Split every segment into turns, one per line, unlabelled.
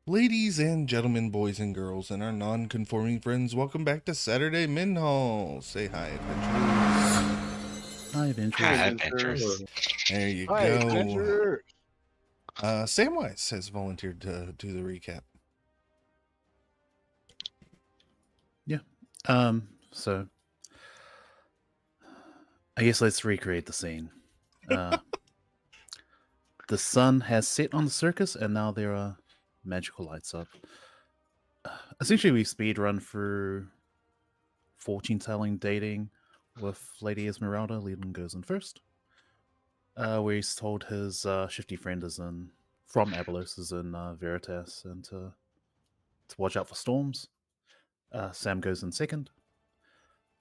Ladies and gentlemen, boys and girls, and our non-conforming friends, welcome back to Saturday Minhal. Say hi, adventurers.
Hi,
Hi,
adventurers.
adventures.
There you
Hi,
go.
adventurer.
Samwise has volunteered to do the recap.
So I guess let's recreate the scene. The sun has set on the circus, and now there are magical lights up. Essentially, we speed run through fortune-telling dating with Lady Esmeralda. Leland goes in first, where he's told his shifty friend is from Abylos is in Veritas, and to watch out for storms. Sam goes in second,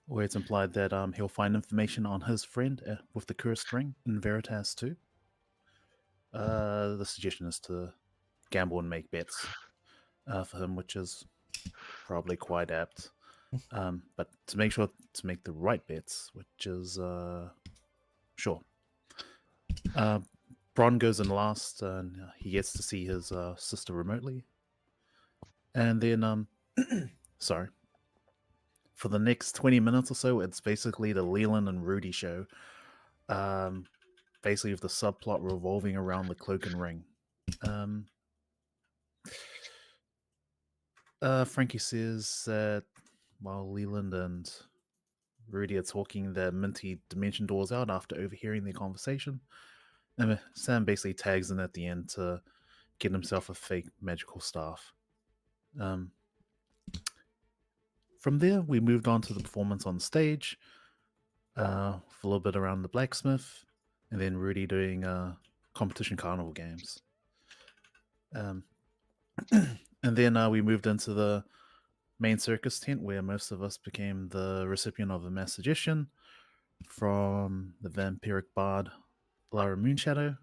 where it's implied that he'll find information on his friend with the cursed ring in Veritas too. The suggestion is to gamble and make bets for him, which is probably quite apt. But to make sure to make the right bets, which is sure. Bron goes in last, and he gets to see his sister remotely. And then, sorry. For the next 20 minutes or so, it's basically the Leland and Rudy show. Basically, with the subplot revolving around the cloak and ring. Frankie says that while Leland and Rudy are talking their minty dimension doors out after overhearing their conversation, and Sam basically tags in at the end to get himself a fake magical staff. From there, we moved on to the performance on the stage, with a little bit around the blacksmith, and then Rudy doing competition carnival games. And then we moved into the main circus tent, where most of us became the recipient of a mass suggestion from the vampiric bard Lara Moonshadow.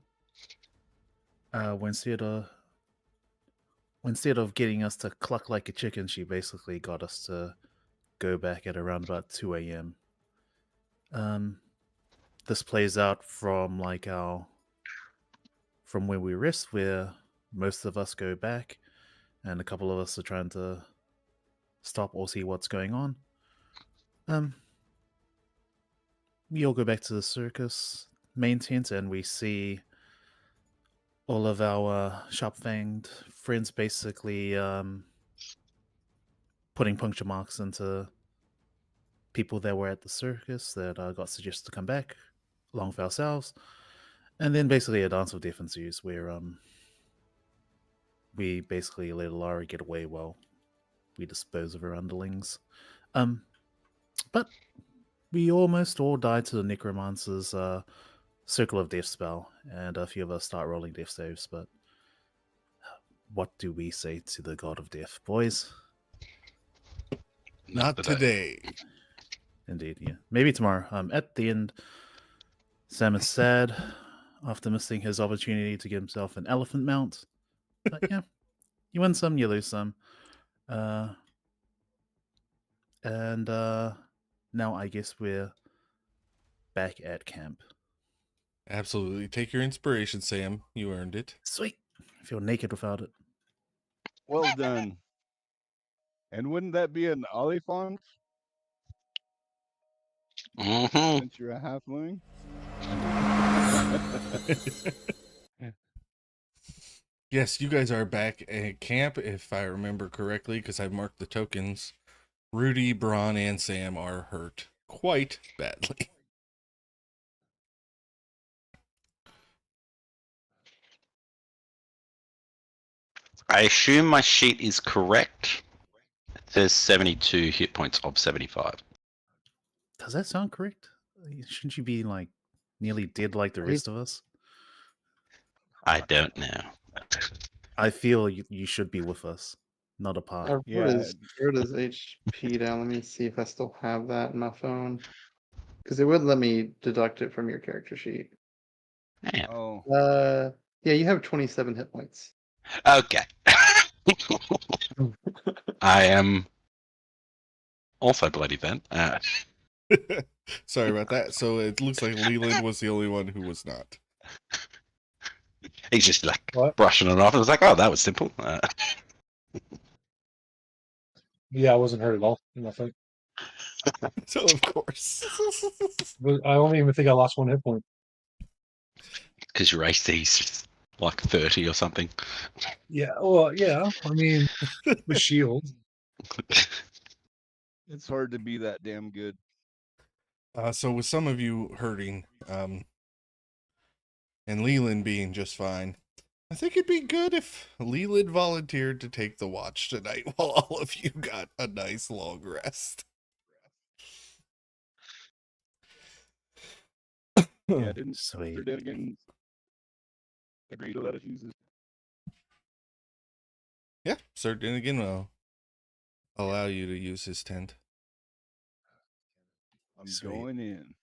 Instead of getting us to cluck like a chicken, she basically got us to go back at around about 2 a.m. This plays out from from where we rest, where most of us go back, and a couple of us are trying to stop or see what's going on. We all go back to the circus main tent, and we see all of our sharp-fanged friends basically putting puncture marks into people that were at the circus that got suggested to come back, along with ourselves. And then basically a dance of death ensues, where we basically let Lara get away while we dispose of her underlings. But we almost all die to the Necromancer's Circle of Death spell, and a few of us start rolling death saves, but what do we say to the God of Death, boys?
Not today.
Indeed, yeah. Maybe tomorrow. At the end, Sam is sad after missing his opportunity to get himself an elephant mount. But yeah, you win some, you lose some. And now I guess we're back at camp.
Absolutely. Take your inspiration, Sam. You earned it.
Sweet. I feel naked without it.
Well done. And wouldn't that be an Oliphant since you're a halfling?
Yes, you guys are back at camp, if I remember correctly, because I marked the tokens. Rudy, Braun, and Sam are hurt quite badly.
I assume my sheet is correct. It says 72 hit points of 75.
Does that sound correct? Shouldn't you be like nearly dead like the rest of us?
I don't know.
I feel you should be with us, not apart.
Where
Yeah.
does HP down? Let me see if I still have that in my phone. Because it would let me deduct it from your character sheet.
Damn.
Oh.
Yeah, you have 27 hit points.
Okay. I am also bloody then.
Sorry about that. So it looks like Leland was the only one who was not.
He's just like
What?
brushing it off. I was like, oh, that was simple.
Yeah, I wasn't hurt at all. Nothing.
So of course.
But I don't even think I lost 1 hit point.
Because your AC's like 30 or something.
Yeah. Well, yeah. I mean, the shield.
It's hard to be that damn good.
So with some of you hurting, and Leland being just fine, I think it'd be good if Leland volunteered to take the watch tonight while all of you got a nice long rest.
Yeah, didn't
Sweet.
again agree to let us use this.
Yeah, Sir Dinnigan will allow you to use his tent.
I'm
Sweet.
going in.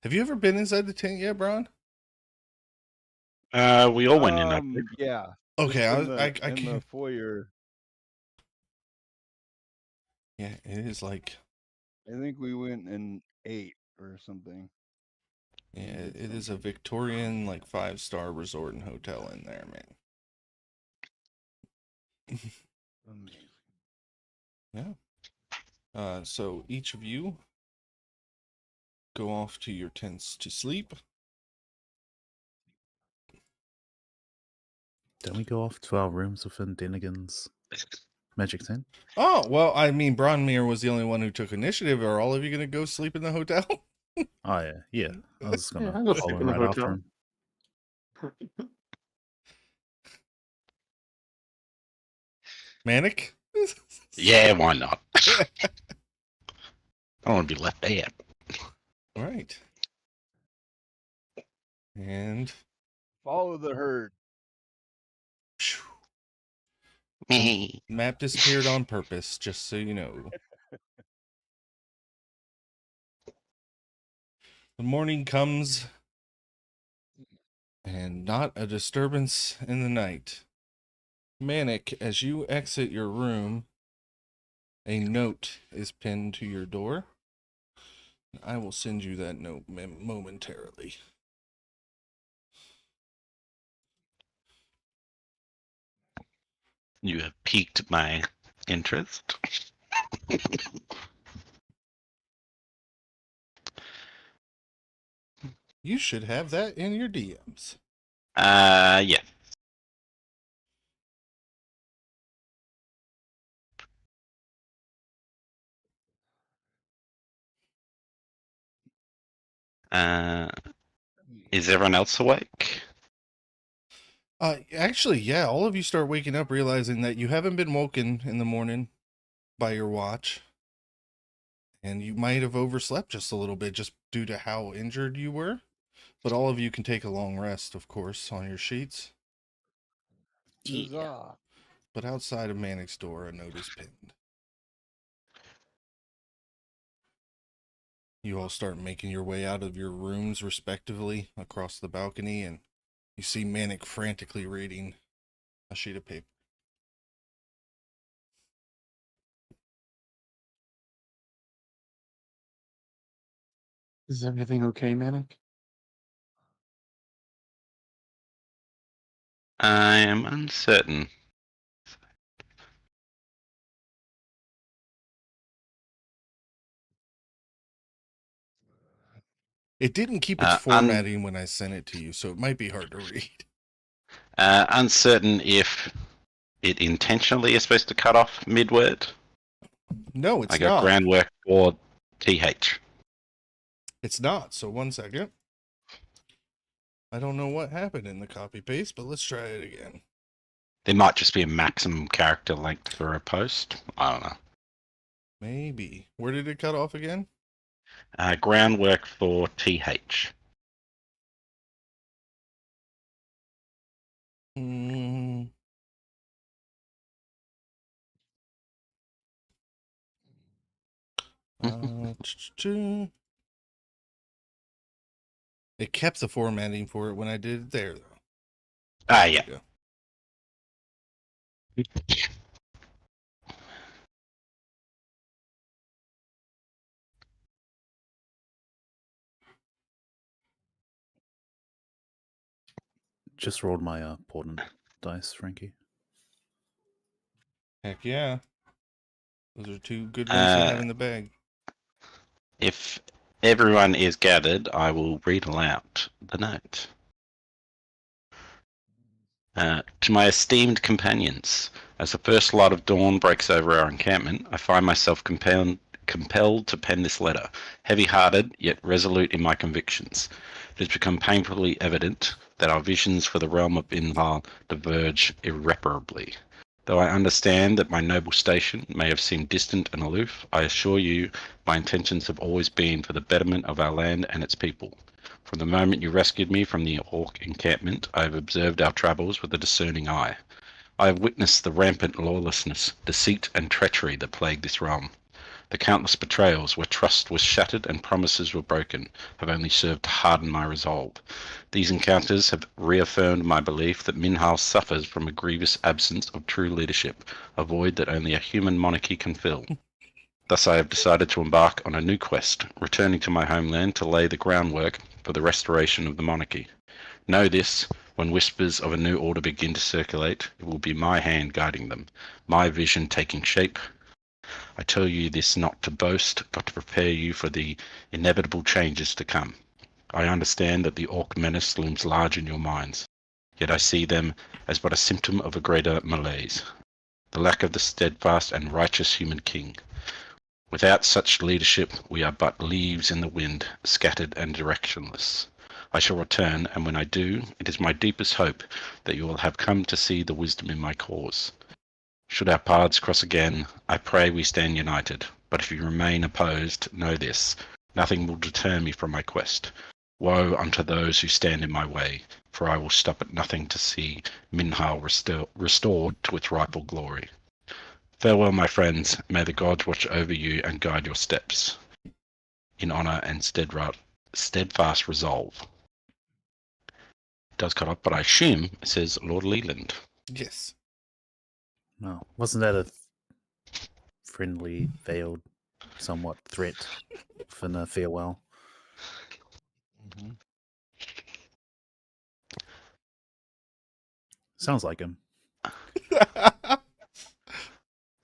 Have you ever been inside the tent yet, Braun?
We all went in, I think.
Yeah.
Okay,
just
I
in the
can't.
foyer.
Yeah, it is like,
I think we went and ate or something.
yeah,
did
it is a
something.
Victorian, like 5-star resort and hotel in there, man.
Amazing.
Yeah. So each of you go off to your tents to sleep.
Don't we go off to our rooms within Dinnigan's magic tent?
Oh, well, I mean, Bronmere was the only one who took initiative. Are all of you going to go sleep in the hotel?
Oh yeah, yeah. I was
Yeah,
gonna
I'll go
follow
sleep
him
in the
right after
hotel.
him.
Manic?
Yeah, why not? I don't want to be left out.
All right. And
Follow the herd.
phew,
Me.
map disappeared on purpose, just so you know. The morning comes, and not a disturbance in the night. Manic, as you exit your room, a note is pinned to your door. I will send you that note momentarily.
You have piqued my interest.
You should have that in your DMs.
Yeah. Uh, is everyone else awake?
Actually, yeah, all of you start waking up realizing that you haven't been woken in the morning by your watch. And you might have overslept just a little bit just due to how injured you were. But all of you can take a long rest, of course, on your sheets.
Yeah.
Huzzah.
But outside of Manic's door, a note is pinned. You all start making your way out of your rooms respectively across the balcony, and you see Manic frantically reading a sheet of paper.
Is everything okay, Manic?
I am uncertain.
It didn't keep its formatting when I sent it to you, so it might be hard to read.
Uncertain if it intentionally is supposed to cut off mid-word.
No, it's
I got
not.
groundwork for TH.
It's not, so 1 second. I don't know what happened in the copy paste, but let's try it again.
There might just be a maximum character length for a post. I don't know.
Maybe. Where did it cut off again?
Groundwork for TH.
Hmm. It kept the formatting for it when I did it there, though. There
Yeah.
we go.
Just rolled my portent dice, Frankie.
Heck yeah. Those are two good ones to have
Uh,
in the bag.
If everyone is gathered, I will read aloud the note. To my esteemed companions, as the first light of dawn breaks over our encampment, I find myself compelled to pen this letter, heavy-hearted yet resolute in my convictions. It has become painfully evident that our visions for the realm of Minhal diverge irreparably. Though I understand that my noble station may have seemed distant and aloof, I assure you my intentions have always been for the betterment of our land and its people. From the moment you rescued me from the Orc encampment, I have observed our travels with a discerning eye. I have witnessed the rampant lawlessness, deceit, and treachery that plague this realm. The countless betrayals where trust was shattered and promises were broken have only served to harden my resolve. These encounters have reaffirmed my belief that Minhal suffers from a grievous absence of true leadership, a void that only a human monarchy can fill. Thus I have decided to embark on a new quest, returning to my homeland to lay the groundwork for the restoration of the monarchy. Know this, when whispers of a new order begin to circulate, it will be my hand guiding them, my vision taking shape. I tell you this not to boast, but to prepare you for the inevitable changes to come. I understand that the Orc menace looms large in your minds, yet I see them as but a symptom of a greater malaise, the lack of the steadfast and righteous human king. Without such leadership, we are but leaves in the wind, scattered and directionless. I shall return, and when I do, it is my deepest hope that you will have come to see the wisdom in my cause. Should our paths cross again, I pray we stand united, but if you remain opposed, know this, nothing will deter me from my quest. Woe unto those who stand in my way, for I will stop at nothing to see Minhal restored to its rightful glory. Farewell, my friends. May the gods watch over you and guide your steps in honor and steadfast resolve. It does cut off, but I assume it says Lord Leland.
Yes.
No, wasn't that a friendly, veiled, somewhat threat for a farewell?
Mhm.
Sounds like him.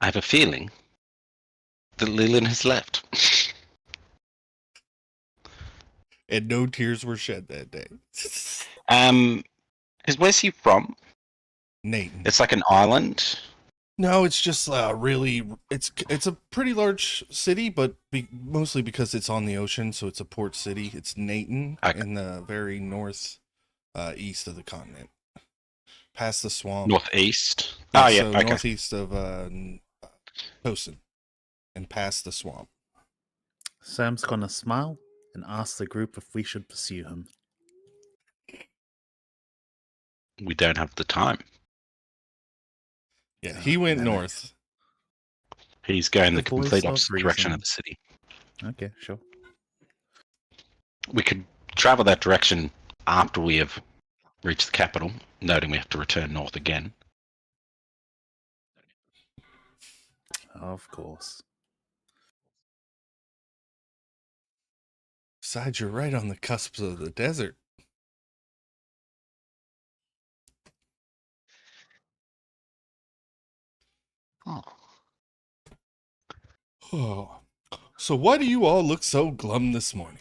I have a feeling that Leland has left.
And no tears were shed that day.
Because where's he from?
Nathan.
It's like an island.
No, it's just really. It's a pretty large city, but mostly because it's on the ocean, so it's a port city. It's Nathan
Okay.
in the very north east of the continent, past the swamp.
Northeast.
Yeah,
Oh, yeah,
so
okay.
northeast of Tosin, and past the swamp.
Sam's gonna smile and ask the group if we should pursue him.
We don't have the time.
Yeah, he went
damn it.
north.
He's going the
The voice
complete
of
opposite direction
reason.
of the city.
Okay, sure.
We could travel that direction after we have reached the capital, noting we have to return north again.
Of course.
Besides, you're right on the cusp of the desert. Oh, so why do you all look so glum this morning?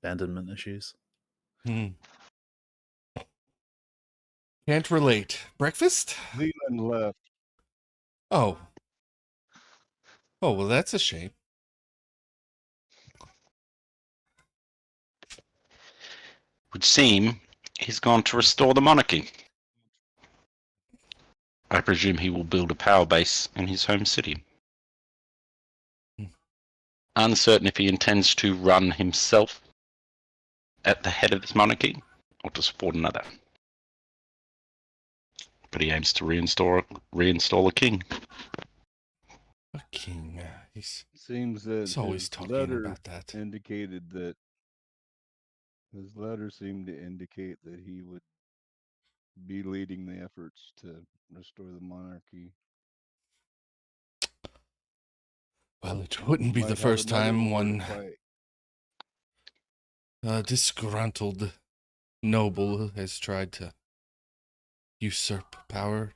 Abandonment issues.
Can't relate. Breakfast?
Leland left.
Oh. Oh, well, that's a shame.
Would seem he's gone to restore the monarchy. I presume he will build a power base in his home city. Uncertain if he intends to run himself at the head of this monarchy or to support another. But he aims to reinstall a king.
A king.
Seems that
He's always
his
talking
letter
about that.
indicated that his letter seemed to indicate that he would be leading the efforts to restore the monarchy.
Well, it wouldn't be
Might
the
have
first
another
time
war to
one
fight.
disgruntled noble has tried to usurp power?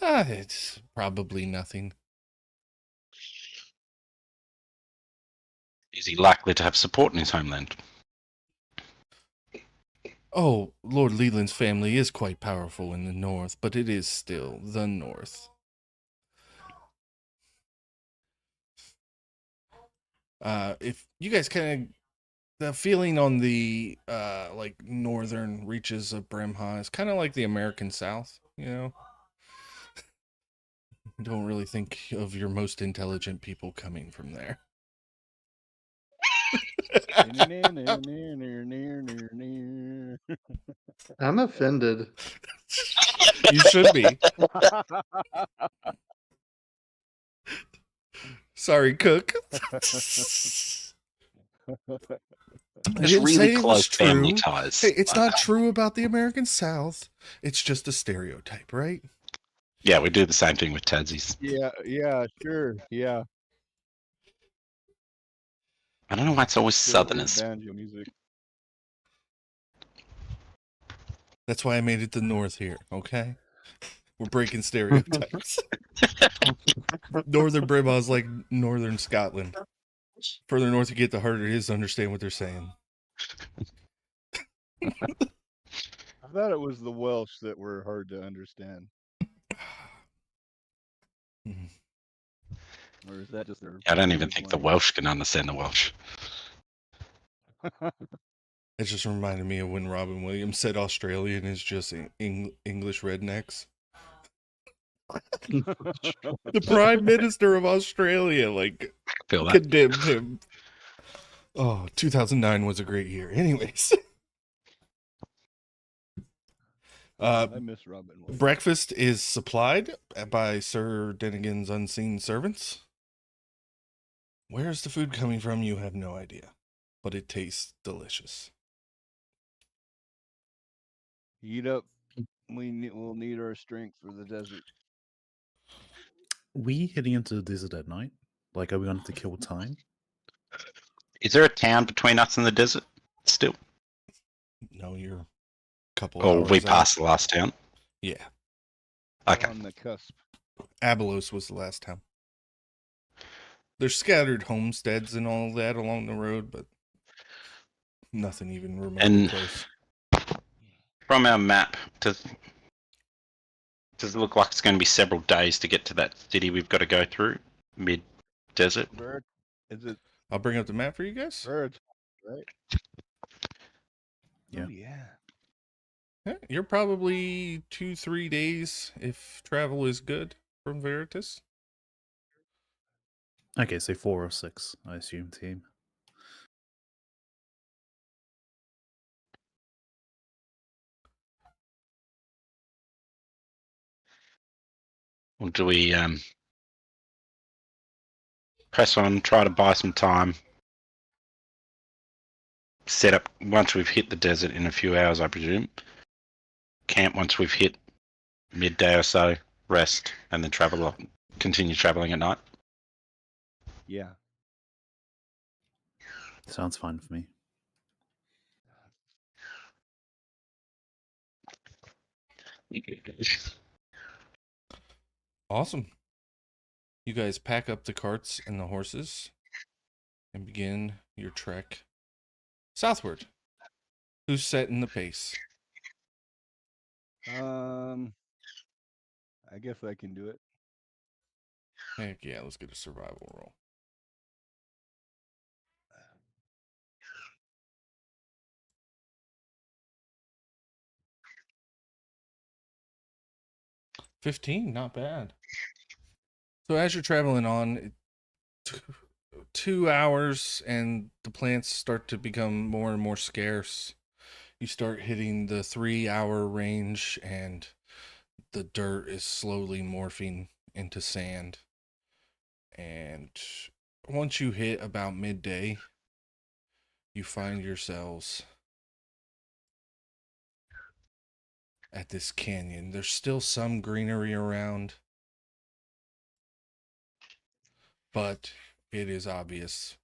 It's probably nothing.
Is he likely to have support in his homeland?
Oh, Lord Leland's family is quite powerful in the north, but it is still the north. If you guys kind of the feeling on the like northern reaches of Brimha is kind of like the American South, you know. You don't really think of your most intelligent people coming from there.
I'm offended.
You should be. Sorry, Cook. I
There's
didn't
really
say it was
close family
true.
ties.
Hey, it's not true about the American South. It's just a stereotype, right?
Yeah, we do the same thing with Tadsies.
yeah, sure, yeah.
I don't know why it's always
Still with
Southerners.
banjo music.
That's why I made it the north here, okay? We're breaking stereotypes. Northern Brimha is like northern Scotland. Further north you get, the harder it is to understand what they're saying.
I thought it was the Welsh that were hard to understand. Or is that just their
I don't even
native
think the
language?
Welsh can understand the Welsh.
It just reminded me of when Robin Williams said Australian is just English rednecks. The Prime Minister of Australia, like,
Feel that.
condemned him. Oh, 2009 was a great year. Anyways.
I miss Robin Williams.
Breakfast is supplied by Sir Denigan's unseen servants. Where's the food coming from? You have no idea. But it tastes delicious.
Eat up. We'll need our strength for the desert.
We heading into the desert at night? Like, are we going to kill time?
Is there a town between us and the desert still?
No, you're a couple
Or
hours
we
out.
passed the last town?
Yeah.
Okay.
On the cusp.
Abylos was the last town. There's scattered homesteads and all of that along the road, but nothing even remotely
And
close.
from our map, does it look like it's going to be several days to get to that city we've got to go through? Mid-desert?
Is it
I'll bring up the map for you guys.
birds? Right?
Yeah.
Oh, yeah.
Yeah, you're probably 2-3 days if travel is good from Veritas.
Okay, so 4 or 6, I assume, team.
Or do we press on, try to buy some time, set up once we've hit the desert in a few hours, I presume, camp once we've hit midday or so, rest, and then continue traveling at night?
Yeah.
Sounds fine for me.
Awesome. You guys pack up the carts and the horses and begin your trek southward. Who's setting the pace?
I guess I can do it.
Heck yeah, let's get a survival roll. $15, not bad. So as you're traveling on, 2 hours and the plants start to become more and more scarce. You start hitting the 3-hour range and the dirt is slowly morphing into sand. And once you hit about midday, you find yourselves at this canyon. There's still some greenery around, but it is obvious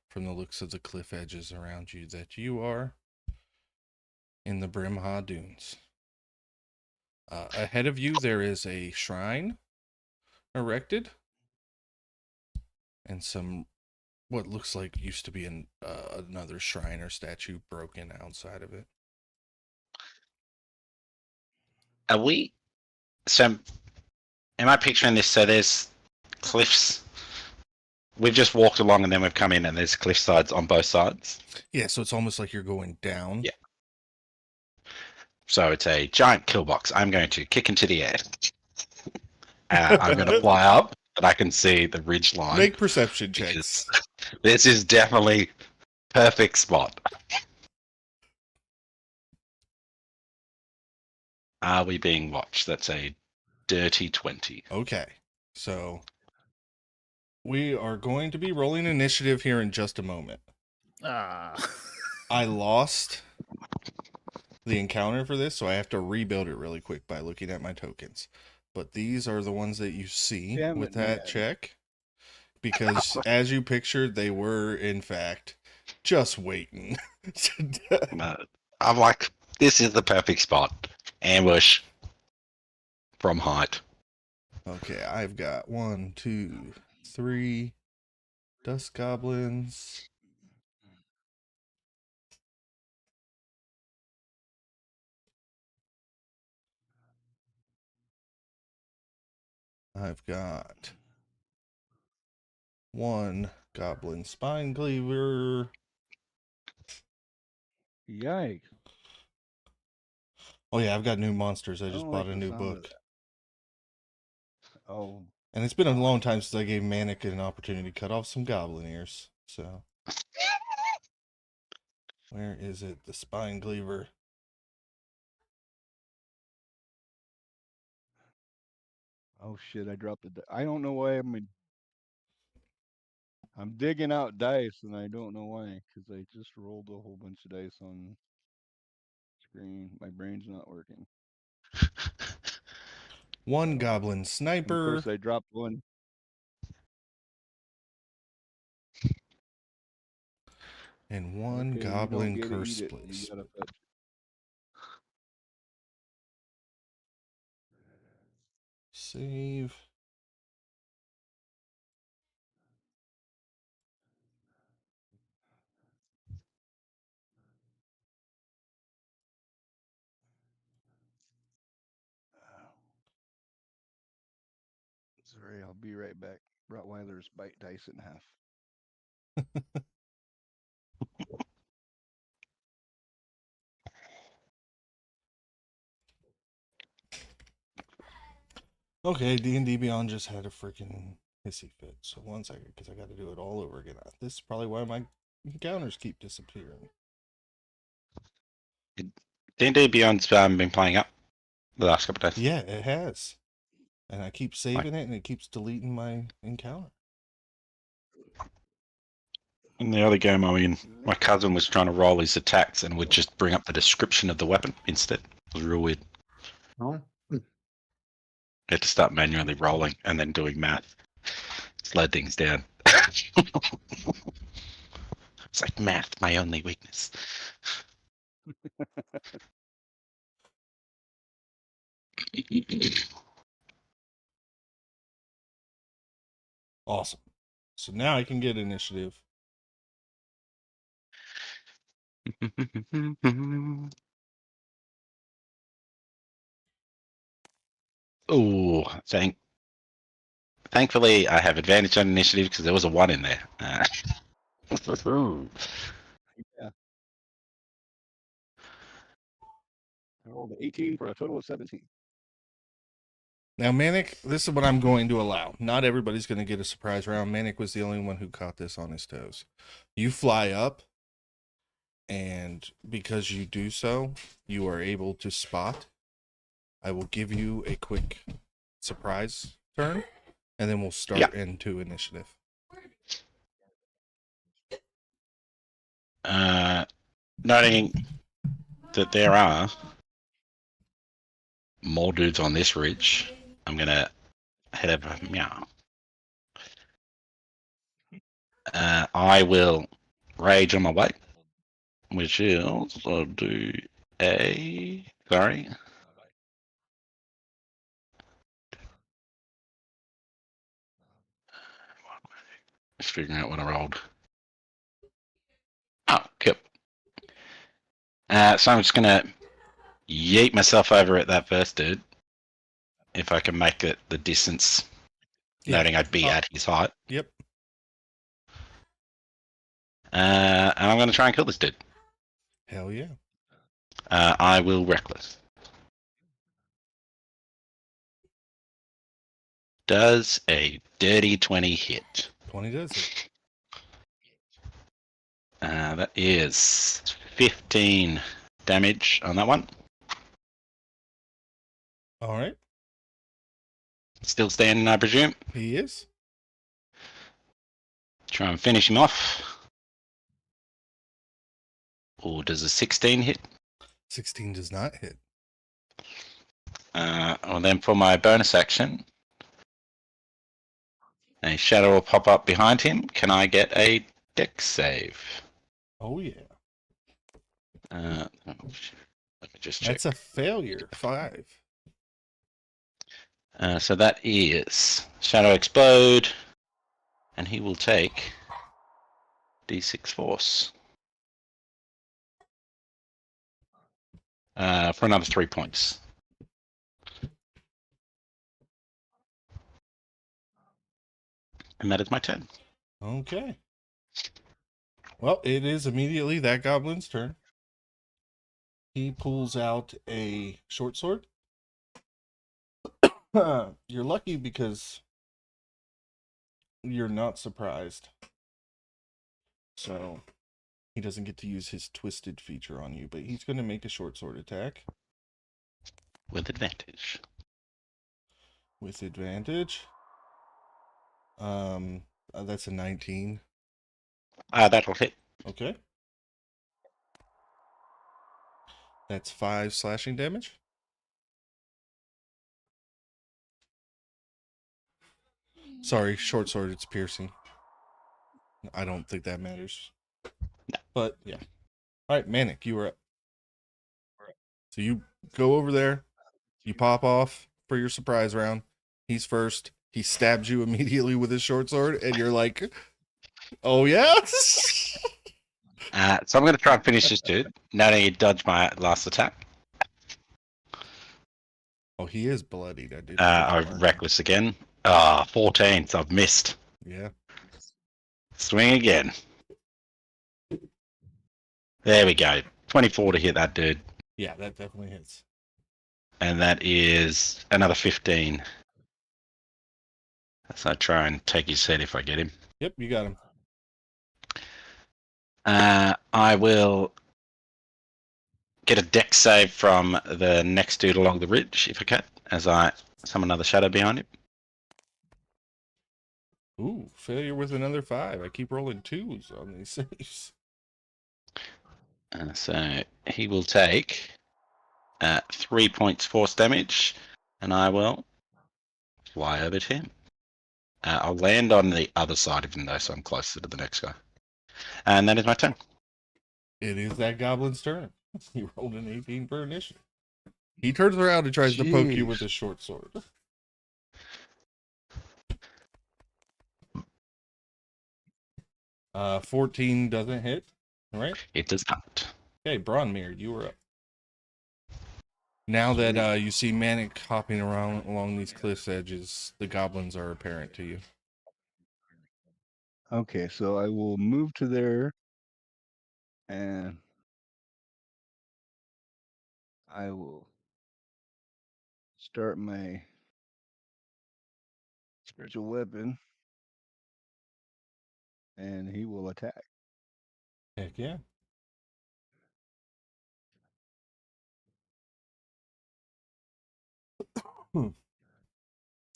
from the looks of the cliff edges around you that you are in the Brimha Dunes. Ahead of you, there is a shrine erected, and some what looks like used to be another shrine or statue broken outside of it.
Are we? So, am I picturing this? So there's cliffs. We've just walked along and then we've come in and there's cliff sides on both sides.
Yeah, so it's almost like you're going down.
Yeah. So it's a giant kill box. I'm going to kick into the air. I'm going to fly up, but I can see the ridge line.
Make perception
because
checks.
This is definitely perfect spot. Are we being watched? That's a dirty 20.
Okay, so we are going to be rolling initiative here in just a moment.
Ah.
I lost the encounter for this, so I have to rebuild it really quick by looking at my tokens. But these are the ones that you see
Damn
with
it,
that
man.
check. Because as you pictured, they were, in fact, just waiting.
I'm like, this is the perfect spot. Ambush from height.
Okay, I've got 1, 2, 3 dust goblins. I've got 1 goblin spine cleaver.
Yikes.
Oh yeah, I've got new monsters. I
I
just
don't
bought
like
a
the
new
sound of
book.
that. Oh,
And it's been a long time since I gave Manic an opportunity to cut off some goblin ears. So where is it? The spine cleaver.
oh shit! I dropped it. I don't know why I'm digging out dice and I don't know why because I just rolled a whole bunch of dice on screen. My brain's not working.
1 goblin
And of
sniper.
course, I dropped one.
And 1
Okay, you don't
goblin
get to
curse
eat it. You
splice.
gotta fetch.
Save.
Sorry, I'll be right back. Rottweilers bite dice in half.
Okay, D&D Beyond just had a freaking hissy fit. So 1 second, because I got to do it all over again. This is probably why my encounters keep disappearing.
D&D Beyond's been playing up the last couple of days.
Yeah, it has. And I keep saving it, and it keeps deleting my encounter.
In the other game I'm in, my cousin was trying to roll his attacks and would just bring up the description of the weapon instead. It was real weird.
Oh,
You had to start manually rolling and then doing math. Slowed things down. It's like math, my only weakness.
Awesome. So now I can get initiative.
Oh, thankfully I have advantage on initiative because there was a 1 in there.
Yeah. I rolled an 18 for a total of 17.
Now, Manic, this is what I'm going to allow. Not everybody's going to get a surprise round. Manic was the only one who caught this on his toes. You fly up, and because you do so, you are able to spot. I will give you a quick surprise turn, and then we'll start into initiative.
Noting that there are more dudes on this ridge, I'm gonna head over. Meow. I will rage on my way, which is I'll do a sorry. Just figuring out what I rolled. Oh, cool. So I'm just gonna yeet myself over at that first dude. If I can make it the distance,
Yeah.
noting I'd be at his height.
Yep.
And I'm gonna try and kill this dude.
Hell yeah.
I will reckless. Does a dirty 20 hit?
20 does it.
That is 15 damage on that one.
All right.
Still standing, I presume.
He is.
Try and finish him off. Or does a 16 hit?
16 does not hit.
Well, then for my bonus action, a shadow will pop up behind him. Can I get a dex save?
Oh yeah.
Let me just check.
That's a failure. 5.
So that is shadow explode, and he will take d6 force for another 3 points. And that is my turn.
Okay. Well, it is immediately that goblin's turn. He pulls out a short sword. You're lucky because you're not surprised. So he doesn't get to use his twisted feature on you, but he's going to make a short sword attack.
With advantage.
With advantage. That's a 19.
That'll hit.
Okay. That's 5 slashing damage. Sorry, short sword, it's piercing. I don't think that matters.
No.
But, yeah. Alright, Manic, you were up. So you go over there, you pop off for your surprise round. He's first. He stabs you immediately with his short sword, and you're like, oh yeah?
So I'm going to try and finish this dude. Noting he dodged my last attack.
Oh, he is bloodied. I did.
I've reckless again. 14, so I've missed.
Yeah.
Swing again. There we go. 24 to hit that dude.
Yeah, that definitely hits.
And that is another 15. So I try and take his head if I get him.
Yep, you got him.
I will get a dex save from the next dude along the ridge, if I can, as I summon another shadow behind him.
Ooh, failure with another 5. I keep rolling 2s on these saves.
So he will take 3 points force damage, and I will fly over to him. I'll land on the other side of him, though, so I'm closer to the next guy. And that is my turn.
It is that goblin's turn. He rolled an 18 for initiative. He turns around and tries to poke you with
Jeez.
his short sword. 14 doesn't hit. All right.
It does not.
Okay, Bronmere, you were up. Now that you see Manic hopping around along these cliff's edges, the goblins are apparent to you.
Okay, so I will move to there and I will start my spiritual weapon and he will attack.
Heck yeah.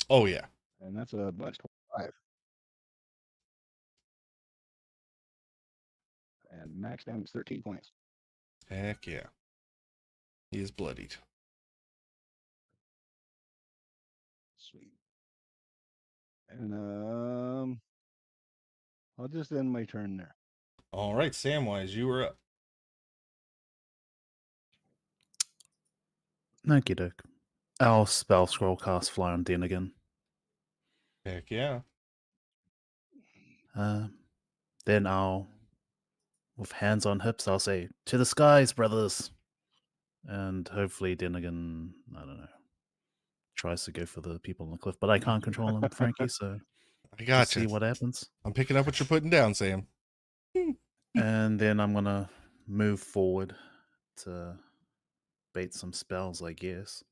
Oh yeah.
And that's a bunch 25. And max damage 13 points.
Heck yeah. He is bloodied.
Sweet. And I'll just end my turn there.
All right, Samwise, you were up.
Okie doke. I'll spell scroll cast Fly on Den again.
Heck yeah.
Then I'll, with hands on hips, I'll say, "To the skies, brothers!" And hopefully Dinnigan, I don't know, tries to go for the people on the cliff, but I can't control him, Frankie, so
I
just see
gotcha.
what happens.
I'm picking up what you're putting down, Sam.
And then I'm gonna move forward to bait some spells, I guess.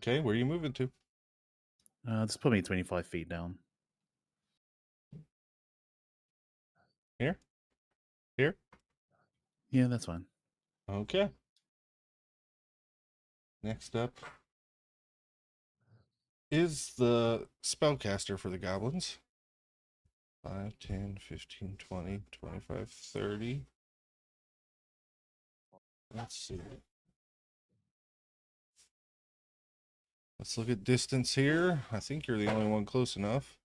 Okay, where are you moving to?
Just put me 25 feet down.
Here? Here?
Yeah, that's fine.
Okay. Next up is the spellcaster for the goblins. 5, 10, 15, 20, 25, 30. Let's see. Let's look at distance here. I think you're the only one close enough.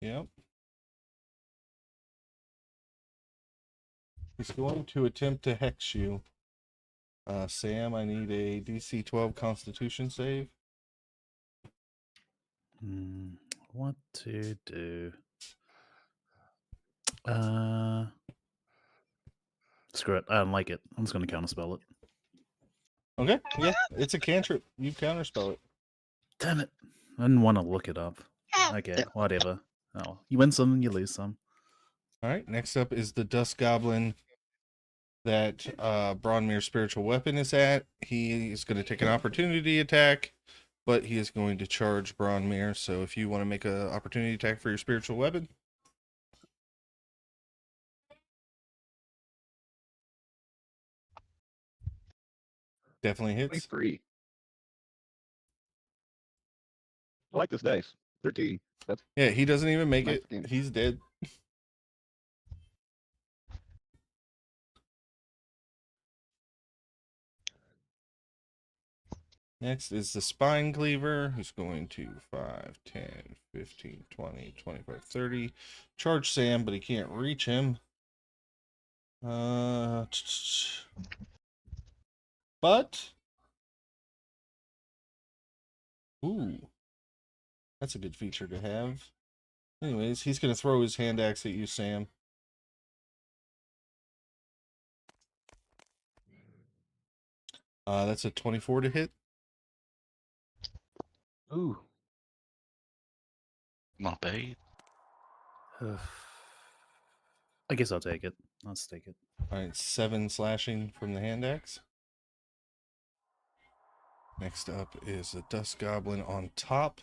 Yep. He's going to attempt to hex you. Sam, I need a DC 12 Constitution save.
What to do? Screw it. I don't like it. I'm just gonna counterspell it.
Okay, yeah, it's a cantrip. You counterspell it.
Damn it! I didn't want to look it up. Okay, whatever. Oh, you win some, you lose some.
All right, next up is the Dust Goblin that Bronmir's spiritual weapon is at. He is going to take an opportunity attack, but he is going to charge Bronmir. So if you want to make an opportunity attack for your spiritual weapon. Definitely hits.
23. I like this dice. 13. That's
Yeah, he doesn't even make
nice
it.
game.
He's dead. Next is the Spine Cleaver, who's going to 5, 10, 15, 20, 25, 30. Charge Sam, but he can't reach him. But... Ooh. That's a good feature to have. Anyways, he's going to throw his hand axe at you, Sam. That's a 24 to hit.
Ooh.
Not bad.
I guess I'll take it. Let's take it.
All right, 7 slashing from the hand axe. Next up is the Dust Goblin on top.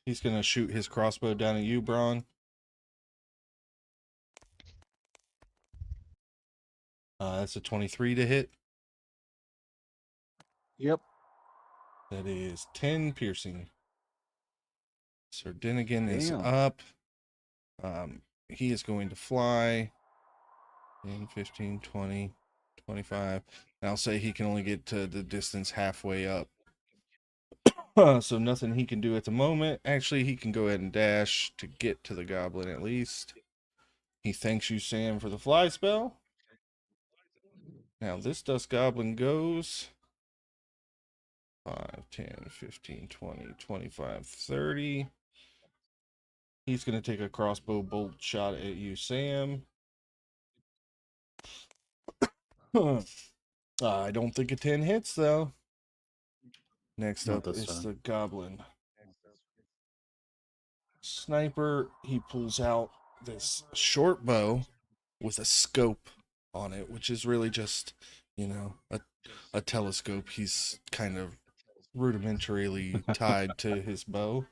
He's going to shoot his crossbow down at you, Braun. That's a 23 to hit.
Yep.
That is 10 piercing. Sir Dinnigan is
Damn.
up. He is going to fly. 10, 15, 20, 25. And I'll say he can only get to the distance halfway up. So nothing he can do at the moment. Actually, he can go ahead and dash to get to the goblin at least. He thanks you, Sam, for the fly spell. Now this Dust Goblin goes 5, 10, 15, 20, 25, 30. He's going to take a crossbow bolt shot at you, Sam. I don't think a 10 hits, though. Next
Not
up
this
is
time.
the goblin. Sniper, he pulls out this short bow with a scope on it, which is really just, a telescope. He's kind of rudimentarily tied to his bow.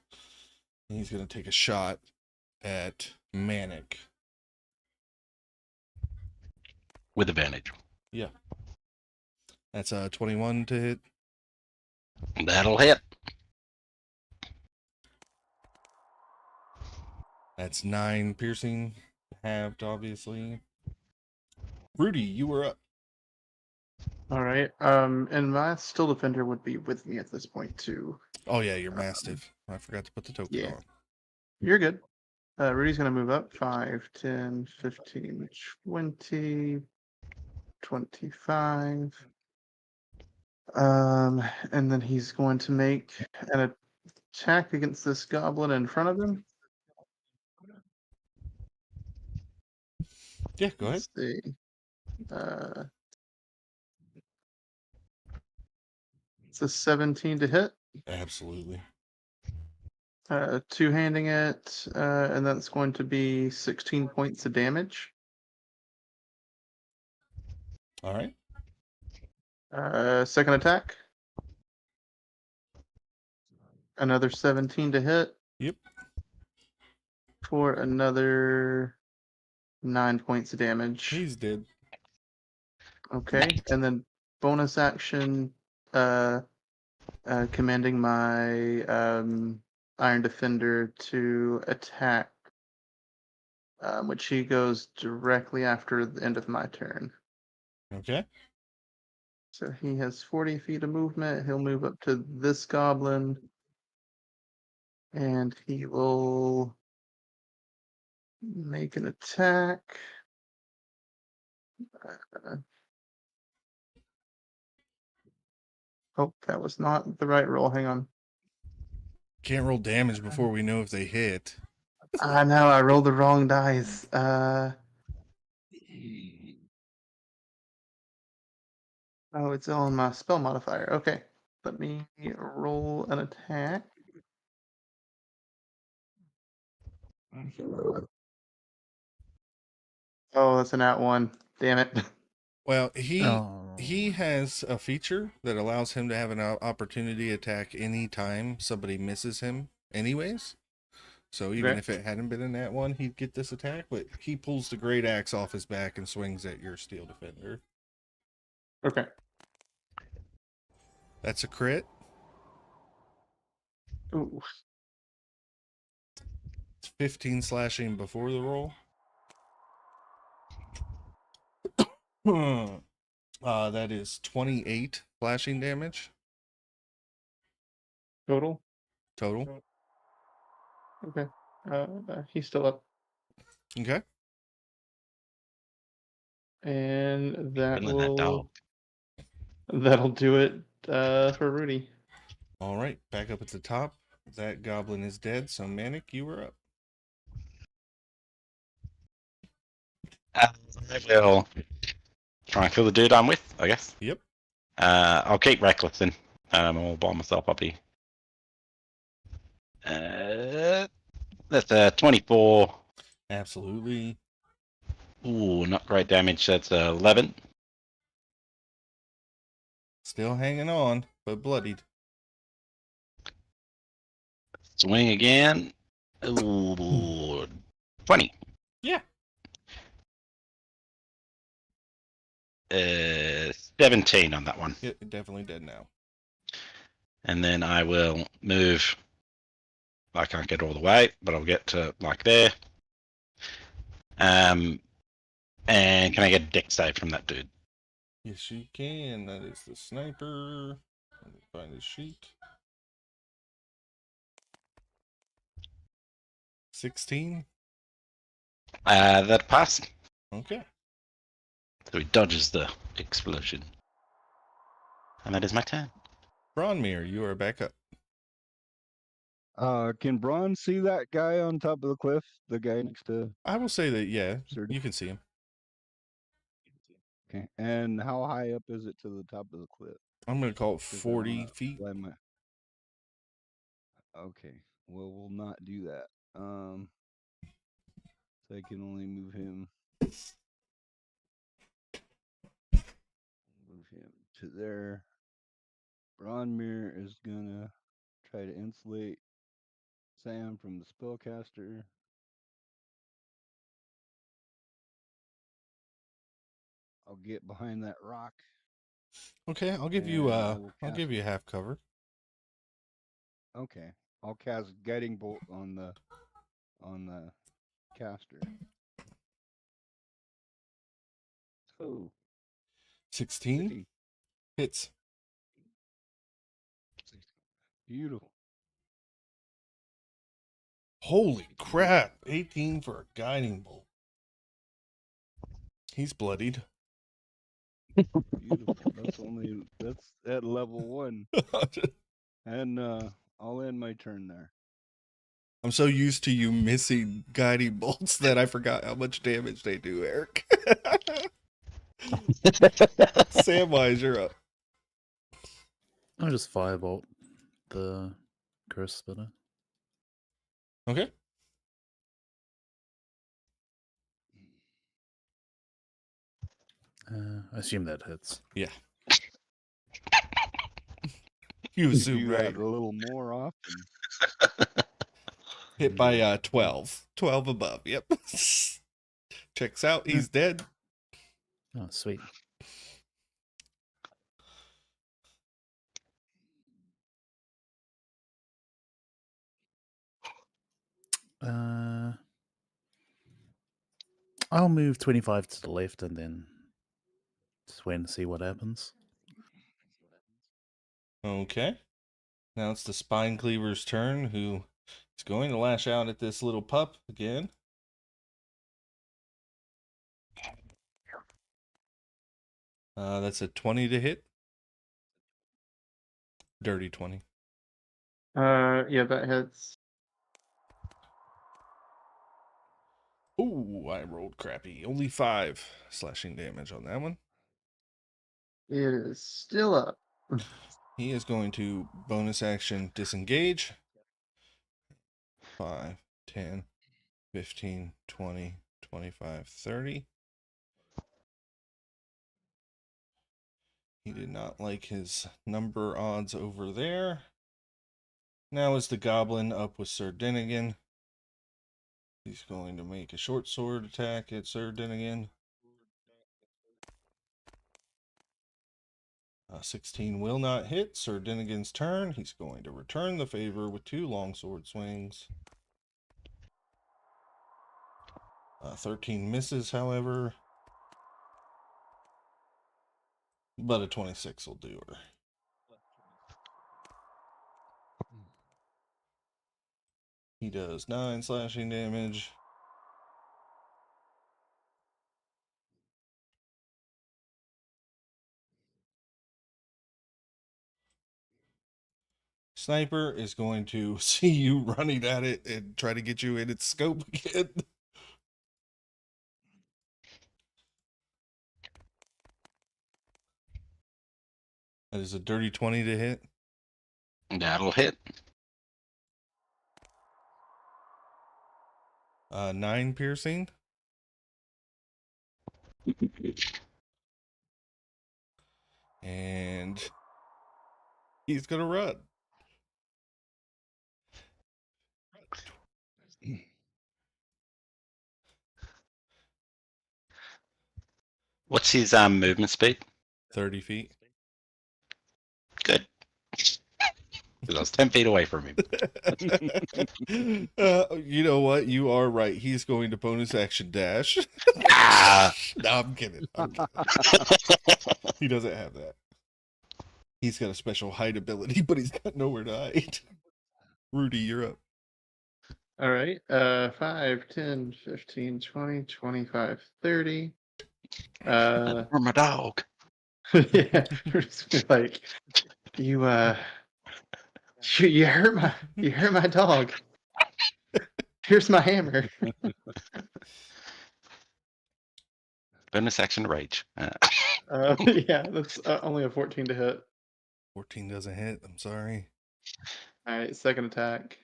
And he's going to take a shot at Manic.
With advantage.
Yeah. That's a 21 to hit.
That'll hit.
That's 9 piercing, halved, obviously. Rudy, you were up.
All right. And my still defender would be with me at this point too.
Oh, yeah, you're Mastiff. I forgot to put the token
yeah.
on.
You're good. Rudy's gonna move up 5, 10, 15, 20, 25, And then he's going to make an attack against this goblin in front of him.
Yeah, go ahead.
Let's see. It's a 17 to hit.
Absolutely.
Two-handing it, and that's going to be 16 points of damage.
All right.
Second attack. Another 17 to hit
Yep.
for another 9 points of damage.
He's dead.
Okay, and then bonus action, commanding my Iron Defender to attack, which he goes directly after the end of my turn.
Okay.
So he has 40 feet of movement. He'll move up to this goblin, and he will make an attack. Oh, that was not the right roll. Hang on.
Can't roll damage before we know if they hit.
I know, I rolled the wrong dice. Oh, it's on my spell modifier. Okay. Let me roll an attack. Oh, that's an at one. Damn it.
Well, he
Oh.
has a feature that allows him to have an opportunity attack any time somebody misses him anyways. So even
Okay.
if it hadn't been in that one, he'd get this attack, but he pulls the great axe off his back and swings at your steel defender.
Okay.
That's a crit.
Ooh.
It's 15 slashing before the roll. That is 28 slashing damage
Total.
total.
Okay. He's still up.
Okay.
And that
Killing that dog.
that'll do it for Rudy.
All right. Back up at the top. That goblin is dead. So Manic, you were up.
I will try and kill the dude I'm with, I guess.
Yep.
I'll keep reckless then. I'm all by myself up here. That's a 24.
Absolutely.
Ooh, not great damage. That's 11.
Still hanging on, but bloodied.
Swing again. Ooh, 20.
Yeah.
17 on that one.
Yeah, definitely dead now.
And then I will move. I can't get all the way, but I'll get to like there. And can I get a deck save from that dude?
Yes, you can. That is the sniper. Let me find his sheet. 16.
That pass.
Okay.
So he dodges the explosion. And that is my turn.
Bronmere, you are back up.
Can Braun see that guy on top of the cliff? The guy next to
I will say that, yeah,
Sir.
you can see him.
Okay. And how high up is it to the top of the cliff?
I'm going to call it
'Cause I
40
wanna
feet.
fly my- Okay. Well, we'll not do that. So I can only move him. Move him to there. Bronmere is gonna try to insulate Sam from the spellcaster. I'll get behind that rock.
Okay, I'll give you
And I will
I'll
cast-
give you half cover.
Okay. I'll cast Guiding Bolt on the caster. Oh,
16
50.
hits.
Beautiful.
Holy crap. 18 for a guiding bolt. He's bloodied.
Beautiful. That's at level 1. And I'll end my turn there.
I'm so used to you missing guiding bolts that I forgot how much damage they do, Eric. Samwise, you're up.
I'll just firebolt the curse spitter.
Okay.
I assume that hits.
Yeah. You
Do
assume,
that
right?
a little more often.
Hit by 12. 12 above. Yep. Checks out. He's dead.
Oh, sweet. I'll move 25 to the left and then just wait and see what happens.
Okay. Now it's the Spine Cleaver's turn, who is going to lash out at this little pup again. That's a 20 to hit. Dirty 20.
Yeah, that hits.
Ooh, I rolled crappy. Only 5 slashing damage on that one.
It is still up.
He is going to bonus action disengage. 5, 10, 15, 20, 25, 30. He did not like his number odds over there. Now is the goblin up with Sir Dinnigan. He's going to make a short sword attack at Sir Dinnigan. 16 will not hit. Sir Dinnigan's turn. He's going to return the favor with 2 longsword swings. 13 misses, however. But a 26 will do her. He does 9 slashing damage. Sniper is going to see you running at it and try to get you in its scope again. That is a dirty 20 to hit.
That'll hit.
9 piercing. And he's going to run.
What's his movement speed?
30 feet.
Good. 'Cause I was 10 feet away from him.
You know what? You are right. He's going to bonus action dash.
Ah!
No, I'm kidding. He doesn't have that. He's got a special height ability, but he's got nowhere to hide. Rudy, you're up.
All right. 5, 10, 15, 20, 25, 30.
For my dog.
Yeah. We're just gonna, like, you you hurt my dog. Here's my hammer.
Bonus action rage.
Yeah, that's only a 14 to hit.
14 doesn't hit. I'm sorry.
All right, second attack.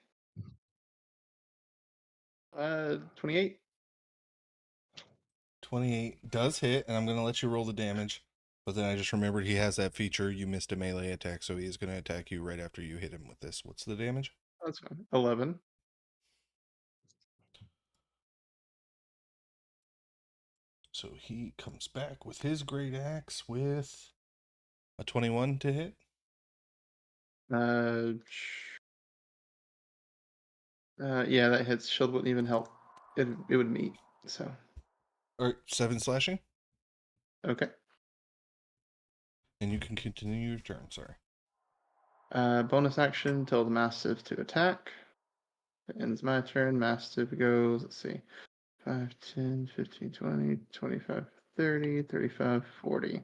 28.
28 does hit, and I'm going to let you roll the damage. But then I just remembered he has that feature. You missed a melee attack, so he is going to attack you right after you hit him with this. What's the damage?
That's fine. 11.
So he comes back with his great axe with a 21 to hit.
Yeah, that hits. Shield wouldn't even help. It would meet. So
Or 7 slashing.
okay.
And you can continue your turn, sorry.
Bonus action, tell the Mastiff to attack. It ends my turn. Mastiff goes, let's see, 5, 10, 15, 20, 25, 30, 35, 40.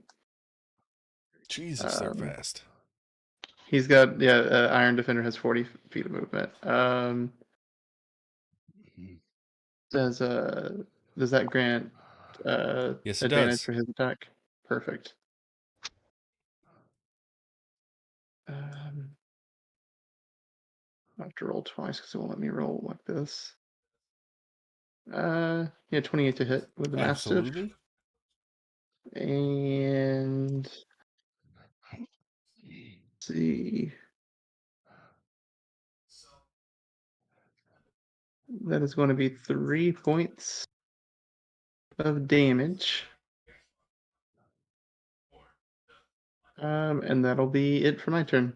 Jesus, they're
Um,
fast.
He's got Iron Defender has 40 feet of movement. Does that grant
Yes, it
advantage
does.
for his attack? Perfect. I have to roll twice because it won't let me roll like this. Yeah, 28 to hit with the Mastiff.
Absolutely.
And let's see. That is going to be 3 points of damage. And that'll be it for my turn.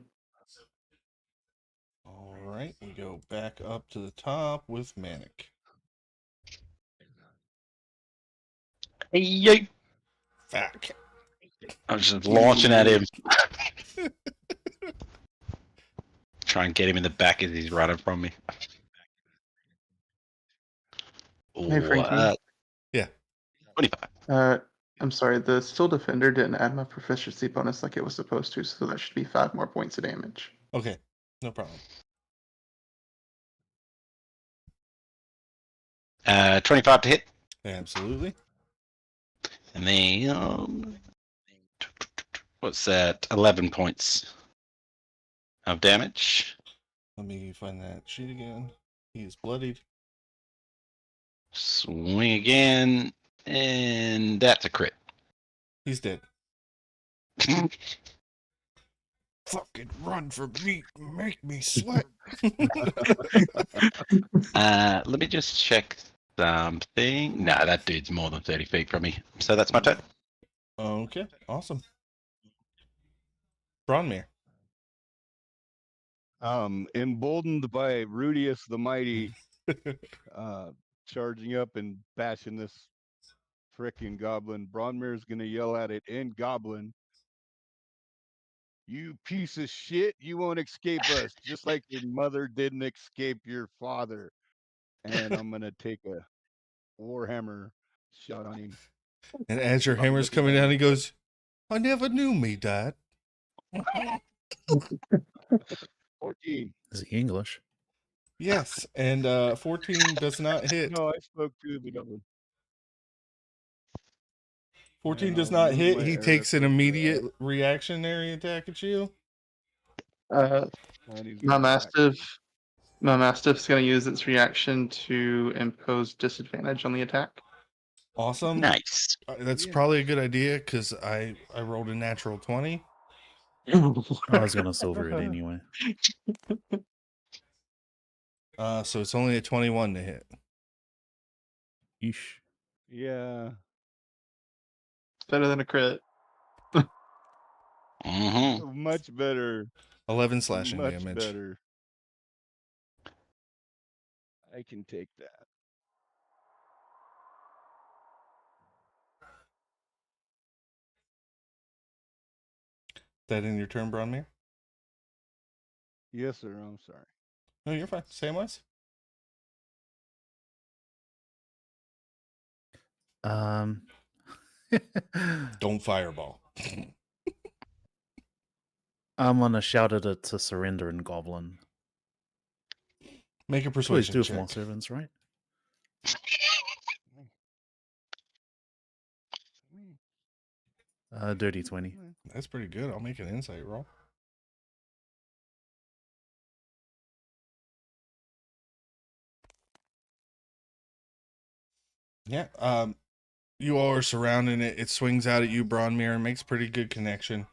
All right, we go back up to the top with Manic.
Hey,
Fuck.
I was just launching at him. Try and get him in the back as he's running from me.
Hey, Frankie.
What?
Yeah.
25.
I'm sorry, the Still Defender didn't add my proficiency bonus like it was supposed to, so that should be 5 more points of damage.
Okay, no problem.
25 to hit.
Absolutely.
And then, what's that? 11 points of damage.
Let me find that sheet again. He is bloodied.
Swing again. And that's a crit.
He's dead. Fucking run for me, make me sweat.
Let me just check something. No, that dude's more than 30 feet from me. So that's my turn.
Okay, awesome. Bronmere.
Emboldened by Rudius the Mighty, charging up and bashing this frickin' goblin. Bronmir's gonna yell at it in Goblin. You piece of shit, you won't escape us, just like your mother didn't escape your father. And I'm gonna take a Warhammer shot on him.
And as your
I'm
hammer's
looking
coming
at
down,
him.
he goes, I never knew me, Dad.
14.
Is he English?
Yes, and 14 does not hit.
No, I spoke to the goblin.
14
And
does
I'll
not
move
hit.
my
He
area
takes an
code to
immediate reactionary attack at you.
and he's
My
gonna attack me.
Mastiff's going to use its reaction to impose disadvantage on the attack.
Awesome.
Nice.
That's
Yeah.
probably a good idea because I rolled a natural 20.
I was gonna silver it anyway.
So it's only a 21 to hit.
Yeesh.
Yeah.
Better than a crit.
Mm-hmm.
Much better.
11 slashing
Much
damage.
better. I can take that.
That in your turn, Bronmere?
Yes, sir. I'm sorry.
No, you're fine. Samwise? Don't fireball.
I'm gonna shout at it to surrender in Goblin.
Make a
That's what he's
persuasion
do for more
check.
servants, right? Dirty 20.
That's pretty good. I'll make an insight roll. Yeah. You all are surrounding it. It swings out at you, Bronmere, and makes pretty good connection,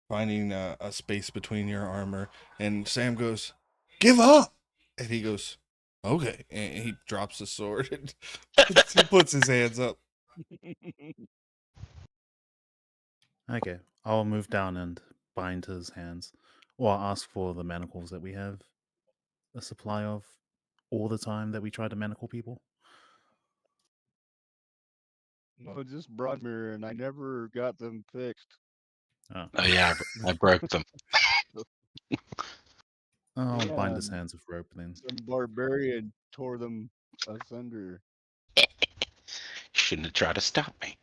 finding a space between your armor. And Sam goes, "Give up!" And he goes, "Okay." And he drops the sword and puts his hands up.
Okay, I'll move down and bind his hands, or I'll ask for the manacles that we have a supply of all the time that we try to manacle people.
No, just Broadmere, and I never got them fixed.
Oh,
Oh, yeah, I broke them.
I'll bind
Yeah,
his hands with rope then.
some barbarian tore them asunder.
Shouldn't have tried to stop me.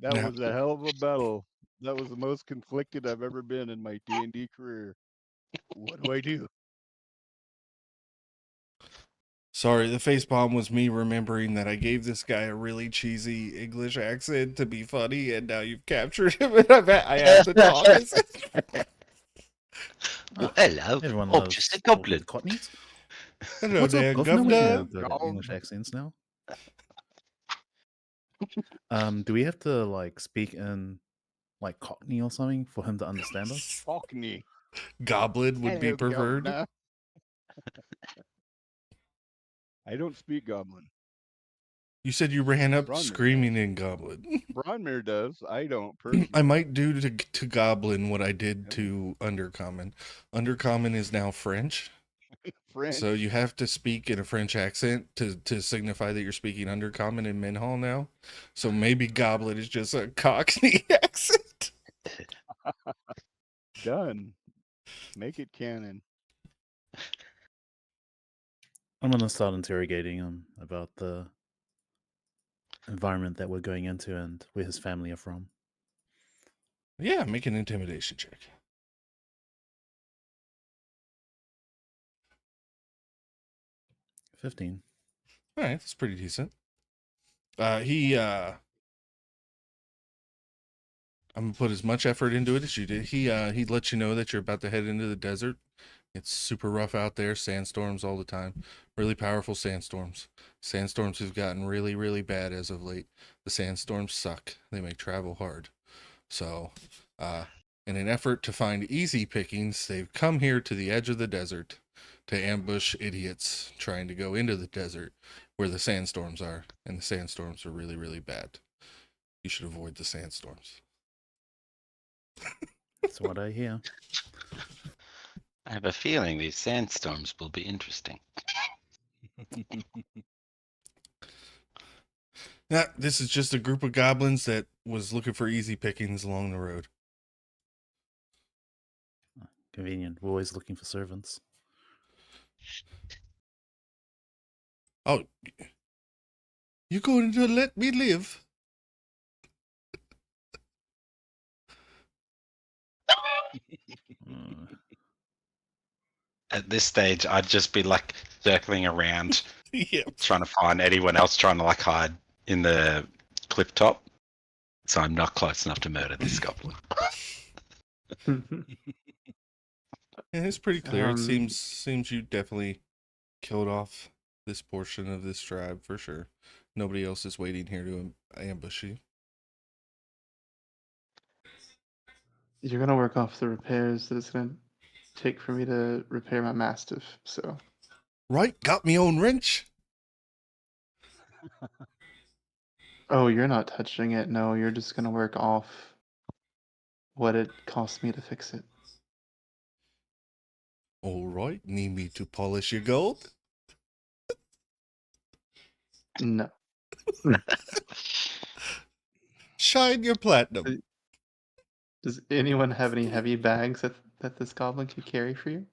That
Now,
was a hell of a battle. That was the most conflicted I've ever been in my D&D career. What do I do?
sorry, the facepalm was me remembering that I gave this guy a really cheesy English accent to be funny, and now you've captured him, and I have to talk.
Well, hello.
Everyone
I'm
loves
just a
talking
goblin.
to Cockneys.
Hello
What's
there,
up, governor? We
governor.
have the English
Gov.
accents now. Do we have to like speak in like Cockney or something for him to understand us?
Cockney.
Goblin would be
Hello,
preferred.
governor. I don't speak Goblin.
You said you ran up
Bronmere
screaming in Goblin.
Bronmere does. I don't
I
personally.
might do to Goblin what I did to Undercommon. Undercommon is now French,
French.
so you have to speak in a French accent to signify that you're speaking Undercommon in Minhal now. So maybe Goblin is just a Cockney accent.
Done. Make it canon.
I'm gonna start interrogating him about the environment that we're going into and where his family are from.
Yeah, make an intimidation check.
15.
All right, that's pretty decent. I'm gonna put as much effort into it as you did. He let you know that you're about to head into the desert. It's super rough out there, sandstorms all the time. Really powerful sandstorms. Sandstorms have gotten really, really bad as of late. The sandstorms suck. They make travel hard. So, in an effort to find easy pickings, they've come here to the edge of the desert to ambush idiots trying to go into the desert where the sandstorms are. And the sandstorms are really, really bad. You should avoid the sandstorms.
That's what I hear.
I have a feeling these sandstorms will be interesting.
Now, this is just a group of goblins that was looking for easy pickings along the road.
Convenient. We're always looking for servants.
Oh, you going to let me live?
Uh,
At this stage, I'd just be like circling around,
Yeah.
trying to find anyone else trying to like hide in the cliff top. So I'm not close enough to murder this goblin.
Yeah, it's pretty clear. It
Um,
seems you definitely killed off this portion of this tribe for sure. Nobody else is waiting here to ambush you.
You're gonna work off the repairs that it's gonna take for me to repair my mastiff. So
Right? Got me own wrench?
oh, you're not touching it. No, you're just gonna work off what it cost me to fix it.
All right. Need me to polish your gold?
No.
Shine your platinum.
Does anyone have any heavy bags that this goblin could carry for you?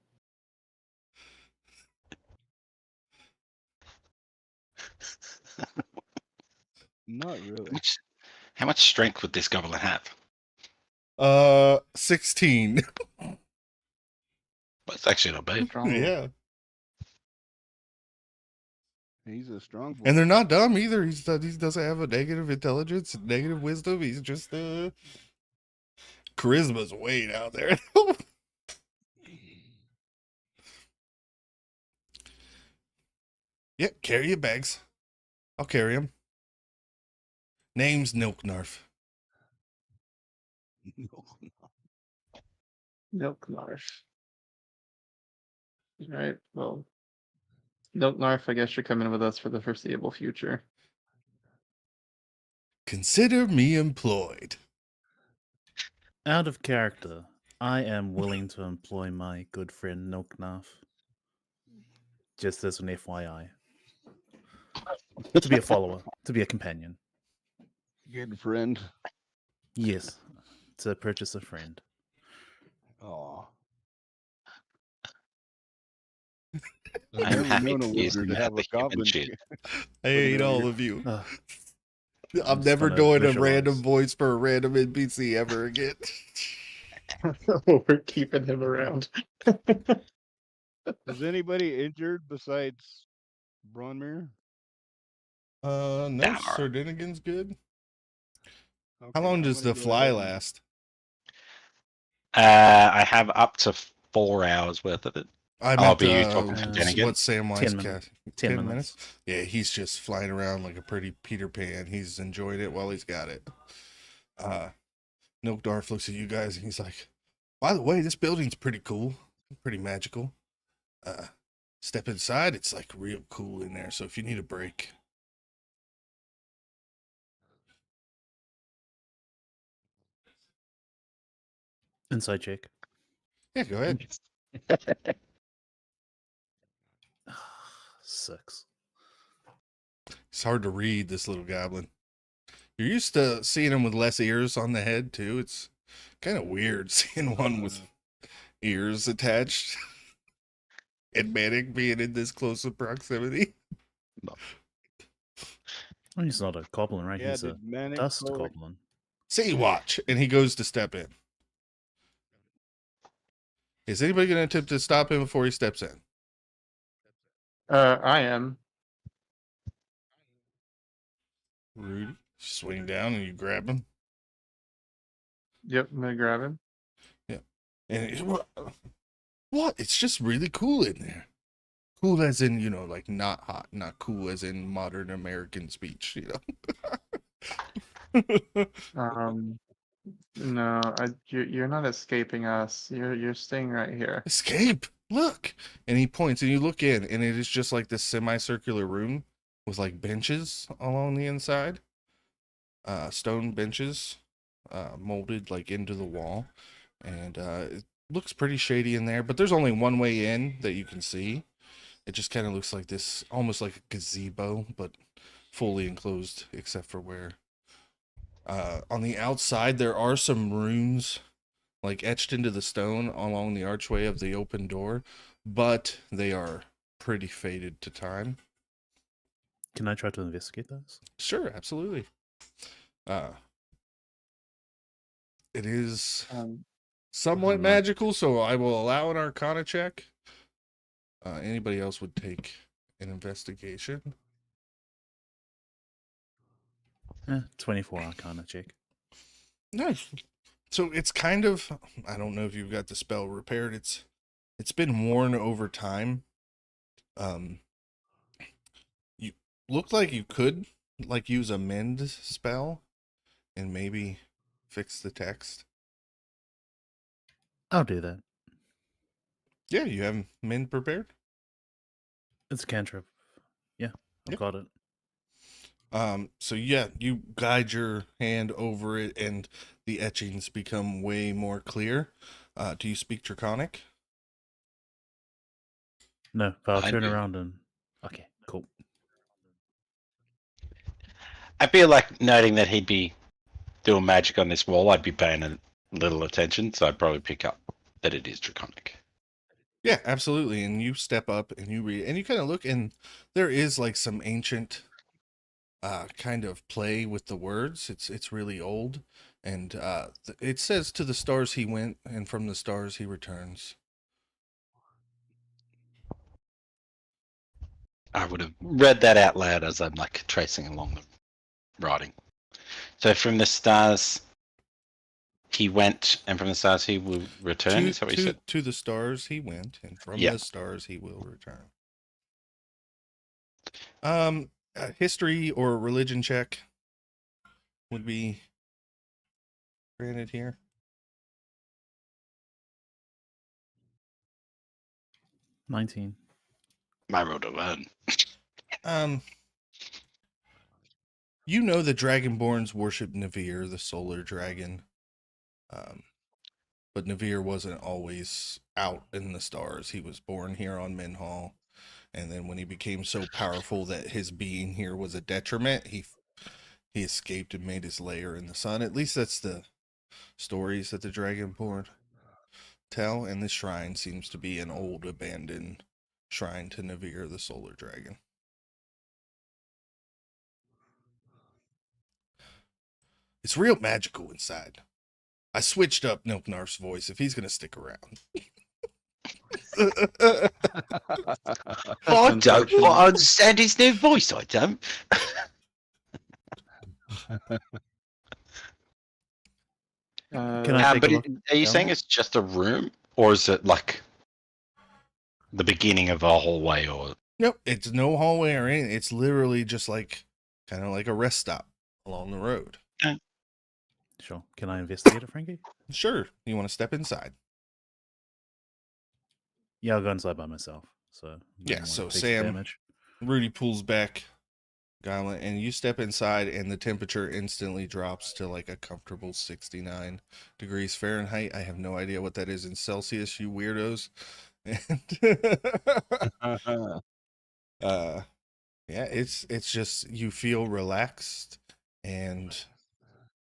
Not really.
How much strength would this goblin have?
16.
That's actually not bad.
Strong.
Yeah.
He's a strong boy.
And they're not dumb either. He doesn't have a negative intelligence, negative wisdom. He's just charisma's way down there. Yep, carry your bags. I'll carry them. Name's Nilknarf.
Milk Narf. Alright, well. Milk Narf, I guess you're coming with us for the foreseeable future.
Consider me employed.
out of character, I am willing to employ my good friend Nilknaf. Just as an FYI. To be a follower, to be a companion.
Good friend.
Yes, to purchase a friend.
Oh.
I'm happy to use
to
the
have a
human
goblin.
shield.
I hate all of you. I'm
just
never
gonna
doing a random
visualize.
voice for a random NPC ever again.
We're keeping him around.
Was anybody injured besides Bronmere?
No,
Nah, I'm
Sir Dinnigan's good. How
Okay,
long
I'm
does
gonna
the
go
fly
ahead and
last?
I have up to 4 hours worth of it.
I
Oh,
meant
but you talking to Denigan?
what Samwise
10
cast.
minutes.
10
10
minutes?
minutes.
Yeah, he's just flying around like a pretty Peter Pan. He's enjoyed it while he's got it. Nilfgaard looks at you guys and he's like, by the way, this building's pretty cool. Pretty magical. Step inside, it's like real cool in there. So if you need a break.
Inside check.
Yeah, go ahead.
6.
It's hard to read, this little goblin. You're used to seeing him with less ears on the head, too. It's kind of weird seeing one with ears attached. And Manic being in this close of proximity.
Oh, he's not a goblin, right?
yeah,
He's a
did Manic
dust
go
goblin.
Say watch, and he goes to step in. Is anybody going to attempt to stop him before he steps in?
I am.
Rudy, swing down and you grab him.
Yep, I'm gonna grab him.
Yeah. And what? It's just really cool in there. Cool as in, like not hot, not cool as in modern American speech,
No, you're not escaping us. You're staying right here.
Escape! Look! And he points and you look in and it is just like this semicircular room with like benches along the inside. Stone benches, molded like into the wall. And it looks pretty shady in there, but there's only one way in that you can see. It just kind of looks like this, almost like a gazebo, but fully enclosed, except for where on the outside there are some runes like etched into the stone along the archway of the open door, but they are pretty faded to time.
Can I try to investigate those?
Sure, absolutely. It is somewhat
Right.
magical, so I will allow an Arcana check. Anybody else would take an investigation.
24 Arcana check.
Nice. So it's kind of, I don't know if you've got the spell repaired. It's been worn over time. You look like you could like use a mend spell and maybe fix the text.
I'll do that.
Yeah, you have mend prepared.
It's a cantrip. Yeah, I've
Yep.
got it.
So yeah, you guide your hand over it and the etchings become way more clear. Do you speak Draconic?
No, but I'll
I
turn
do.
around and... Okay, cool.
I feel like noting that he'd be doing magic on this wall, I'd be paying a little attention, so I'd probably pick up that it is draconic.
Yeah, absolutely. And you step up and you read and you kind of look and there is like some ancient kind of play with the words. It's really old and it says to the stars he went and from the stars he returns.
I would have read that out loud as I'm like tracing along the writing. So from the stars he went, and from the stars he will return. Is that what you said?
To the stars he went and from
Yeah.
the stars he will return. History or religion check would be granted here.
19.
I rolled a 1.
You know the Dragonborns worship Navir, the solar dragon. But Navir wasn't always out in the stars. He was born here on Minhal. And then when he became so powerful that his being here was a detriment, he escaped and made his lair in the sun. At least that's the stories that the Dragonborn tell. And this shrine seems to be an old abandoned shrine to Navir, the solar dragon. It's real magical inside. I switched up Nilpnarf's voice if he's going to stick around.
I don't
unfortunate.
understand his new voice, I don't.
Can I take
But
a look
are you
down
saying
there?
it's just a room, or is it like the beginning of a hallway? Or
Nope, it's no hallway or anything. It's literally just like kind of like a rest stop along the road.
Sure. Can I investigate it, Frankie?
Sure, you want to step inside?
Yeah, I'll go inside by myself. So I
Yeah,
don't wanna
so
take some
Sam-
damage.
Rudy pulls back Gauntlet, and you step inside, and the temperature instantly drops to like a comfortable 69 degrees Fahrenheit. I have no idea what that is in Celsius, you weirdos. And yeah, it's just you feel relaxed, and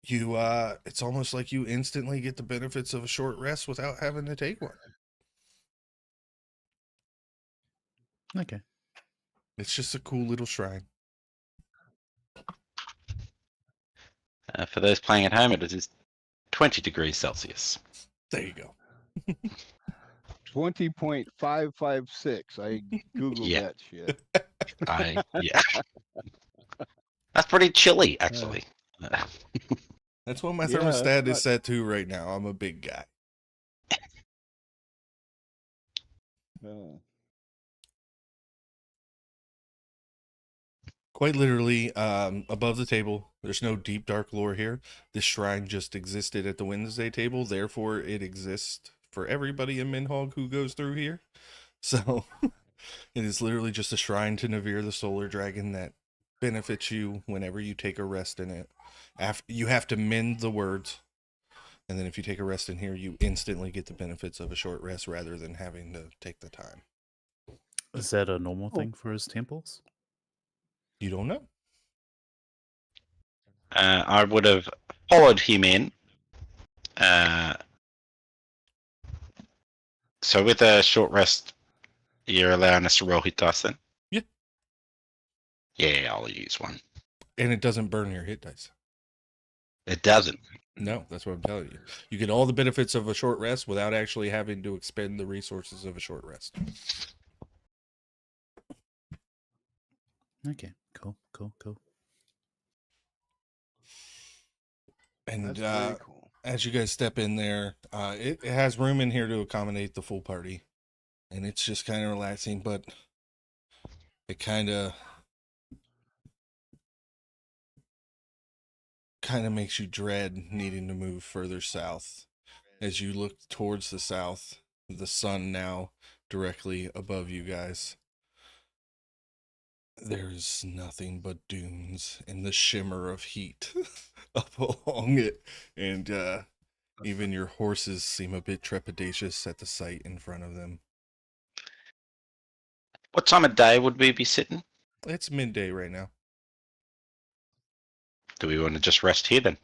you it's almost like you instantly get the benefits of a short rest without having to take one.
Okay.
It's just a cool little shrine.
for those playing at home, it is 20 degrees Celsius.
There you go.
20.556. I googled
Yeah.
that shit.
Yeah. That's pretty chilly, actually.
That's what my
Yeah,
thermostat
that's
is set to right now. I'm a big guy. Quite literally, above the table, there's no deep dark lore here. This shrine just existed at the Wednesday table, therefore it exists for everybody in Minhal who goes through here. So it is literally just a shrine to Navir the Solar Dragon that benefits you whenever you take a rest in it. After you have to mend the words, and then if you take a rest in here, you instantly get the benefits of a short rest rather than having to take the time.
Is that a normal thing for his temples?
You don't know.
I would have followed him in. So with a short rest, you're allowing us to roll hit dice then?
Yeah.
Yeah, I'll use one.
And it doesn't burn your hit dice.
It doesn't.
No, that's what I'm telling you. You get all the benefits of a short rest without actually having to expend the resources of a short rest.
Okay. Cool.
And
That's very cool.
as you guys step in there, it has room in here to accommodate the full party. And it's just kind of relaxing, but it kind of makes you dread needing to move further south. As you look towards the south, the sun now directly above you guys, there's nothing but dunes and the shimmer of heat up along it. And even your horses seem a bit trepidatious at the sight in front of them.
What time of day would we be sitting?
It's midday right now.
Do we want to just rest here then?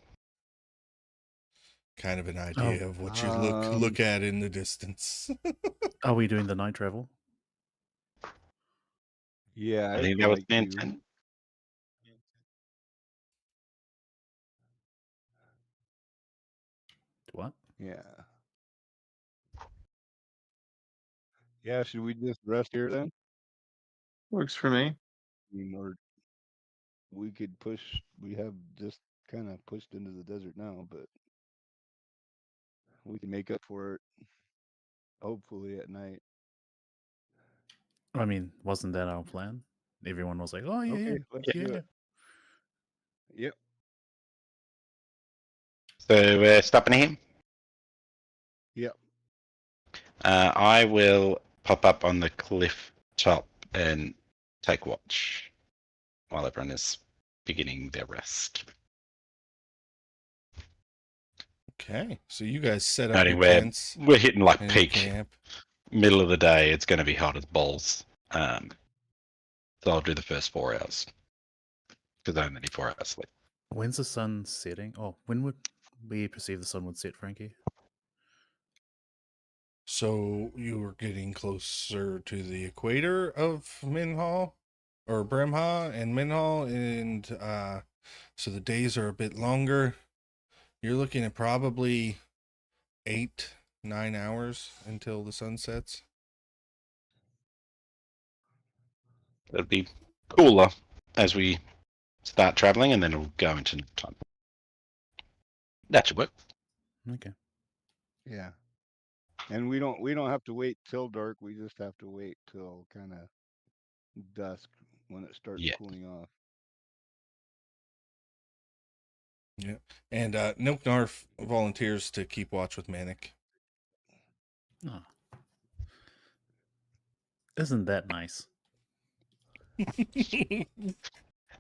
Kind of an idea of what you
Um,
look at in the distance.
Are we doing the night travel?
Yeah,
I
I'd
think that was
like
the
to.
intent.
What?
Yeah. Yeah, should we just rest here then?
Works for me.
I mean, or we could push. We have just kind of pushed into the desert now, but we can make up for it. Hopefully at night.
I mean, wasn't that our plan? Everyone was like, "Oh yeah,
Okay, let's
yeah,
do
yeah."
it. Yep.
So we're stopping him.
Yep.
I will pop up on the cliff top and take watch while everyone is beginning their rest.
Okay, so you guys set up
Only
your
we're
tents
hitting like
and
peak
camp.
middle of the day. It's going to be hot as balls. So I'll do the first 4 hours because I only need 4 hours sleep.
When's the sun setting? Oh, when would we perceive the sun would set, Frankie?
So you were getting closer to the equator of Minhal, or Bremha and Minhal, and so the days are a bit longer. You're looking at probably 8-9 hours until the sun sets.
It'll be cooler as we start traveling, and then it'll go into time. That should work.
Okay.
Yeah. And we don't have to wait till dark. We just have to wait till kind of dusk when it starts
Yeah.
cooling off.
Yeah. And Nilknarf volunteers to keep watch with Manic.
Oh. Isn't that nice?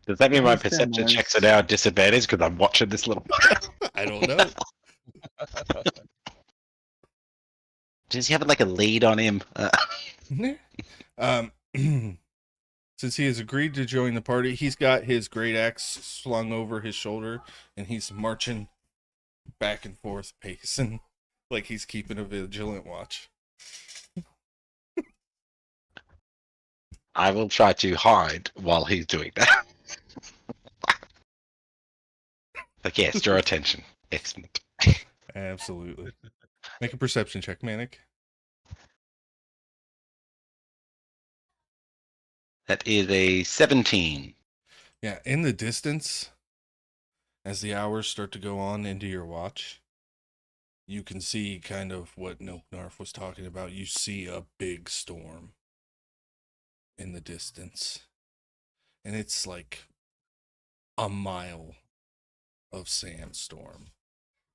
Does that mean my
He's
perception
nice.
checks are now at disadvantage because I'm watching this little?
I don't know.
Does he have like a lead on him?
um, since he has agreed to join the party, he's got his great axe slung over his shoulder, and he's marching back and forth, pacing like he's keeping a vigilant watch.
I will try to hide while he's doing that. Like, yes, draw attention. Excellent.
Absolutely. Make a perception check, Manic.
That is a 17.
Yeah, in the distance, as the hours start to go on into your watch, you can see kind of what Nilknarf was talking about. You see a big storm in the distance. And it's like a mile of sandstorm.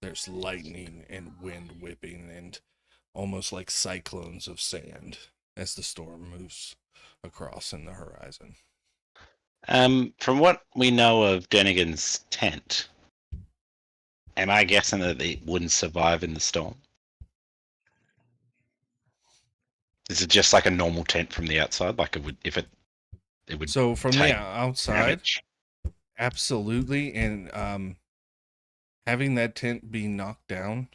There's lightning and wind whipping and almost like cyclones of sand as the storm moves across in the horizon.
From what we know of Denigan's tent, am I guessing that it wouldn't survive in the storm? Is it just like a normal tent from the outside? Like it would, if it would.
So from the
take
outside,
damage?
absolutely. And having that tent be knocked down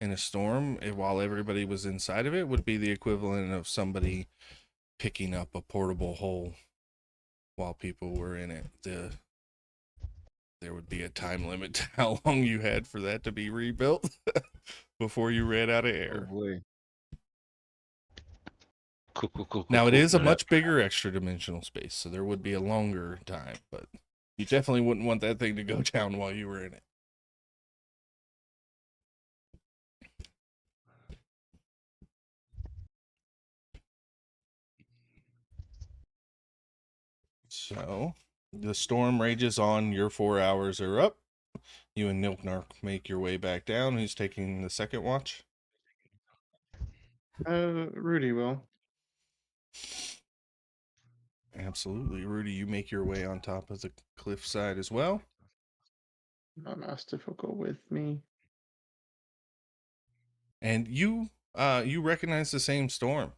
in a storm while everybody was inside of it would be the equivalent of somebody picking up a portable hole while people were in it. There would be a time limit to how long you had for that to be rebuilt before you ran out of
Oh
air.
boy.
Cool.
Now, it
cool.
is a
No,
much bigger extra dimensional space, so there would be a longer time, but you definitely wouldn't want that thing to go down while you were in it. So, the storm rages on. Your 4 hours are up. You and Nilknark make your way back down. Who's taking the second watch?
Rudy will.
Absolutely. Rudy, you make your way on top of the cliffside as well.
Not as difficult with me.
And you recognize the same storm.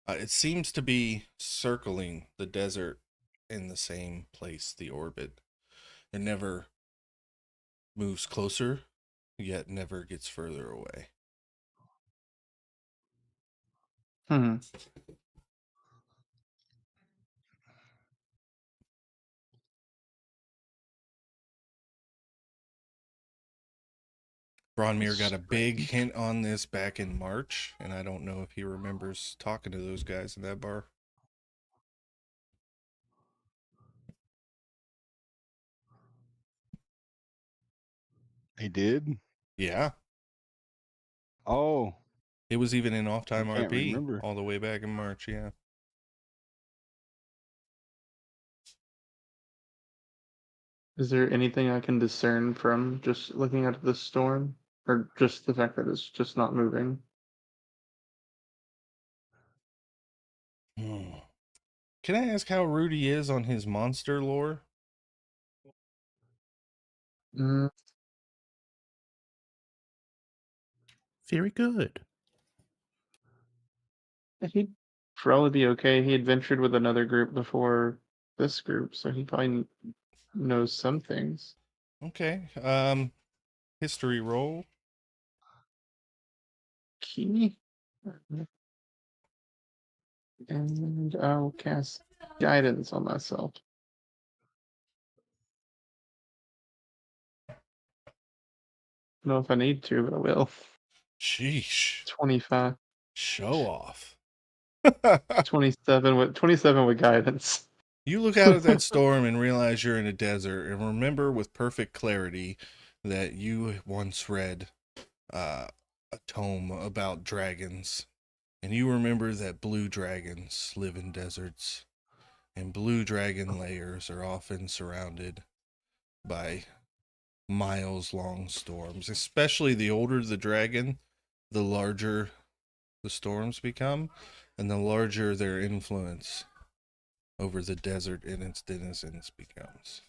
It seems to be circling the desert in the same place, the orbit. It never moves closer, yet never gets further away.
Hmm.
Bronmir got a big hint on this back in March, and I don't know if he remembers talking to those guys in that bar.
He did?
Yeah.
Oh,
It was even in Off Time
I can't
RP
remember.
all the way back in March, yeah.
Is there anything I can discern from just looking at the storm? Or just the fact that it's just not moving?
Can I ask how Rudy is on his monster lore?
Mm,
Very good.
he'd probably be okay. He adventured with another group before this group, so he probably knows some things.
Okay. History roll.
Key. And I'll cast guidance on myself. know if I need to, but I will.
Sheesh.
25.
Show off.
27 with guidance.
You look out at that storm and realize you're in a desert, and remember with perfect clarity that you once read a tome about dragons. And you remember that blue dragons live in deserts, and blue dragon layers are often surrounded by miles-long storms. Especially the older the dragon, the larger the storms become, and the larger their influence over the desert and its denizens becomes.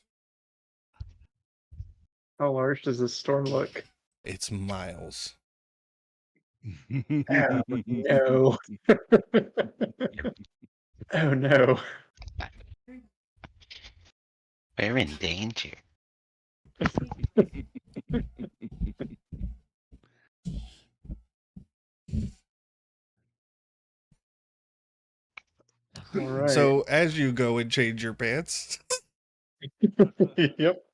How large does this storm look?
It's miles.
Oh, no. Oh, no.
We're in danger.
All right.
So as you go and change your pants,
Yep.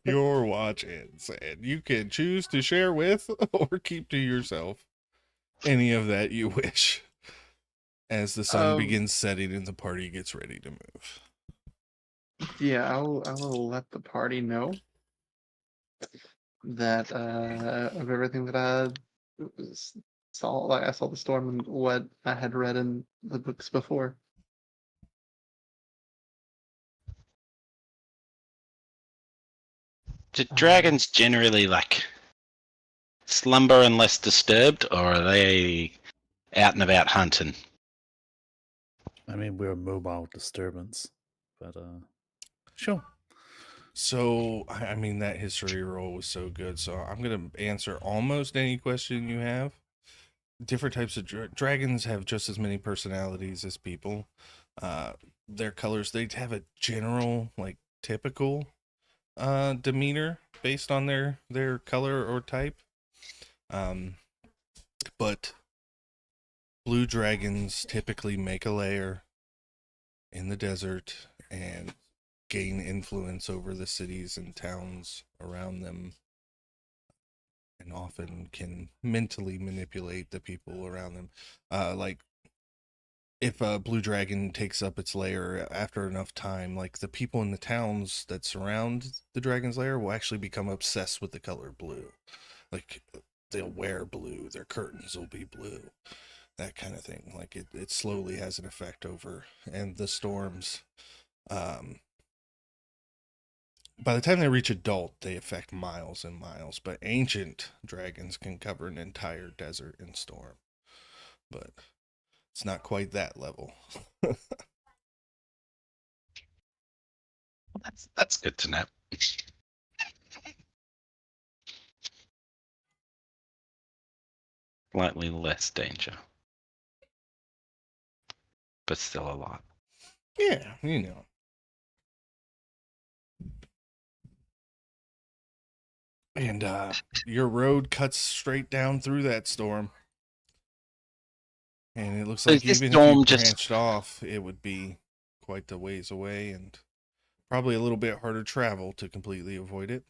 your watch ends, and you can choose to share with or keep to yourself any of that you wish as the sun begins setting and the party gets ready to move.
Yeah, I will let the party know that of everything that I saw. Like I saw the storm and what I had read in the books before.
Do dragons generally like slumber unless disturbed, or are they out and about hunting?
I mean, we're a mobile disturbance, but sure.
So, I mean, that history roll was so good. So, I'm going to answer almost any question you have. Different types of dragons have just as many personalities as people. Their colors, they have a general, like, typical demeanor based on their color or type. But blue dragons typically make a lair in the desert and gain influence over the cities and towns around them, and often can mentally manipulate the people around them. Like if a blue dragon takes up its lair after enough time, like the people in the towns that surround the dragon's lair will actually become obsessed with the color blue. Like they'll wear blue, their curtains will be blue, that kind of thing. Like it slowly has an effect over, and the storms, by the time they reach adult, they affect miles and miles, but ancient dragons can cover an entire desert in storm. But it's not quite that level.
Well, that's good to know. Slightly less danger, but still a lot.
Yeah, you know. And your road cuts straight down through that storm. And it looks
So is
like
this
even if
storm
you
just-
branched off, it would be quite the ways away and probably a little bit harder travel to completely avoid it.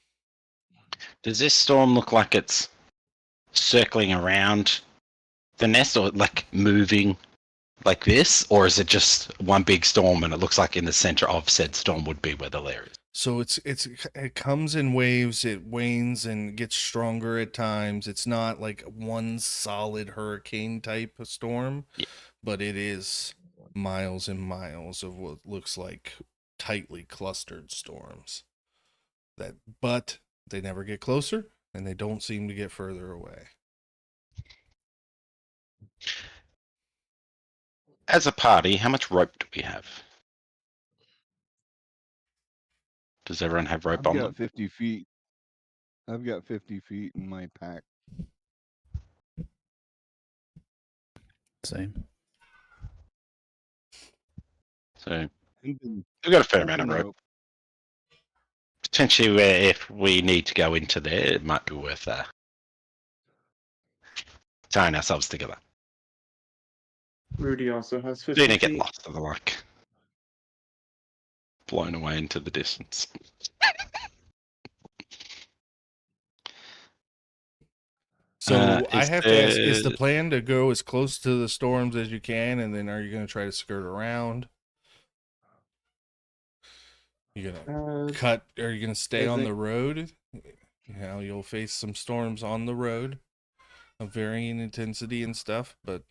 Does this storm look like it's circling around the nest, or like moving like this, or is it just one big storm and it looks like in the center of said storm would be where the lair is?
So it comes in waves, it wanes and gets stronger at times. It's not like one solid hurricane type of storm,
Yeah.
but it is miles and miles of what looks like tightly clustered storms. But they never get closer and they don't seem to get further away.
As a party, how much rope do we have? Does everyone have rope
I've
on
got
them?
50 feet. I've got 50 feet in my pack.
Same.
So
And then
we've got a fair amount of
open
rope. Potentially, if we need to go into there, it might be worth tying ourselves together.
Rudy also has
So
50
you don't get
feet.
lost or like blown away into the distance.
So I
Is
have to ask: is the
there-
plan to go as close to the storms as you can, and then are you going to try to skirt around? You gonna cut? Are you gonna stay
I
on
think-
the road? You'll face some storms on the road of varying intensity and stuff, but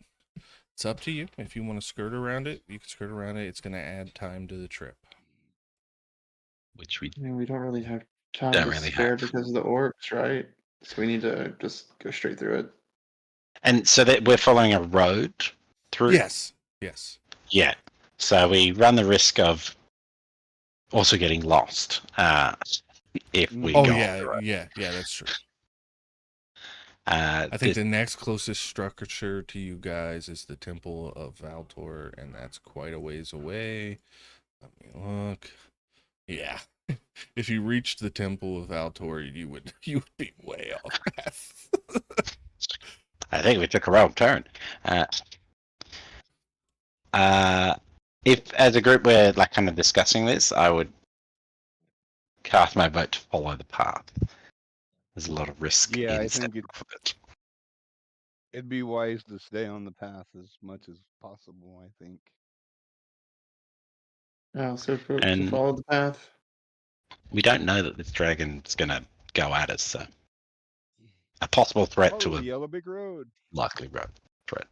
it's up to you. If you want to skirt around it, you can skirt around it. It's gonna add time to the trip.
which we
I mean, we don't really have time
Don't
to
really
spare
have.
because of the orcs, right? So we need to just go straight through it.
And so that we're following a road through.
Yes.
Yeah. So we run the risk of also getting lost if we
Oh
go.
yeah. That's true.
I
I think the next closest structure to you guys is the Temple of Valtor, and that's quite a ways away. Let me look. Yeah. If you reached the Temple of Valtor, you would be way off path.
I think we took a wrong turn. If as a group we're like kind of discussing this, I would cast my vote to follow the path. There's a lot of risk
Yeah, I
in
think
stepping off of it.
it'd be wise to stay on the path as much as possible, I think.
I also vote to
And
follow the path.
we don't know that this dragon's gonna go at us, so a possible threat
Follow
to
the
a
yellow brick road.
likely threat.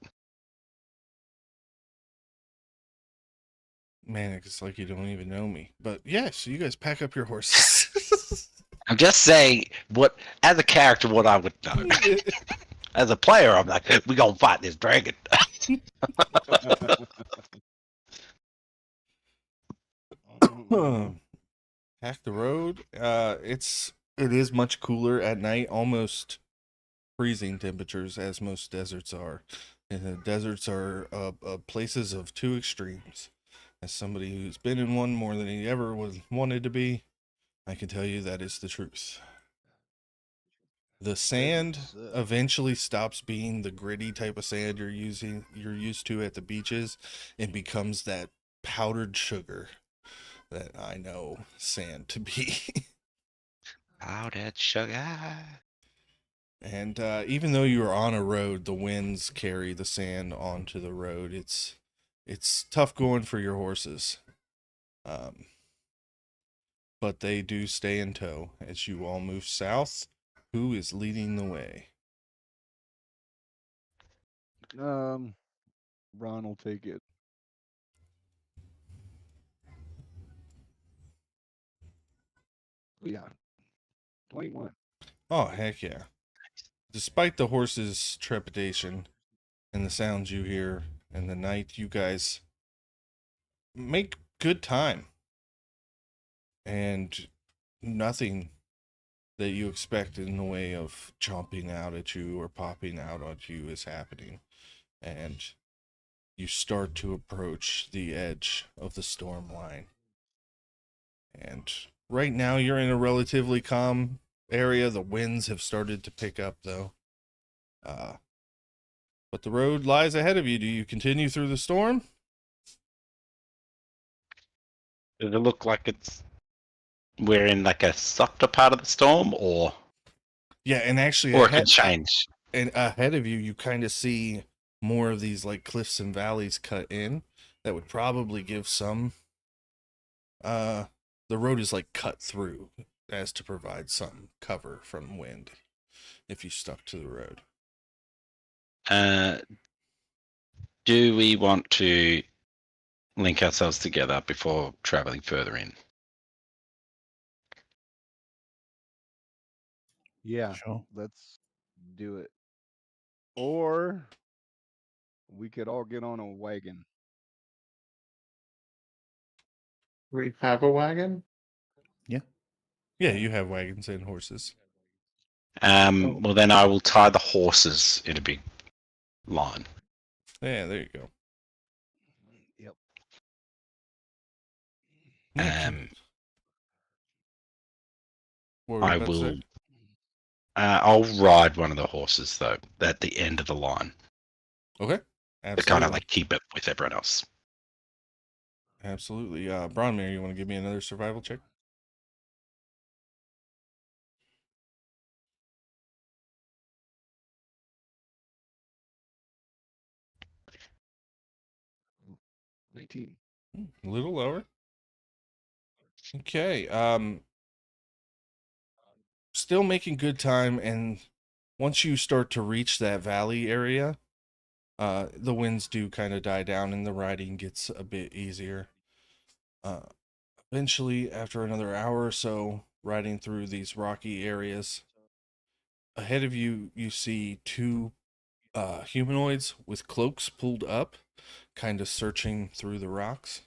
Man, it's like you don't even know me. But yeah, so you guys pack up your horses.
I'm just saying what as a character what I would know. As a player, I'm like, we gonna fight this dragon.
Pack the road. It is much cooler at night, almost freezing temperatures, as most deserts are. And the deserts are places of two extremes. As somebody who's been in one more than he ever wanted to be, I can tell you that is the truth. The sand
suck.
eventually stops being the gritty type of sand you're used to at the beaches, and becomes that powdered sugar that I know sand to be.
Powdered sugar.
And even though you're on a road, the winds carry the sand onto the road. It's tough going for your horses. But they do stay in tow as you all move south. Who is leading the way?
Ron will take it. Yeah. 21.
Oh, heck yeah. Despite the horses' trepidation and the sounds you hear in the night, you guys make good time. And nothing that you expect in the way of chomping out at you or popping out at you is happening. And you start to approach the edge of the storm line. And right now you're in a relatively calm area. The winds have started to pick up though. But the road lies ahead of you. Do you continue through the storm?
Does it look like we're in like a softer part of the storm, or
Yeah, and actually
it could change?
And ahead of you, you kind of see more of these like cliffs and valleys cut in that would probably give some. The road is like cut through as to provide some cover from wind if you stuck to the road.
Do we want to link ourselves together before traveling further in?
Yeah,
Sure.
let's do it. Or we could all get on a wagon.
We have a wagon.
Yeah, you have wagons and horses.
Well, then I will tie the horses in a big line.
Yeah, there you go.
Yep.
Yeah,
Um,
what were you
I
about to say?
will. I'll ride one of the horses though at the end of the line
Okay,
to
absolutely.
kind of like keep it with everyone else.
Absolutely. Bronmere, you want to give me another survival check?
19.
A little lower. Okay. Still making good time, and once you start to reach that valley area, the winds do kind of die down and the riding gets a bit easier. Uh, Eventually, after another hour or so riding through these rocky areas, ahead of you, you see two humanoids with cloaks pulled up, kind of searching through the rocks.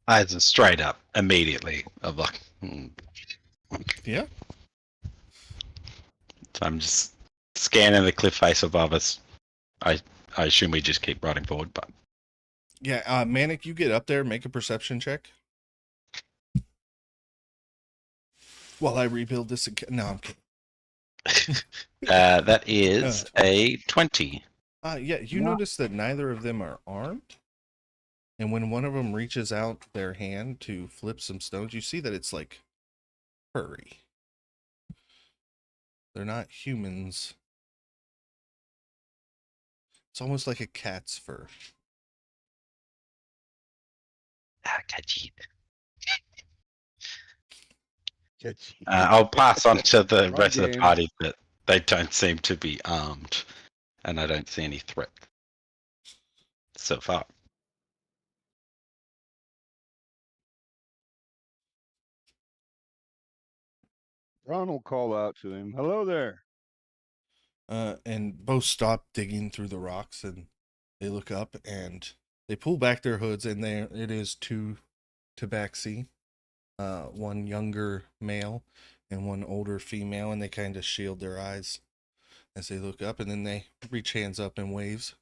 I just straight up immediately. I'm like,
Yeah.
So I'm just scanning the cliff face above us. I assume we just keep riding forward, but
Yeah, Manic, you get up there, make a perception check. While I rebuild this again. No, I'm kidding.
that is a 20.
Yeah, you notice that neither of them are armed. And when one of them reaches out their hand to flip some stones, you see that it's like furry. They're not humans. It's almost like a cat's fur.
Catchy.
Catchy.
I'll pass on to the
Wrong
rest of the
game.
party that they don't seem to be armed, and I don't see any threat so far.
Ron will call out to him. Hello there.
And both stop digging through the rocks and they look up and they pull back their hoods, and there it is two tabaxi, one younger male and one older female, and they kind of shield their eyes as they look up, and then they reach hands up and waves.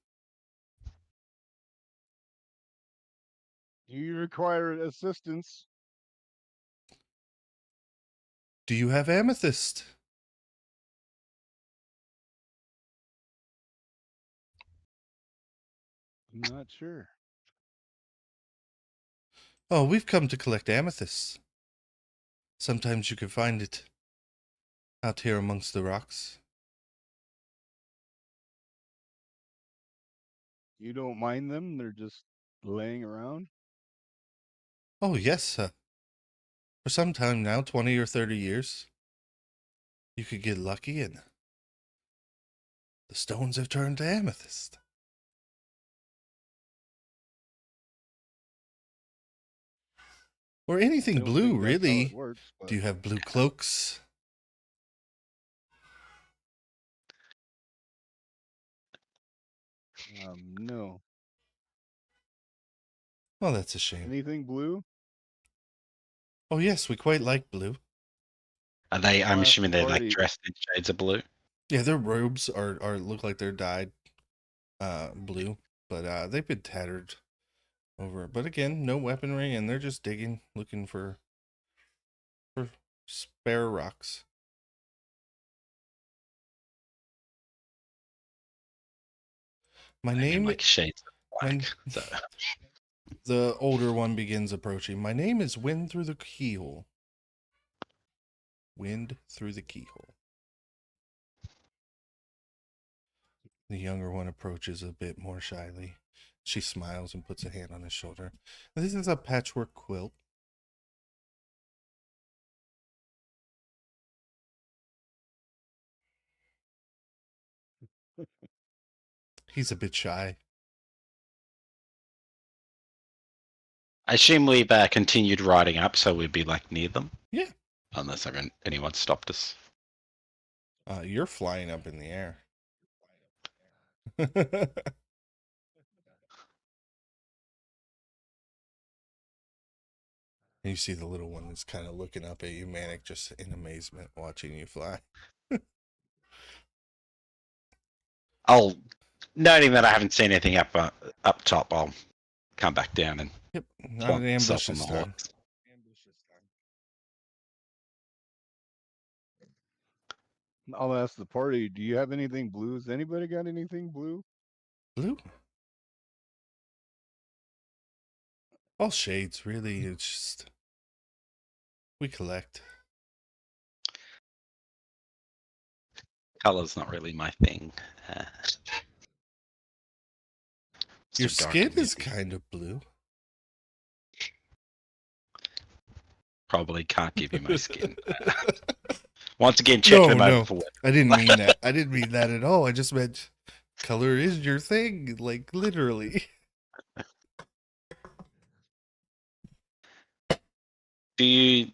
Do you require assistance?
Do you have amethyst?
I'm not sure.
Oh, we've come to collect amethysts. Sometimes you can find it out here amongst the rocks.
You don't mind them? They're just laying around?
Oh, yes, for some time now, 20 or 30 years, you could get lucky and the stones have turned to amethyst. Or
I
anything
don't
blue,
think that's how it
really.
works, but
Do you have blue cloaks?
no.
Oh, that's a shame.
Anything blue?
Oh, yes, we quite like blue.
Are they? I'm
I'll ask
assuming
the
they're like
party.
dressed in shades of blue.
Yeah, their robes are look like they're dyed blue, but they've been tattered over. But again, no weaponry, and they're just digging, looking for spare rocks. My
I mean,
name,
like shades of
my,
black. So
the older one begins approaching. My name is Wind Through the Keyhole. Wind through the keyhole. The younger one approaches a bit more shyly. She smiles and puts a hand on his shoulder. This is a patchwork quilt. He's a bit shy.
I assume we've continued riding up, so we'd be like near them.
Yeah.
Unless anyone stopped us.
You're flying up in the air. And you see the little one is kind of looking up at you, Manic, just in amazement, watching you fly.
I'll, noting that I haven't seen anything up top, I'll come back down and
Yep, not
plonk
an ambush
myself on
this
the
time.
horse.
I'll ask the party, do you have anything blue? Has anybody got anything blue?
Blue? All shades, really. It's just we collect.
Color's not really my thing. It's
Your
too dark
skin
and
is
moody.
kind of blue.
Probably can't give you my skin. Once again, check them over
No.
for what.
I didn't mean that. I didn't mean that at all. I just meant color is your thing, like literally.
Do you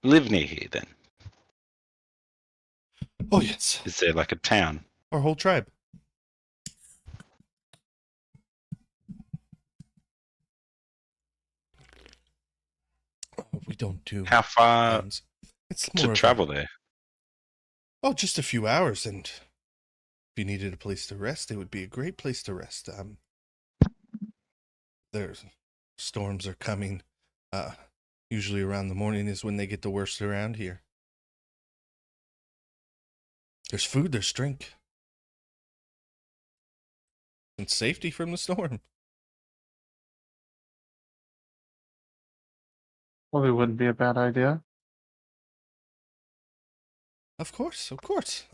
live near here then?
Oh yes,
Is there like a town?
our whole tribe. We don't do
How far
towns. It's
to
more of
travel there?
just a few hours, and if you needed a place to rest, it would be a great place to rest. There's storms are coming. Usually around the morning is when they get the worst around here. There's food, there's drink, and safety from the storm.
Well, it wouldn't be a bad idea.
Of course, of course.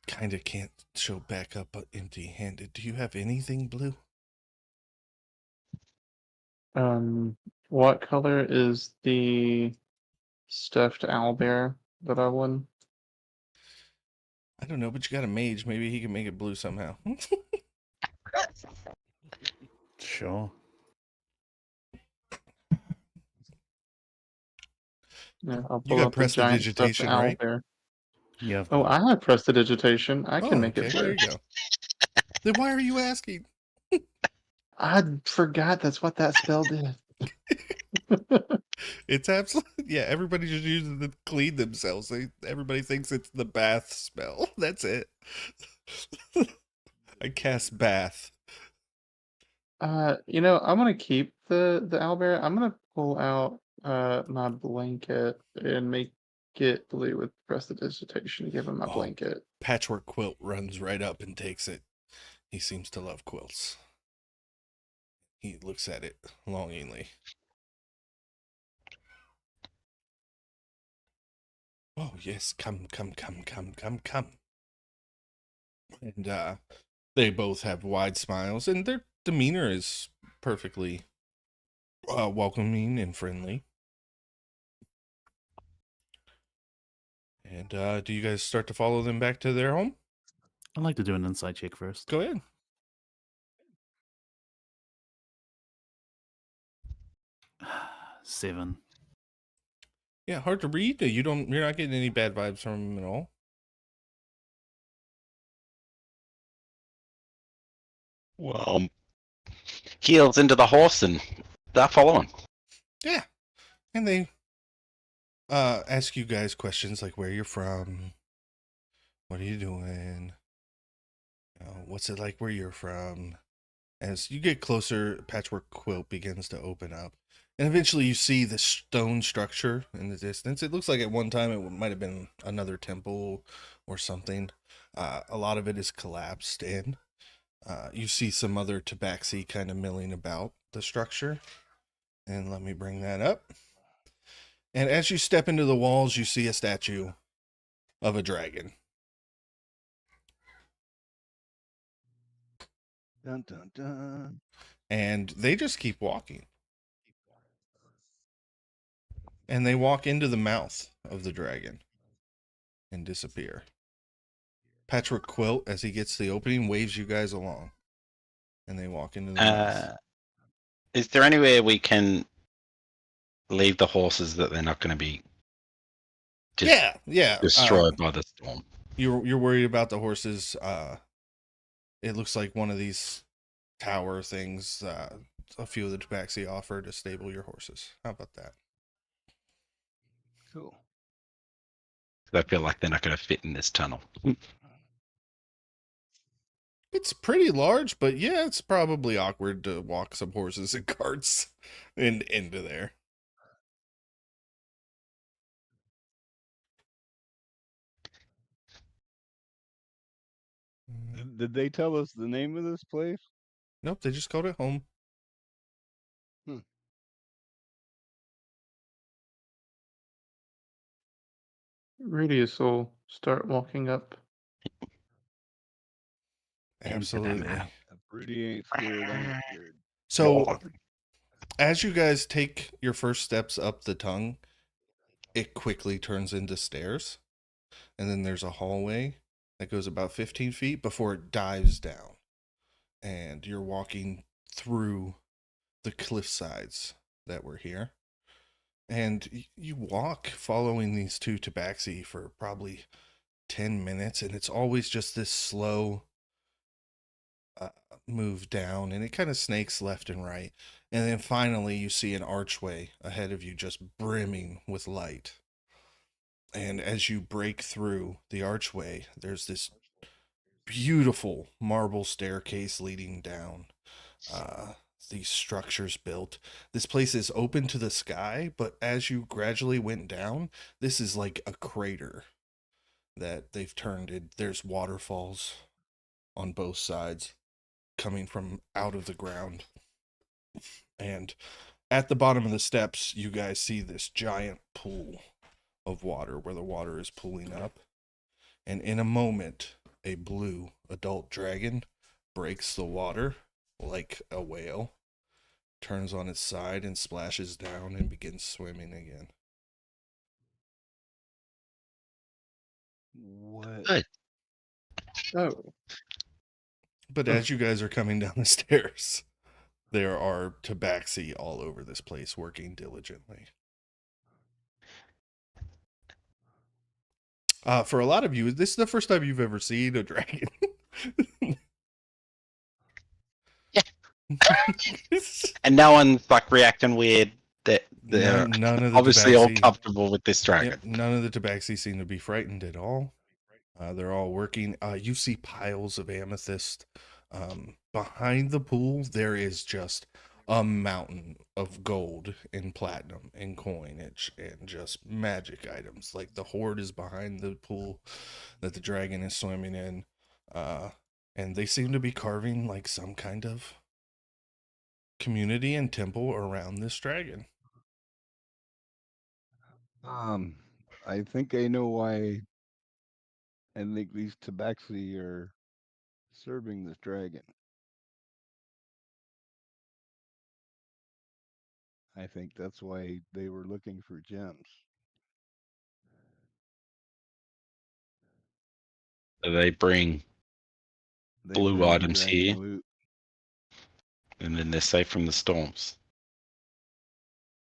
Kinda can't show back up empty-handed. Do you have anything blue?
What color is the stuffed owlbear that I won?
I don't know, but you got a mage. Maybe he can make it blue somehow.
Sure.
Yeah, I'll
You
pull
got
up a giant stuffed
prestidigitation, right?
owlbear.
Yeah.
Oh, I have prestidigitation. I can
Oh,
make
okay,
it
there
blue.
you go. Then why are you asking?
I forgot that's what that spell did.
It's absolutely yeah. Everybody just uses it to clean themselves. Everybody thinks it's the bath spell. That's it. I cast bath.
I'm gonna keep the owlbear. I'm gonna pull out my blanket and make it blue with prestidigitation. Give him my
Oh.
blanket.
Patchwork Quilt runs right up and takes it. He seems to love quilts. He looks at it longingly. Oh yes, come. And they both have wide smiles, and their demeanor is perfectly welcoming and friendly. And do you guys start to follow them back to their home?
I'd like to do an insight check first.
Go ahead.
7.
Yeah, hard to read. You're not getting any bad vibes from them at all.
Well, heels into the horse and start following.
Yeah, and they ask you guys questions like where you're from, what are you doing, what's it like where you're from. As you get closer, Patchwork Quilt begins to open up, and eventually you see the stone structure in the distance. It looks like at one time it might have been another temple or something. A lot of it is collapsed in. You see some other tabaxi kind of milling about the structure. And let me bring that up. And as you step into the walls, you see a statue of a dragon.
Dun dun dun.
And they just keep walking. And they walk into the mouth of the dragon and disappear. Patchwork Quilt, as he gets to the opening, waves you guys along. And they walk into the mouth.
Is there anywhere we can leave the horses that they're not going to be
Yeah.
destroyed by the storm?
You're worried about the horses. It looks like one of these tower things. A few of the tabaxi offer to stable your horses. How about that?
Cool.
I feel like they're not going to fit in this tunnel.
It's pretty large, but yeah, it's probably awkward to walk some horses and carts into there.
Did they tell us the name of this place?
Nope, they just called it home.
Radius will start walking up.
Into the
Absolutely.
map.
If Rudy ain't scared, I'm scared.
So, as you guys take your first steps up the tongue, it quickly turns into stairs. And then there's a hallway that goes about 15 feet before it dives down. And you're walking through the cliff sides that were here. And you walk following these two tabaxi for probably 10 minutes. And it's always just this slow move down. And it kind of snakes left and right. And then finally, you see an archway ahead of you just brimming with light. And as you break through the archway, there's this beautiful marble staircase leading down. These structures built. This place is open to the sky, but as you gradually went down, this is like a crater that they've turned it. There's waterfalls on both sides coming from out of the ground. And at the bottom of the steps, you guys see this giant pool of water where the water is pooling up. And in a moment, a blue adult dragon breaks the water like a whale, turns on its side and splashes down and begins swimming again.
What?
Good.
Oh,
But as you guys are coming down the stairs, there are tabaxi all over this place working diligently. For a lot of you, this is the first time you've ever seen a dragon.
And no one's like reacting weird. That they're
none of the
obviously all
tabaxi.
comfortable with this dragon.
Yep, none of the tabaxi seem to be frightened at all. They're all working. You see piles of amethyst. Behind the pool, there is just a mountain of gold and platinum and coinage and just magic items. Like the hoard is behind the pool that the dragon is swimming in. And they seem to be carving like some kind of community and temple around this dragon.
I think I know why. I think these tabaxi are serving this dragon. I think that's why they were looking for gems.
So they bring
They
blue
bring the
items
dragon
here,
loot.
and then they're safe from the storms.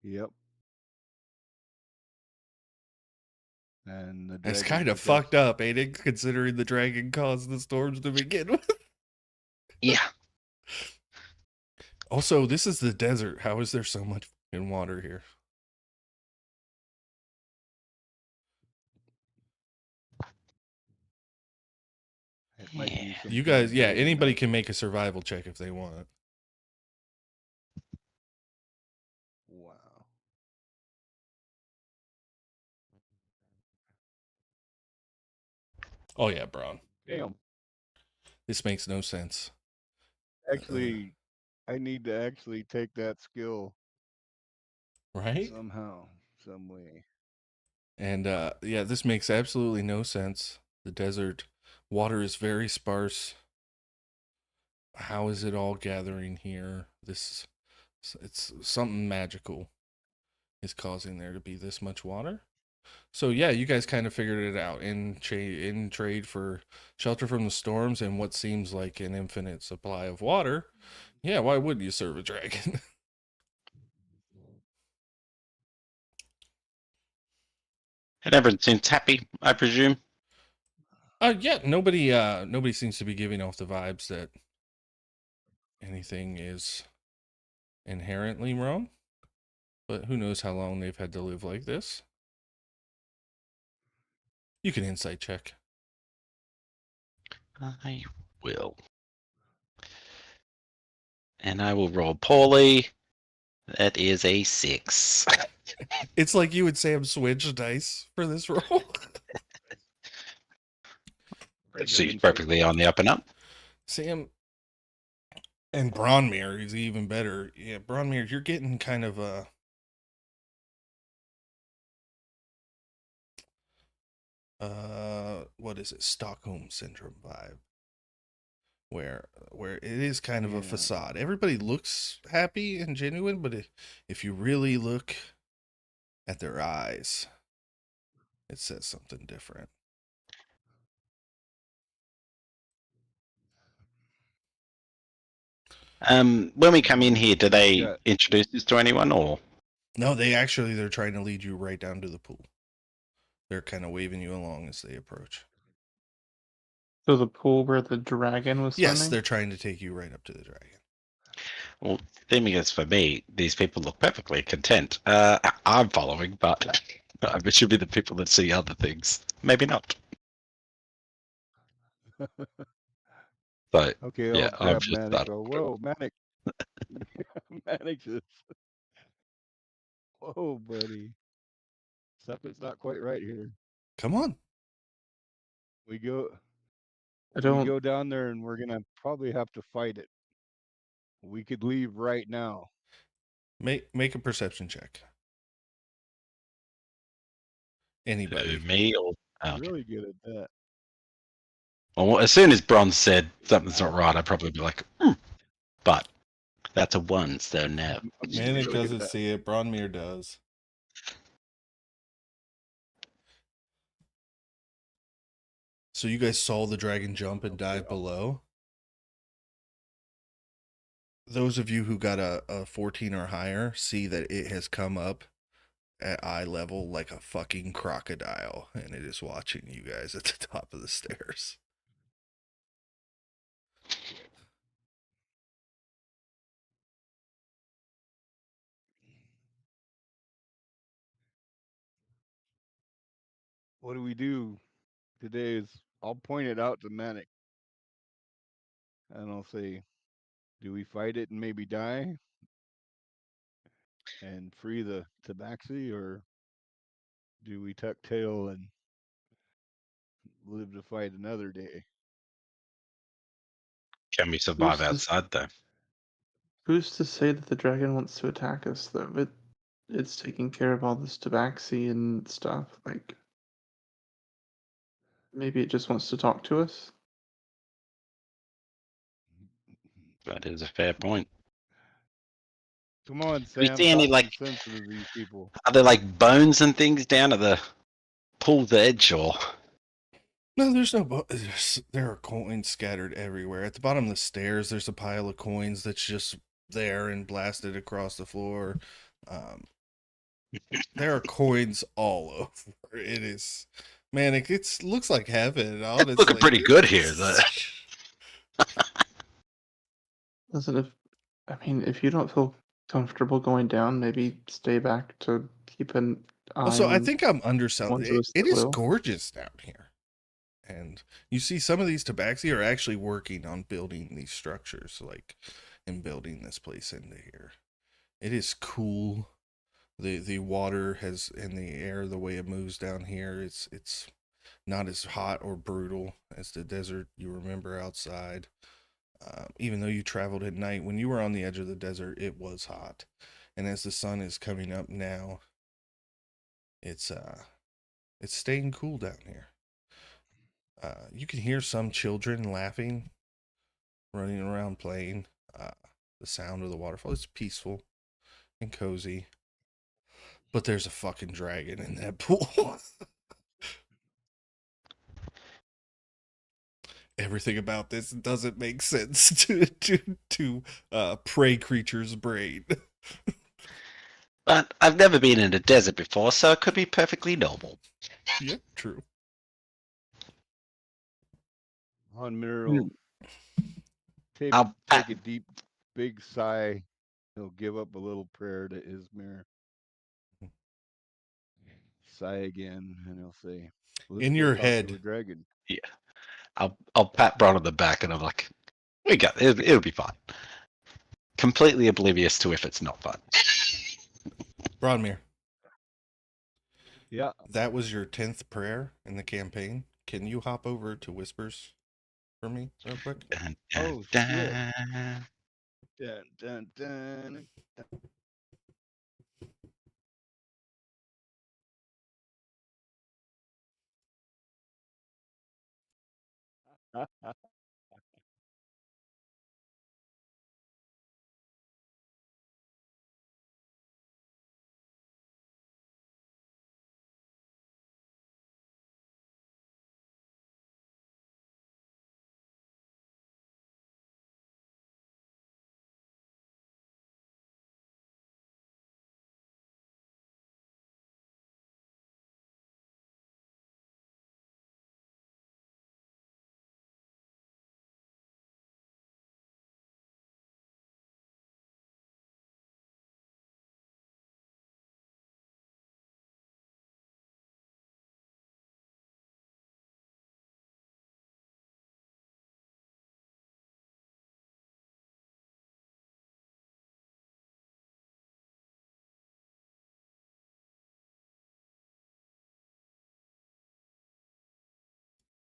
Yep. And the
It's
dragon
kind of
protects
fucked
them.
up, ain't it? Considering the dragon caused the storms to begin with.
Yeah.
Also, this is the desert. How is there so much fucking water here?
It might be some
You
kind
guys,
of
yeah,
dragon
anybody
knife.
can make a survival check if they want.
Wow.
Oh yeah, Braun.
Damn.
This makes no sense.
Actually, I need to actually take that skill
Right?
somehow, some way.
And yeah, this makes absolutely no sense. The desert water is very sparse. How is it all gathering here? It's something magical is causing there to be this much water. So yeah, you guys kind of figured it out in trade for shelter from the storms and what seems like an infinite supply of water. Yeah, why wouldn't you serve a dragon?
And everyone seems happy, I presume.
Yeah, nobody seems to be giving off the vibes that anything is inherently wrong. But who knows how long they've had to live like this. You can insight check.
I will. And I will roll poorly. That is a 6.
It's like you and Sam switch dice for this roll.
She's perfectly on the up and up.
Sam and Bronmere is even better. Yeah, Bronmere, you're getting kind of what is it? Stockholm syndrome vibe. Where it is kind of a
Yeah.
facade. Everybody looks happy and genuine, but if you really look at their eyes, it says something different.
When we come in here, do they
Yeah.
introduce this to anyone, or
No, they're trying to lead you right down to the pool. They're kind of waving you along as they approach.
So the pool where the dragon was
Yes,
swimming?
they're trying to take you right up to the dragon.
well, thing is for me, these people look perfectly content. I'm following, but it should be the people that see other things. Maybe not. So
Okay,
yeah,
I'll
I'm
grab
just
Manic.
that.
Oh, whoa, Manic. Manic says, whoa, buddy. Something's not quite right here.
Come on.
We go
I don't.
down there and we're gonna probably have to fight it. We could leave right now.
Make a perception check. Anybody.
Me or okay.
Really good at that.
Well, as soon as Bronze said something's not right, I'd probably be like, but that's a 1, so no.
Manic
Really good
doesn't
at that.
see it. Bronmere does. So you guys saw the dragon jump and dive below. Those of you who got a 14 or higher see that it has come up at eye level like a fucking crocodile, and it is watching you guys at the top of the stairs.
What do we do today is I'll point it out to Manic. And I'll say, do we fight it and maybe die? And free the tabaxi, or do we tuck tail and live to fight another day?
Can we survive
Who's to,
outside though?
who's to say that the dragon wants to attack us, though? It's taking care of all this tabaxi and stuff. Like, maybe it just wants to talk to us?
That is a fair point.
Come on,
Do we
Sam,
see any
talk
like?
some sense into these people.
Are there like bones and things down at the pool's edge, or?
No, there's no. There are coins scattered everywhere. At the bottom of the stairs, there's a pile of coins that's just there and blasted across the floor. There are coins all over. It is, man. It looks like heaven. Honestly,
It's looking pretty good here.
Listen, if you don't feel comfortable going down, maybe stay back to keep an eye
Also, I
on
think I'm underselling.
ones of us
It
that
is
will.
gorgeous down here, and you see some of these tabaxi are actually working on building these structures, like and building this place into here. It is cool. The water has in the air, the way it moves down here, it's not as hot or brutal as the desert you remember outside. Even though you traveled at night, when you were on the edge of the desert, it was hot, and as the sun is coming up now, it's staying cool down here. You can hear some children laughing, running around playing. The sound of the waterfall. It's peaceful and cozy. But there's a fucking dragon in that pool. Everything about this doesn't make sense to prey creature's brain.
But I've never been in a desert before, so it could be perfectly normal.
Yeah, true.
On Mineral, take
I'll
a deep, big sigh. He'll give up a little prayer to Ismir. Sigh again, and he'll say, "Let's
In
go
your
talk
head.
to a dragon."
I'll pat Bron on the back, and I'm like, "We got it. It'll be fine." Completely oblivious to if it's not fun.
Broadmere,
Yeah.
that was your 10th prayer in the campaign. Can you hop over to Whispers for me real quick?
Dun,
Oh
dun,
shit.
dun.
Dun, dun, dun.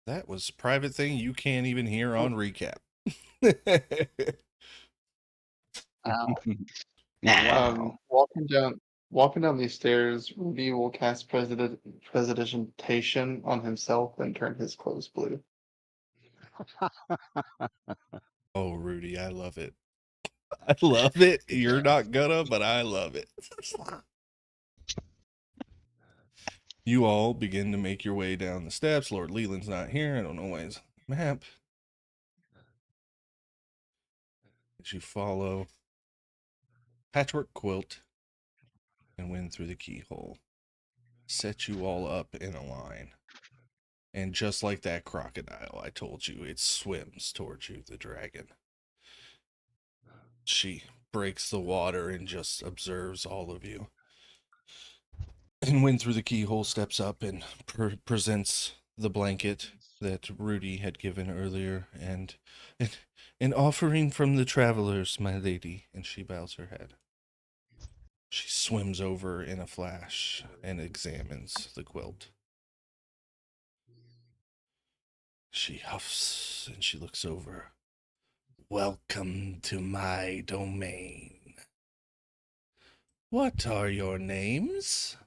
That was private thing you can't even hear on recap.
Ow.
Nah.
Walking down these stairs, Rudy will cast presidentation on himself and turn his clothes blue.
Oh, Rudy, I love it. I love it. You're not gonna, but I love it. You all begin to make your way down the steps. Lord Leland's not here. I don't know why he's on the map. As you follow patchwork quilt and win through the keyhole, set you all up in a line. And just like that crocodile I told you, it swims towards you, the dragon. She breaks the water and just observes all of you. And went through the keyhole, steps up and presents the blanket that Rudy had given earlier, and an offering from the travelers, my lady. And she bows her head. She swims over in a flash and examines the quilt. She huffs and she looks over. Welcome to my domain. What are your names?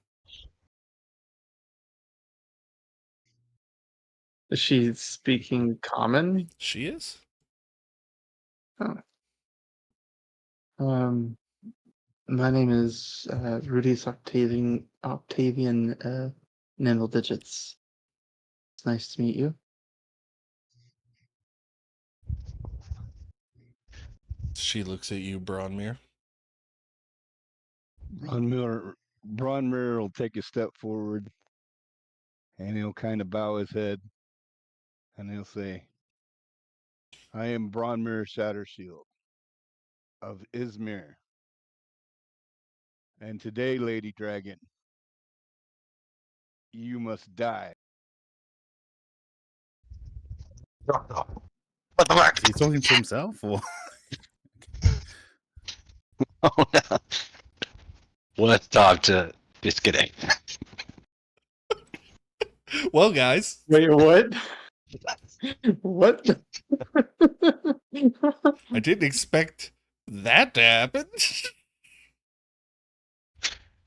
Is she speaking common?
She is.
My name is Rudy's Octavian Nimble Digits. It's nice to meet you.
She looks at you, Bronmere.
Bronmere will take a step forward and he'll kind of bow his head and he'll say, I am Bronmere Shattershield of Izmir. And today, Lady Dragon, you must die.
What the fuck?
Is he talking to himself or?
Oh no. Worst time to disconnect.
Well, guys,
Wait, what? What?
I didn't expect that to happen.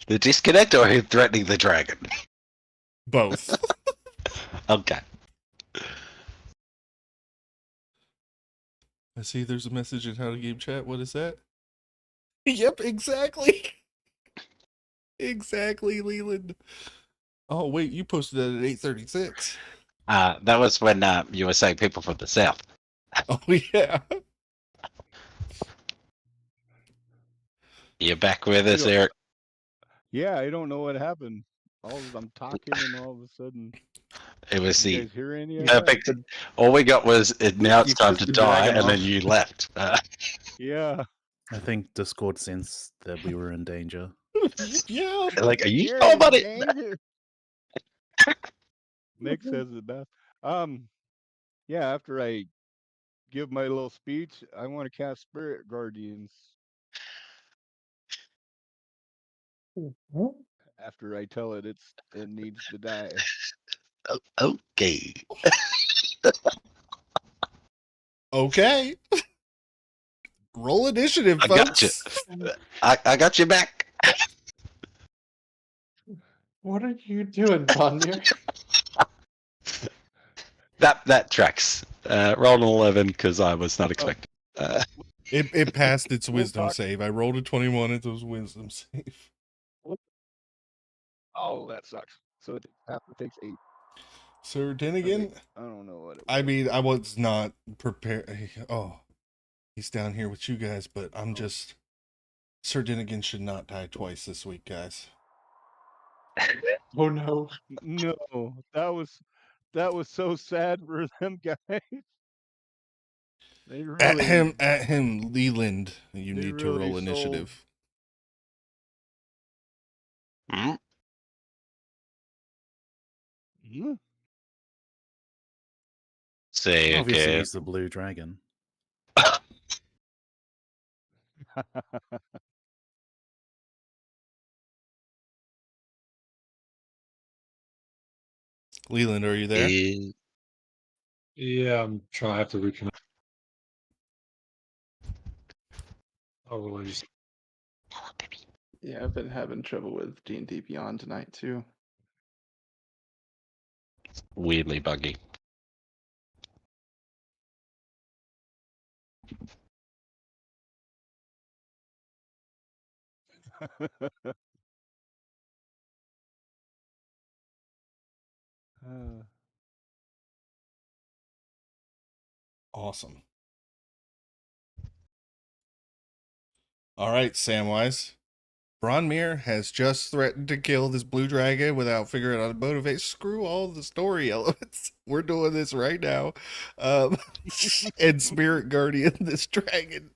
The disconnect or him threatening the dragon?
Both.
Okay.
I see there's a message in How to Game Chat. What is that? Yep, exactly. Exactly, Leland. Oh, wait, you posted that at 8:36.
That was when you were saying people from the south.
Oh, yeah.
You're back with us, Eric.
Yeah, I don't know what happened. I'm talking and all of a sudden,
It was
you
the
guys hear any of that?
perfect. All we got was now it's
You
time
pissed
to
the
die,
dragon
and then
off.
you left.
Yeah.
I think Discord sensed that we were in danger.
Yeah.
Like, are you
You're
sure
in
about it?
danger. Nick says it best. Yeah, after I give my little speech, I want to cast Spirit Guardians after I tell it it needs to die.
Okay.
Okay. Roll initiative,
I got you.
folks.
I got you back.
What are you doing, Bonnier?
That tracks. Rolled an 11 because I was not expecting.
It passed its
We'll
wisdom
talk-
save. I rolled a 21 at those wisdom save.
Oh, that sucks. So it takes 8.
Sir
Okay,
Dinnigan,
I don't know what it was.
I mean, I was not prepared. Oh, he's down here with you guys, but I'm
Oh.
just. Sir Dinnigan should not die twice this week, guys.
Oh no.
No, that was so sad for them guys. They really,
At him, Leland, you
They
need to
really
roll
sold-
initiative.
Hmm?
Hmm?
Say
Obviously,
again.
he's the blue dragon.
Leland, are you there?
Yeah, I'm trying. I have to reconnect. Oh, well,
Yeah, I've been having trouble with D&D Beyond tonight too.
Weirdly buggy.
Awesome. All right, Samwise. Bronmere has just threatened to kill this blue dragon without figuring out how to motivate. Screw all the story elements. We're doing this right now. And Spirit Guardian, this dragon.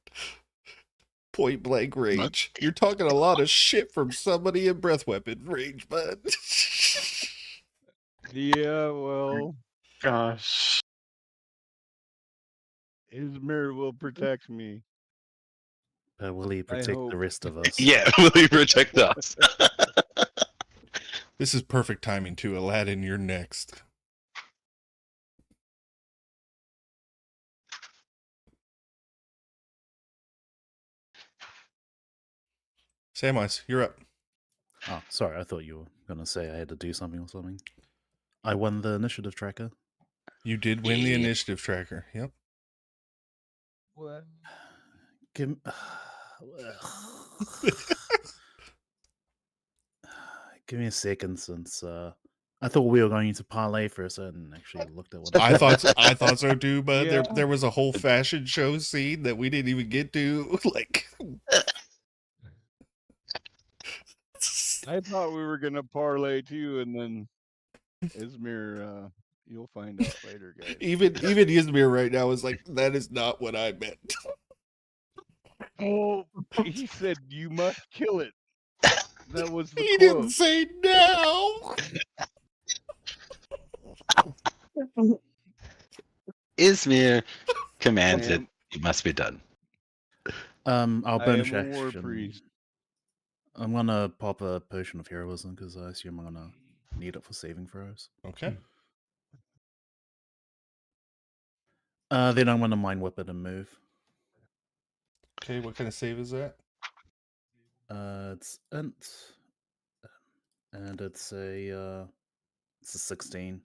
Point blank range. You're talking a lot of shit from somebody in breath weapon range, bud.
Yeah, well,
Gosh.
Izmir will protect me.
But will he protect
hope.
the rest of us?
Yeah, will he protect us?
This is perfect timing too. Aladdin, you're next. Samwise, you're up.
Oh, sorry. I thought you were going to say I had to do something or something. I won the initiative tracker.
You did win the
Yeah.
initiative tracker. Yep.
What?
Give Give me a second, since I thought we were going to parlay for a second. Actually, looked at what
I thought so too, but
Yeah.
there was a whole fashion show scene that we didn't even get to. Like,
I thought we were gonna parlay too, and then Izmir, you'll find out later, guys.
even Izmir right now is like, that is not what I meant.
Oh, he said you must kill it. That was the
He
quote.
didn't say no.
Izmir commands
I
it.
am-
It must be done.
I'll
I
bonus
am a war
action.
priest.
I'm gonna pop a potion of heroism because I assume I'm gonna need it for saving throws.
Okay.
Then I'm gonna mind whip it and move.
Okay, what kind of save is that?
It's int, and it's a 16.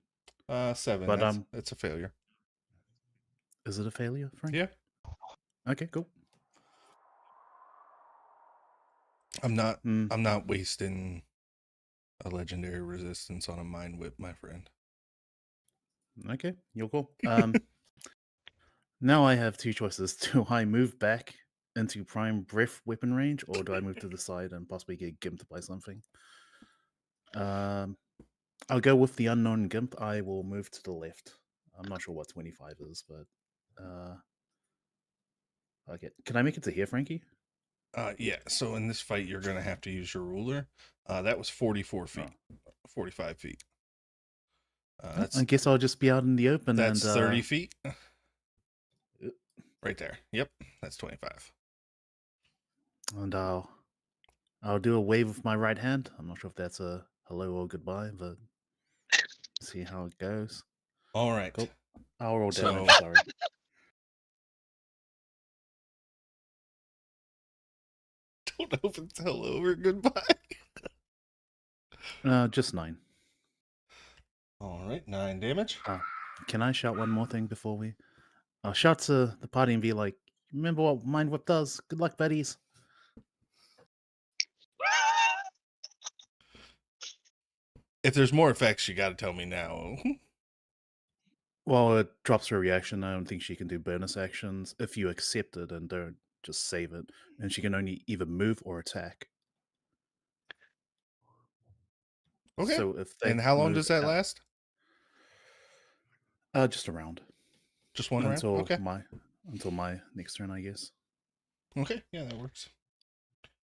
7.
But,
that's a failure.
Is it a failure, Frank?
Yeah.
Okay, cool.
I'm not
Hmm.
I'm not wasting a resistance on a mind whip, my friend.
Okay, you're cool. Now I have two choices. Do I move back into prime breath weapon range, or do I move to the side and possibly get gimped by something? I'll go with the unknown gimp. I will move to the left. I'm not sure what 25 is, but okay. Can I make it to here, Frankie?
Yeah, so in this fight you're gonna have to use your ruler. That was 44 feet. 45 feet. That's
I guess I'll just be out in the open.
that's
and
30 feet. Right there. Yep, that's 25.
And I'll do a wave with my right hand. I'm not sure if that's a hello or goodbye, but see how it goes.
All right.
Cool. I'll roll
So-
damage. Sorry.
Don't know if it's hello or goodbye.
Just 9.
All right, 9 damage.
Can I shout one more thing before we? I'll shout to the party and be like, "Remember what Mind Whip does? Good luck, buddies."
If there's more effects, you got to tell me now.
Well, it drops her reaction. I don't think she can do bonus actions if you accept it and don't just save it. And she can only either move or attack.
Okay.
So if they
And how long
move
does that
out-
last?
Just a round
Just one round?
until
Okay.
my next turn, I guess.
Okay. Yeah, that works.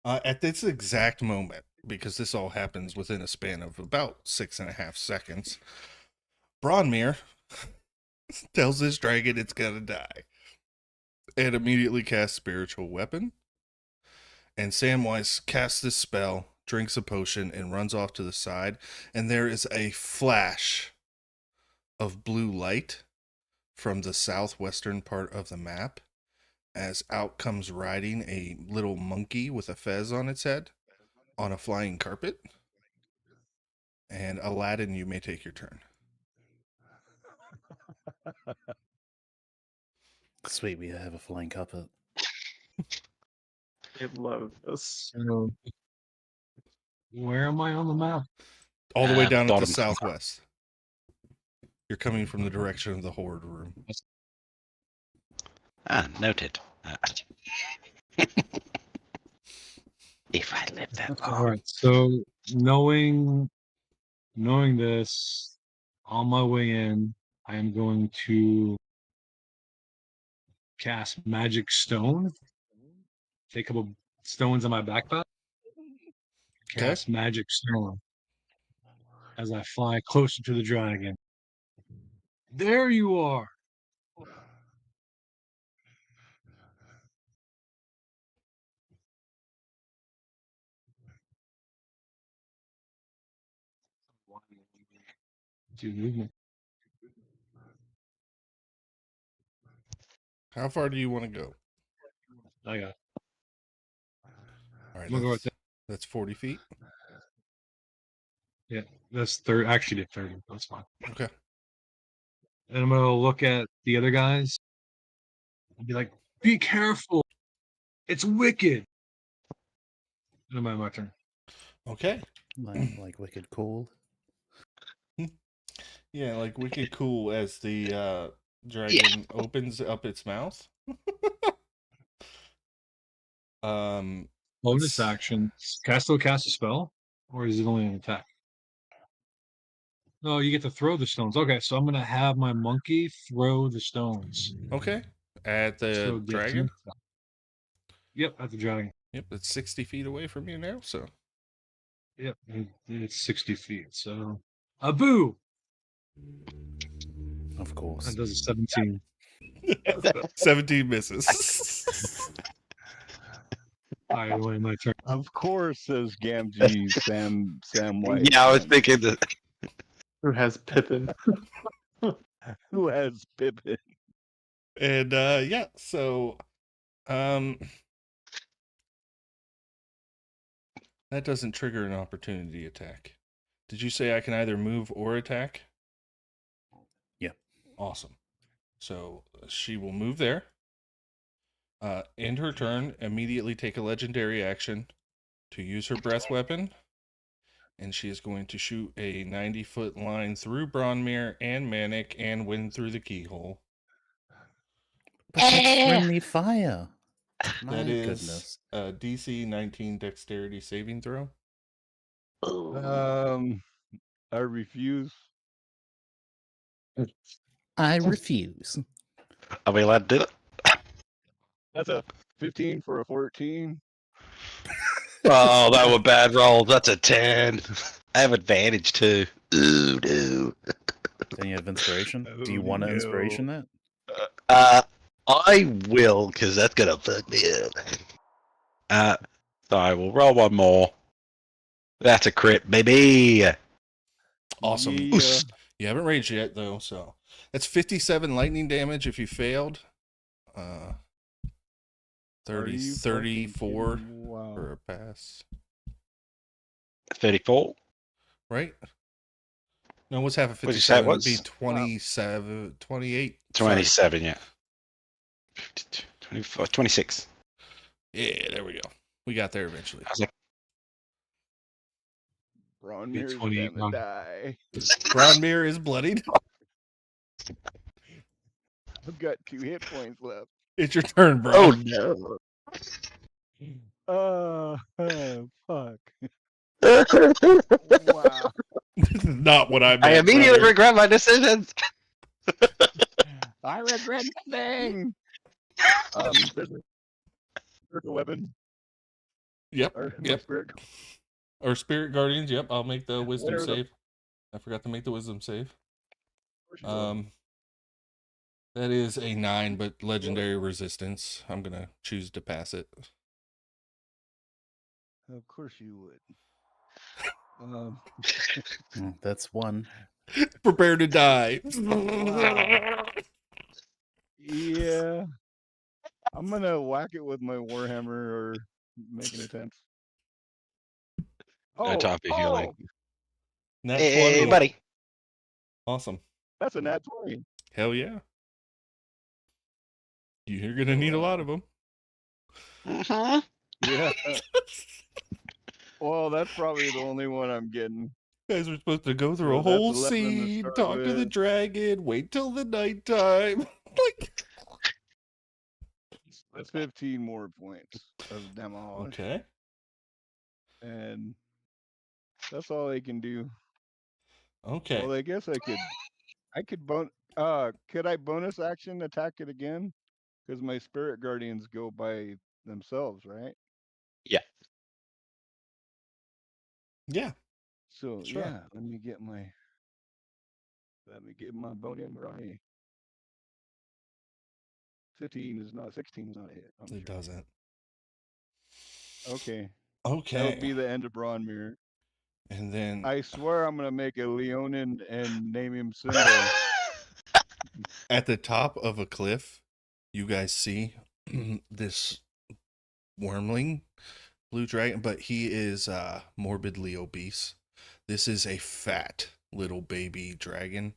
At this exact moment, because this all happens within a span of about 6.5 seconds, Bronmere tells this dragon it's gonna die and immediately casts Spiritual Weapon. And Samwise casts this spell, drinks a potion, and runs off to the side. And there is a flash of blue light from the southwestern part of the map as out comes riding a little monkey with a fez on its head on a flying carpet. And Aladdin, you may take your turn.
Sweet, we have a flying carpet.
I love this.
So, where am I on the map?
All the way down at the
bottom.
southwest. You're coming from the direction of the horde room.
Noted. If I live that
All
long.
right. So knowing this, on my way in, I am going to cast Magic Stone. Take a couple stones in my backpack. Cast Magic Stone as I fly closer to the dragon. There you are. Do movement.
How far do you want to go?
I got.
All right,
I'm gonna go right there.
that's 40 feet.
Yeah, that's third. Actually, did 30. That's fine.
Okay.
And I'm gonna look at the other guys and be like, "Be careful! It's wicked." And I'm my turn.
Okay.
Like wicked cool.
Yeah, like wicked cool as the dragon opens up its mouth.
Bonus action. Can I still cast a spell, or is it only an attack? No, you get to throw the stones. Okay, so I'm gonna have my monkey throw the stones.
Okay. At the
So, yeah,
dragon.
Yep, at the dragon.
Yep, it's 60 feet away from you now, so.
Yep, it's 60 feet. So, a boo.
Of course.
That does a 17.
17 misses.
All right, wait, my turn.
Of course, says Gamgee Sam White.
Yeah, I was thinking that.
Who has Pippin?
Who has Pippin?
And yeah, so that doesn't trigger an opportunity attack. Did you say I can either move or attack?
Yeah.
Awesome. So she will move there. End her turn, immediately take a legendary action to use her breath weapon. And she is going to shoot a 90-foot line through Bronmere and Manic and win through the keyhole.
But that's friendly fire. My
That is
goodness.
a DC 19 dexterity saving throw.
I refuse.
I refuse.
Are we allowed to do it?
That's a 15 for a 14.
Oh, that were bad rolls. That's a 10. I have advantage too. Ooh, no.
Then you have inspiration. Do you
Oh,
want to
no.
inspiration that?
I will, because that's gonna fuck me up. So I will roll one more. That's a crit, baby.
Awesome.
Yeah.
You haven't raged yet, though, so that's 57 lightning damage if you failed. 34
Wow.
for a pass.
34.
Right? No, what's half of
What'd you say it
57? It'd be
was?
27, 28.
27, yeah. 24, 26.
Yeah, there we go. We got there eventually.
I was like,
Bronmir's
28
gonna die.
Bronmir is bloodied.
I've got 2 hit points left.
It's your turn, bro.
oh no.
Fuck. Wow.
This is not what I meant.
I immediately
brother.
regret my decisions.
I regret nothing. Spiritual weapon.
Yep.
Or
Yep.
spirit.
Or Spirit Guardians. Yep. I'll make the wisdom
Whatever the-
save. I forgot to make the wisdom save.
Of
That is a 9, but legendary resistance. I'm gonna choose to pass it.
course you would.
That's one.
Prepare to die.
Yeah. I'm gonna whack it with my warhammer or make an attempt.
No time for healing.
Nat
Hey,
20.
buddy.
Awesome.
That's a nat 20.
Hell yeah. You're gonna need a lot of them.
Mhm.
Yeah. Well, that's probably the only one I'm getting.
You guys were supposed to go through
So
a whole
that's 11 to
scene,
start
talk to the
with.
dragon, wait till the nighttime. Like,
That's 15 more points of demolish.
okay.
And that's all I can do.
Okay.
Well, I guess I could could I bonus action attack it again? Because my spirit guardians go by themselves, right?
Yeah.
So
Sure.
yeah, let me get my bone right. 16 is not a hit. I'm
It
sure.
doesn't.
Okay.
Okay.
That would be the end of Bronmir.
And then
I swear I'm gonna make a Leonin and name him Simba.
at the top of a cliff, you guys see this wormling blue dragon, but he is morbidly obese. This is a fat little baby dragon.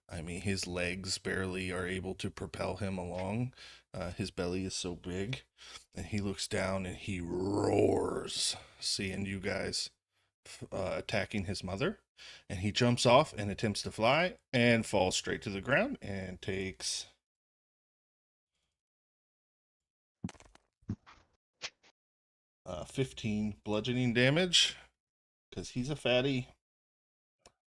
I mean, his legs barely are able to propel him along. His belly is so big, and he looks down and he roars, seeing you guys attacking his mother. And he jumps off and attempts to fly and falls straight to the ground and takes 15 bludgeoning damage because he's a fatty.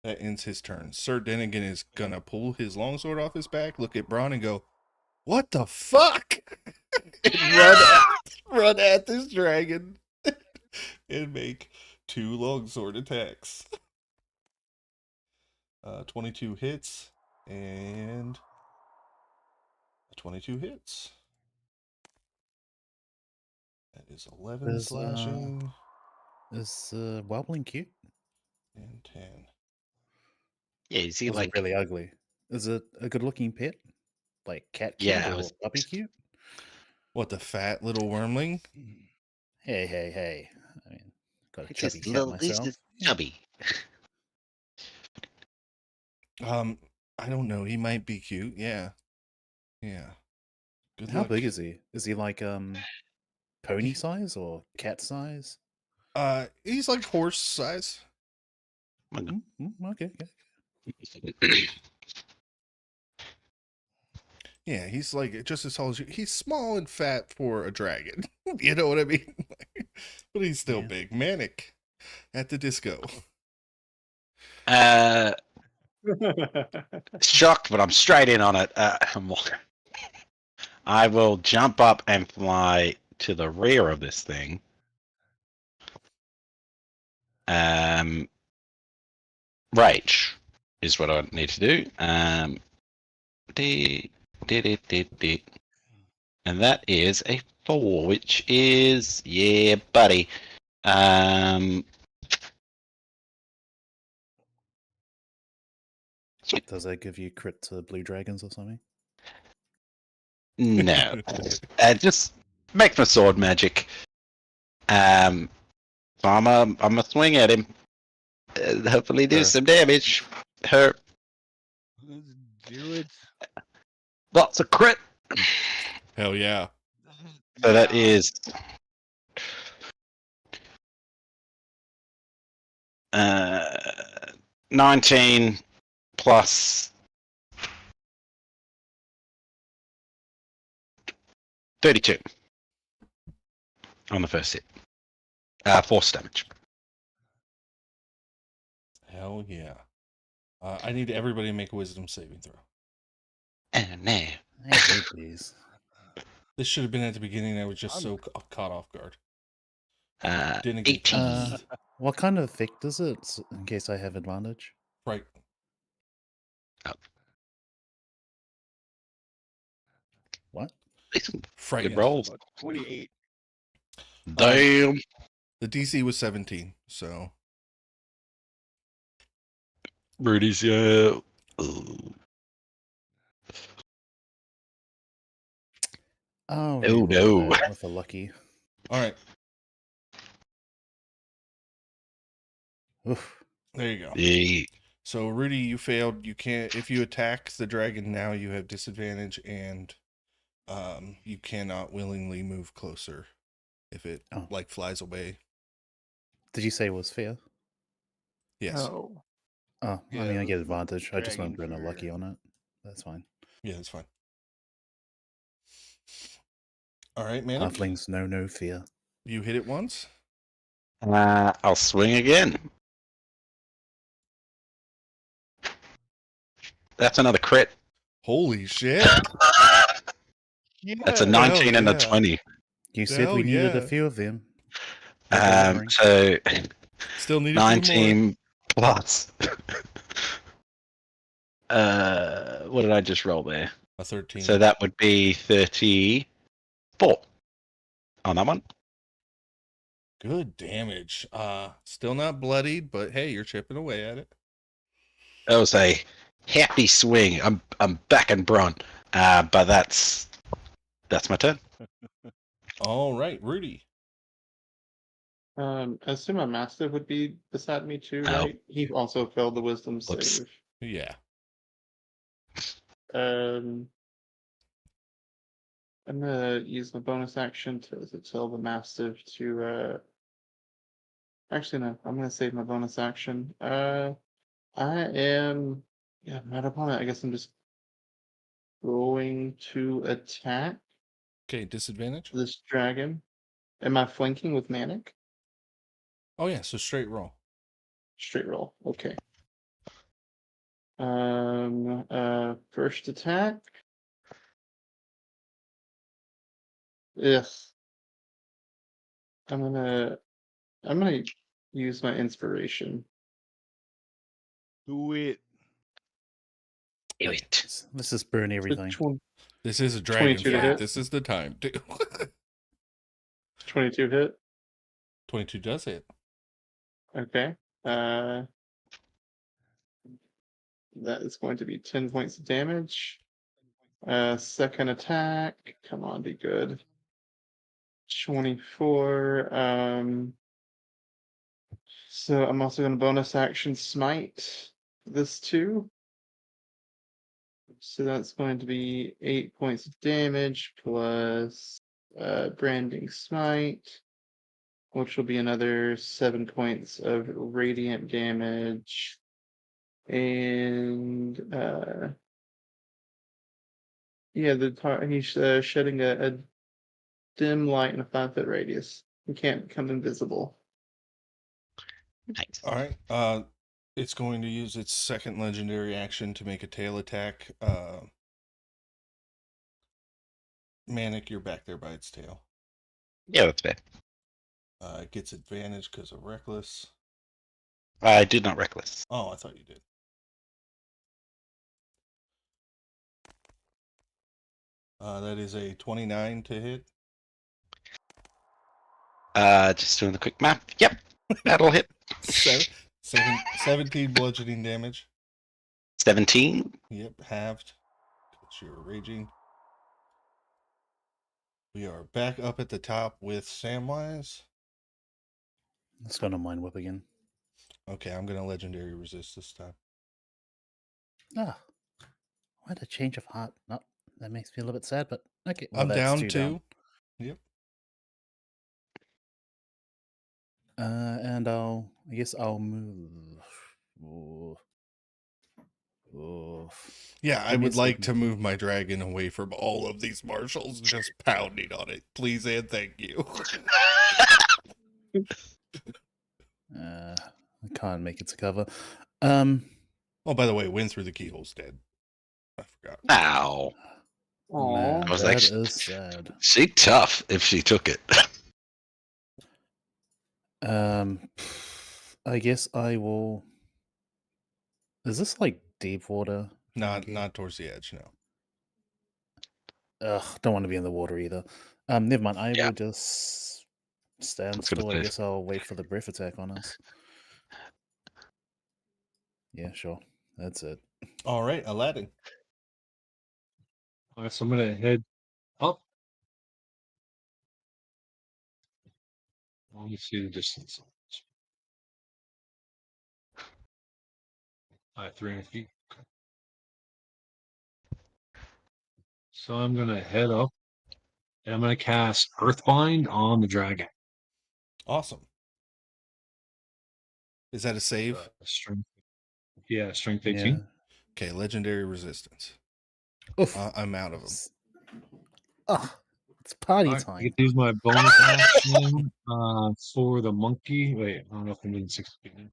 That ends his turn. Sir Denigan is gonna pull his longsword off his back, look at Braun, and go, "What the fuck?" And run at this dragon and make 2 longsword attacks. 22 hits and 22 hits. That is 11
Is,
slashing
Is Wobbling cute?
and 10.
Yeah, is he
Or is
like?
it really ugly? Is it a good looking pet? Like cat cute
Yeah, I
or
was-
puppy cute?
What, the fat little wormling?
Hey. I mean, got a
He's
chubby
just
cat
little. He's
myself.
just chubby.
I don't know. He might be cute. Yeah. Good
How
luck.
big is he? Is he like pony size or cat size?
He's like horse size.
Okay.
Yeah, he's like just as tall as you. He's small and fat for a dragon. You know what I mean? But he's still
Yeah.
big. Manic at the disco.
Shocked, but I'm straight in on it. I will jump up and fly to the rear of this thing. Rage is what I need to do. And that is a 4, which is, yeah, buddy.
Does that give you crit to blue dragons or something?
No. Just make my sword magic. So I'm a swing at him. Hopefully do
Sure.
some damage.
Let's do it.
Lots of crit.
Hell yeah.
So that is 19 plus 32 on the first hit. Force damage.
Hell yeah. I need everybody to make a wisdom saving throw.
And now.
I hate these.
This should have been at the beginning. I was just
I'm-
so caught off guard. Didn't get
18.
teased.
What kind of effect is it, in case I have advantage?
Right.
What?
Decent.
Frightened.
Good rolls.
About 28.
Damn.
The DC was 17, so
Rudy's, yeah. Ooh.
Oh,
Oh, no.
With a lucky.
all right.
Oof.
There you go.
Yeah.
So Rudy, you failed. You can't if you attack the dragon now. You have disadvantage, and you cannot willingly move closer if it
Oh.
like flies away.
Did you say it was fair?
Yes.
Oh,
Oh,
Yeah,
I mean, I
the
get advantage. I just won't
dragon
run a
fear.
lucky on it. That's fine.
Yeah, that's fine. All right, man.
Halflings know no fear.
You hit it once.
I'll swing again. That's another crit.
Holy shit!
That's a
Yeah.
19 and a
yeah.
20.
You said we
Hell
needed a
yeah.
few of them. They're delivering.
So
Still need a few more.
19 plus. What did I just roll there?
A 13.
So that would be 34 on that one.
Good damage. Still not bloodied, but hey, you're chipping away at it.
That was a happy swing. I'm back in Bron. But that's my turn.
All right, Rudy.
I assume my mastiff would be beside me too,
Oh.
right? He also failed the wisdom
Whoops.
save.
Yeah.
I'm gonna use my bonus action to tell the mastiff to. Actually, no. I'm gonna save my bonus action. I am. Yeah, not opponent. I guess I'm just going to attack
Okay, disadvantage.
this dragon. Am I flanking with Manic?
Oh yeah, so straight roll.
Straight roll. Okay. First attack. Yes. I'm gonna use my inspiration.
Do it.
Do it.
Let's just burn
So
everything.
This is a dragon
22 to
fight.
hit.
This is the time.
22 hit.
22 does hit.
Okay. That is going to be 10 points of damage. Second attack. Come on, be good. 24. So I'm also going to bonus action smite this too. So that's going to be 8 points of damage plus branding smite, which will be another 7 points of radiant damage. And yeah, he's shedding a dim light in a 5-foot radius. He can't become invisible.
Nice.
All right. It's going to use its second legendary action to make a tail attack. Manic, you're back there by its tail.
Yeah, that's fair.
It gets advantage because of reckless.
I did not reckless.
Oh, I thought you did. That is a 29 to hit.
Just doing the quick math. Yep, that'll hit.
17 bludgeoning damage.
17.
Yep, halved. Because you're raging. We are back up at the top with Samwise.
Let's go to Mind Whip again.
Okay, I'm going to legendary resist this time.
Ah, what a change of heart. No, that makes me a little bit sad, but Okay, well,
I'm
that's
down
2 down.
too. Yep.
And I guess I'll move. Ooh. Ooh.
Yeah, I
Give me a
would like to
second.
move my dragon away from all of these marshals just pounding on it. Please and thank you.
I can't make it to cover. Um,
Oh, by the way, wind through the keyhole's dead. I forgot.
Ow.
man,
Aw.
I was
that
like,
is sad.
she tough if she took it.
I guess I will. Is this like deep water? Frankie?
Not towards the edge, no.
Ugh, don't want to be in the water either. Never mind. I
Yeah.
will just stand
That's gonna
still. I
say.
guess I'll wait for the breath attack on us. Yeah, sure. That's it.
All right, Aladdin.
All right, so I'm gonna head up. Let me see the distance. 300 feet. Okay. So I'm gonna head up, and I'm gonna cast Earthbind on the dragon.
Awesome. Is that a save?
Strength. Yeah, strength
Yeah.
18.
Okay, legendary resistance.
Oof.
I'm out of them.
Ugh, it's party
All right, I
time.
get to use my bonus action for the monkey. Wait, I don't know if I'm in 6 feet. No,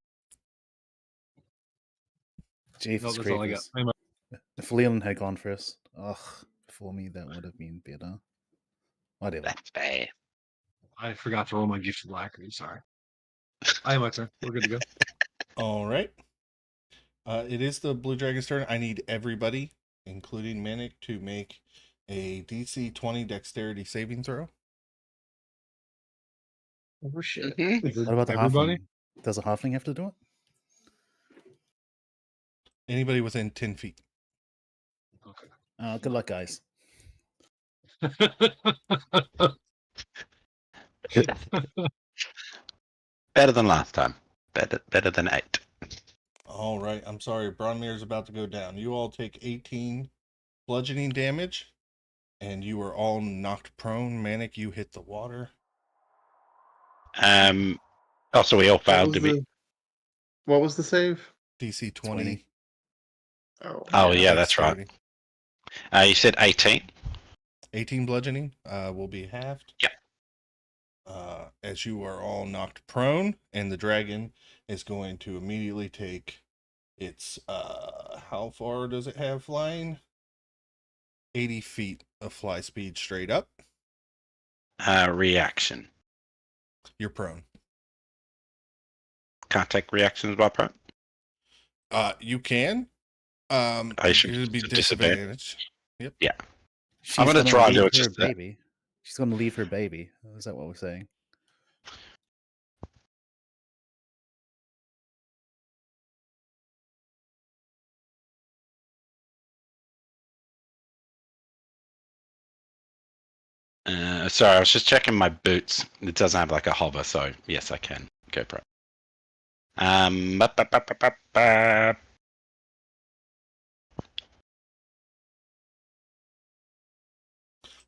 Jesus
that's all I got.
creepers. If Leland had gone first, before me, that would have been better. Whatever.
That's fair.
I forgot to roll my gifted lacquer. Sorry. I have my turn. We're good to go.
All right. It is the blue dragon's turn. I need everybody, including Manic, to make a DC 20 dexterity saving throw.
Oh shit.
Mhm.
What about the
Everybody?
halfling? Does a halfling have to do it?
Anybody within 10 feet.
Okay.
Good luck, guys.
Better than last time. Better than 8.
All right. I'm sorry. Bronmir's about to go down. You all take 18 bludgeoning damage, and you are all knocked prone. Manic, you hit the water.
Also, we all failed to be.
What was the save?
DC 20.
20.
Oh, yeah, that's right.
dexterity.
You said 18.
18 bludgeoning will be halved.
Yep.
As you are all knocked prone, and the dragon is going to immediately take its how far does it have flying? 80 feet of fly speed straight up.
Reaction.
You're prone.
Can't take reactions by prone.
You can.
I should
It'd be
disadvantage.
disadvantaged.
Yeah.
She's
I'm gonna try to do
leave
it
her
just that.
baby. She's gonna leave her baby. Is that what we're saying?
Sorry, I was just checking my boots. It doesn't have like a hover, so yes, I can go pro. Ba, ba, ba, ba, ba, ba.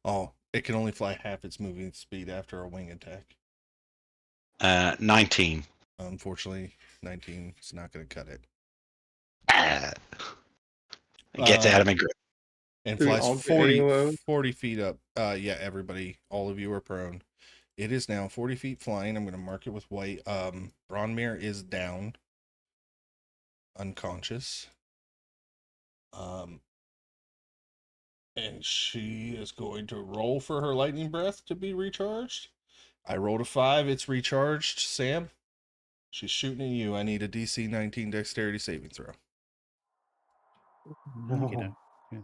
Oh, it can only fly half its moving speed after a wing attack.
19.
Unfortunately, 19 is not going to cut it.
It gets out of my grip.
And
Do we
flies
all get
40,
AOO?
40 feet up. Yeah, everybody, all of you are prone. It is now 40 feet flying. I'm going to mark it with white. Bronmere is down, unconscious. And she is going to roll for her lightning breath to be recharged. I rolled a 5. It's recharged. Sam, she's shooting at you. I need a DC 19 dexterity saving throw.
Okay,
No.
yeah.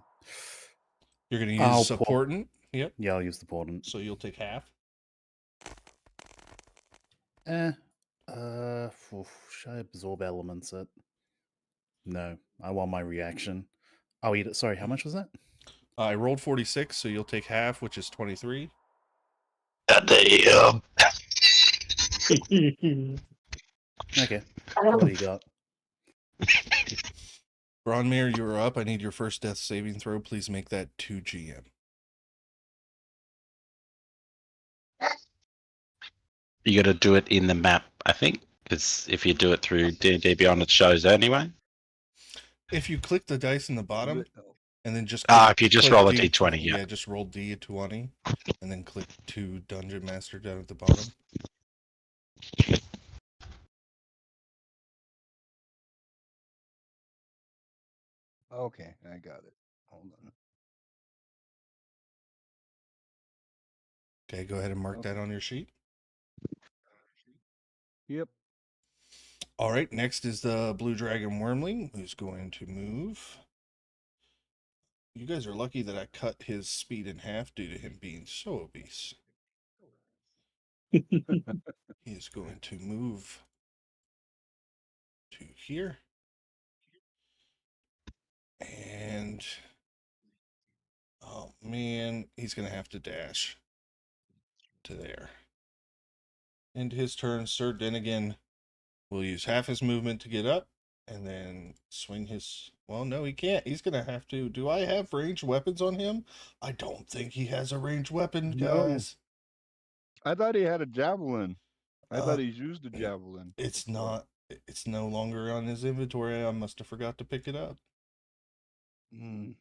You're going to
I'll
use supportant. Yep.
Yeah, I'll use the portent.
So you'll take half.
Should I absorb elements it? No, I want my reaction. I'll eat it. Sorry, how much was that?
I rolled 46, so you'll take half, which is 23.
Damn.
Okay. What do you got?
Bronmere, you're up. I need your first death saving throw. Please make that 2 GM.
You got to do it in the map, I think, because if you do it through D&D Beyond, it shows anyway.
If you click the dice in the bottom
But-
and then just
If you just
click
roll a D20, yeah.
yeah, just roll D20 and then click to Dungeon Master down at the bottom.
Okay, I got it. Hold on.
Okay, go ahead and mark that
Okay.
on your sheet.
Yep.
All right, next is the Blue Dragon Wormling, who's going to move. You guys are lucky that I cut his speed in half due to him being so obese. He is going to move to here. And oh man, he's going to have to dash to there. End his turn. Sir Denigan will use half his movement to get up and then swing his. Well, no, he can't. He's going to have to. Do I have ranged weapons on him? I don't think he has a ranged weapon,
No.
guys.
I thought he had a javelin. I
Uh,
thought he's used a javelin.
It's not. It's no longer on his inventory. I must have forgot to pick it up.
Mm.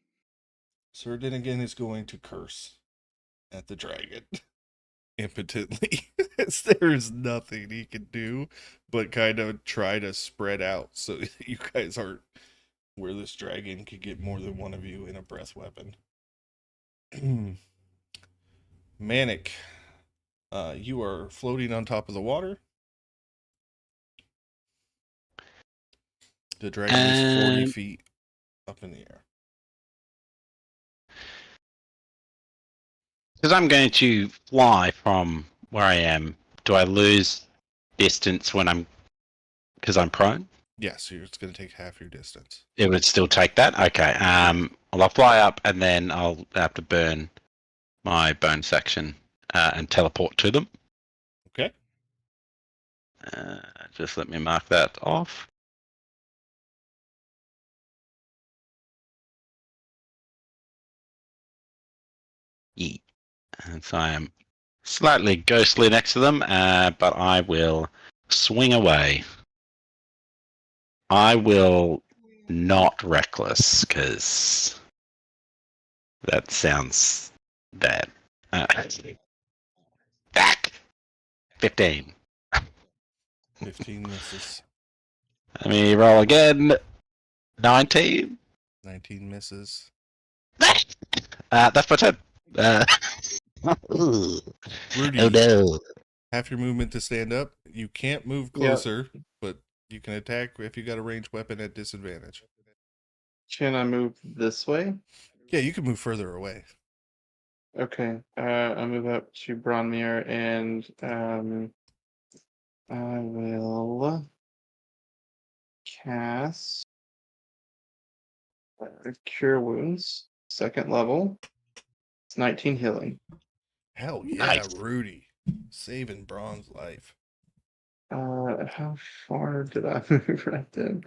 Sir Denigan is going to curse at the dragon impotently. There's nothing he can do but kind of try to spread out so that you guys aren't where this dragon could get more than one of you in a breath weapon. Manic, you are floating on top of the water. The dragon is 40 feet up in the air.
Because I'm going to fly from where I am, do I lose distance when I'm... Because I'm prone?
Yes, it's going to take half your distance.
It would still take that? Okay. Well, I'll fly up and then I'll have to burn my bonus action and teleport to them.
Okay.
Just let me mark that off. Yeah. And so I am slightly ghostly next to them, but I will swing away. I will not reckless, because that sounds bad. Back! 15.
15 misses.
Let me roll again. 19.
19 misses.
That's my turn.
Rudy,
Oh no.
half your movement to stand up. You can't move closer, but you can attack if you got a ranged weapon at disadvantage.
Can I move this way?
Yeah, you can move further away.
Okay. I move up to Bronmere and I will cast Cure Wounds, second level. It's 19 healing.
Hell yeah,
Nice.
Rudy. Saving Braun's life.
How far did I move right then?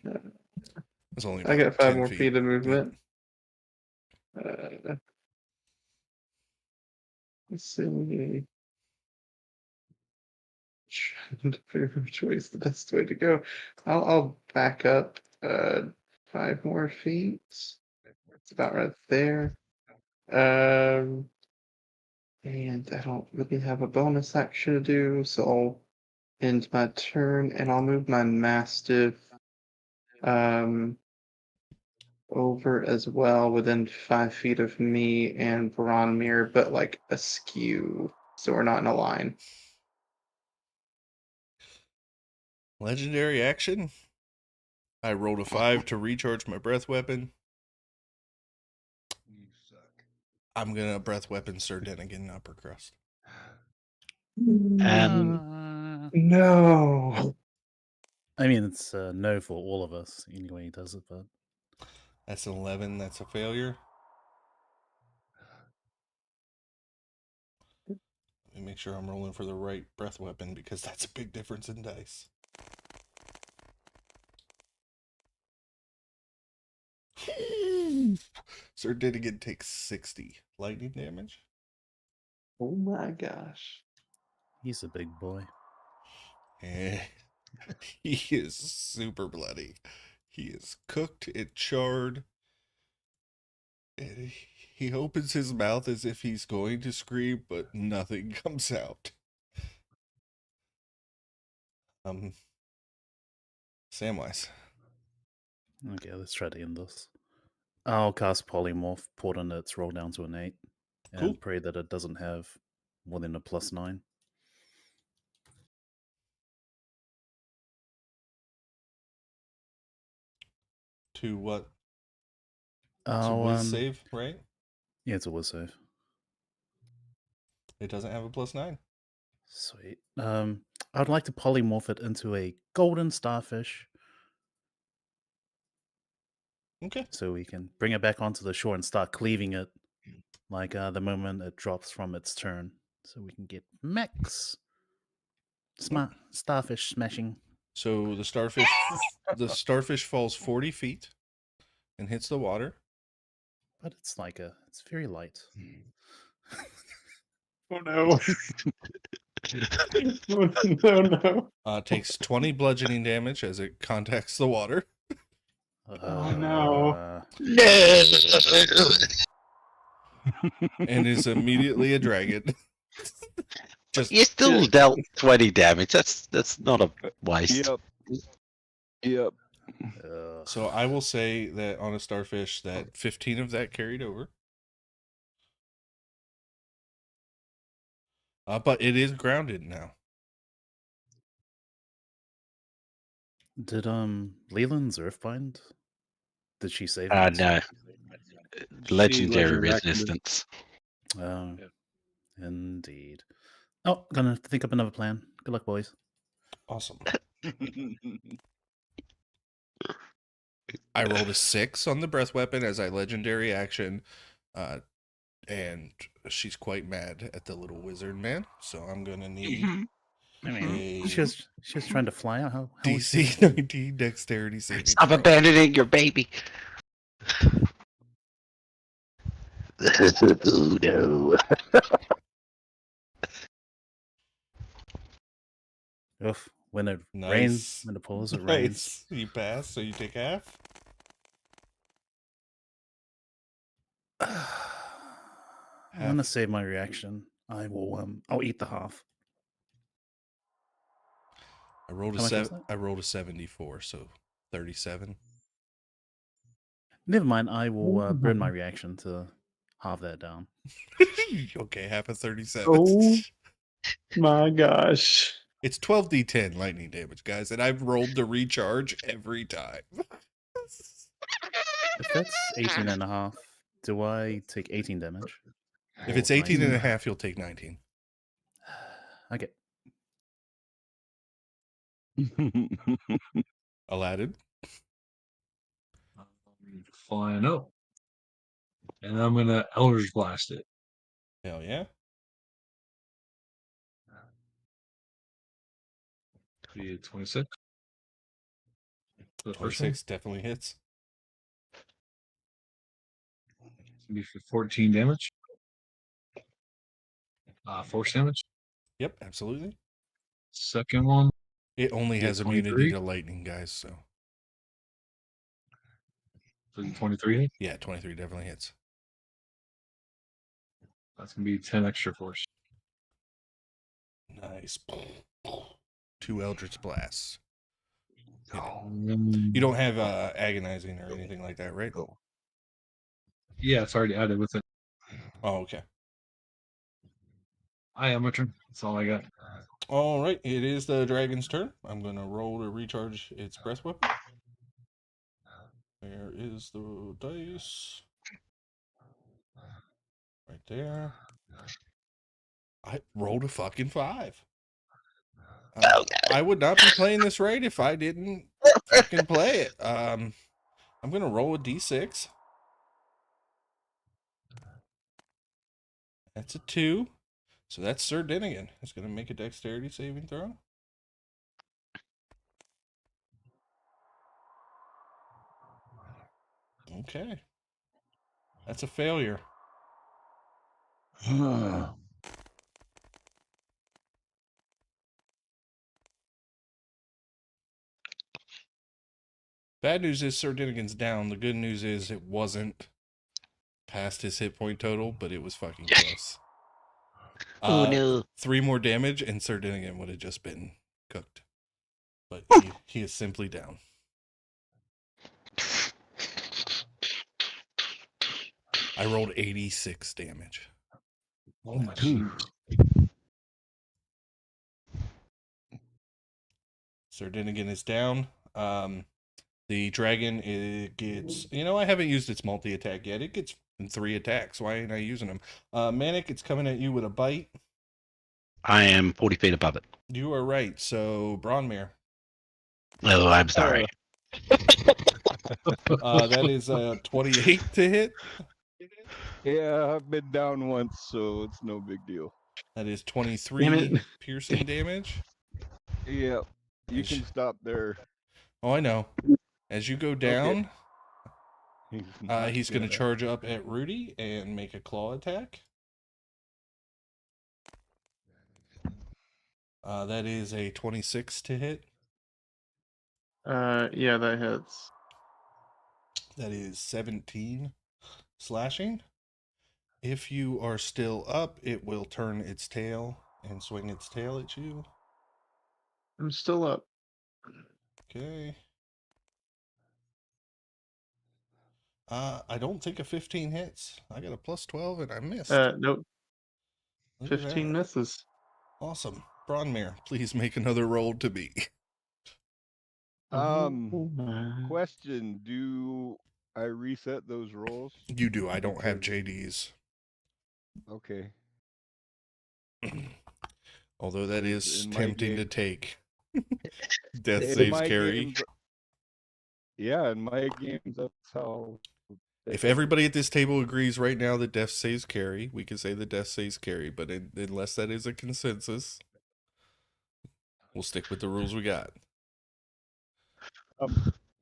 That's only
I
about
got 5
10
more feet of
Yeah.
movement. Let's see. Trying to figure which way is the best way to go. I'll back up 5 more feet. It's about right there. And I don't really have a bonus action to do, so I'll end my turn and I'll move my Mastiff over as well within 5 feet of me and Bronmere, but like askew, so we're not in a line.
Legendary action. I rolled a 5 to recharge my breath weapon.
You suck.
I'm going to breath weapon Sir Denigan upper crust.
And
No.
I mean, it's no for all of us anyway. He does it, but
That's an 11. That's a failure. Let me make sure I'm rolling for the right breath weapon because that's a big difference in dice. Sir Denigan takes 60 lightning damage.
Oh my gosh.
He's a big boy.
And he is super bloody. He is cooked and charred. And he opens his mouth as if he's going to scream, but nothing comes out. Samwise.
Okay, let's try to end this. I'll cast Polymorph, port on its roll down to an 8, and
Cool.
pray that it doesn't have more than a +9.
To what? To
Oh,
whiz save, right?
yeah, it's a whiz save.
It doesn't have a +9.
Sweet. I'd like to polymorph it into a golden starfish
Okay.
so we can bring it back onto the shore and start cleaving it like the moment it drops from its turn. So we can get max starfish smashing.
So the starfish falls 40 feet and hits the water.
But it's it's very light.
Oh no. Oh no.
Takes 20 bludgeoning damage as it contacts the water
Oh, no.
and is immediately a dragon. Just
You still dealt 20 damage. That's not a waste.
Yep.
so I will say that on a starfish that 15 of that carried over. But it is grounded now.
Did Leland's Earthbind? Did she save?
No. Legendary
legend acted.
resistance.
Oh, indeed. Oh, gonna think up another plan. Good luck, boys.
Awesome. I rolled a 6 on the breath weapon as a legendary action, and she's quite mad at the little wizard man. So I'm gonna need
I mean,
a
she was trying to fly out. How was she-
DC 19 dexterity saving
Stop
throw.
abandoning your baby. Oh no.
Oof. When it
Nice.
rains, when it pours, it rains.
Nice. You pass, so you take half.
I'm gonna
Half.
save my reaction. I'll eat the half.
I rolled a
How much was
7.
that?
I rolled a 74, so 37.
Never mind. I will burn my reaction to halve that down.
Okay, half of 37.
Oh my gosh.
It's 12d10 lightning damage, guys, and I've rolled the recharge every time.
If that's 18 and a half, do I take 18 damage?
If it's 18 and a half, you'll take 19.
Okay.
Aladdin.
Flying up. And I'm gonna Eldritch Blast it.
Hell yeah.
Be 26. For the first
26 definitely hits.
one. Be for 14 damage. Force damage.
Yep, absolutely.
Second one.
It only
Yeah,
has immunity
23.
to lightning, guys, so.
So 23.
Yeah, 23 definitely hits.
That's gonna be 10 extra force.
Nice. 2 Eldritch Blasts.
Um,
You don't have agonizing or anything like that, right?
Yeah, it's already added with it.
Oh, okay.
I am my turn. That's all I got.
All right, it is the dragon's turn. I'm going to roll to recharge its breath weapon. Where is the dice? Right there. I rolled a fucking 5. I would not be playing this right if I didn't fucking play it. I'm going to roll a d6. That's a 2. So that's Sir Dinnigan. It's going to make a dexterity saving throw. Okay. That's a failure. Bad news is Sir Dinnigan's down. The good news is it wasn't past his hit point total, but it was fucking close.
Oh no.
3 more damage, and Sir Dinnigan would have just been cooked. But he is simply down. I rolled 86 damage.
Oh my
Oof.
shoot.
Sir Dinnigan is down. The dragon, it gets... I haven't used its multi-attack yet. It gets 3 attacks. Why ain't I using them? Manic, it's coming at you with a bite.
I am 40 feet above it.
You are right. So, Bronmere.
Oh, I'm sorry.
That is 28 to hit.
Yeah, I've been down once, so it's no big deal.
That is
Damn
23
it.
piercing damage.
Yeah, you
Ish.
can stop there.
Oh, I know. As you go down, he's going to
dead.
charge up at Rudy and make a claw attack. That is a 26 to hit.
Yeah, that hits.
That is 17 slashing. If you are still up, it will turn its tail and swing its tail at you.
I'm still up.
Okay. I don't think a 15 hits. I got a plus 12 and I missed.
Nope.
Look at
15
that.
misses.
Awesome. Bronmere, please make another roll to beat.
Oh my.
Question: do I reset those rolls?
You do. I don't have
Because-
JDs.
Okay.
Although that
Because
is
in my
tempting to
game-
take. Death
In
saves
my
carry.
games- yeah, in my games, that's how.
If everybody at this table agrees right now that death saves carry, we can say that death saves carry. But unless that is a consensus, we'll stick with the rules we got.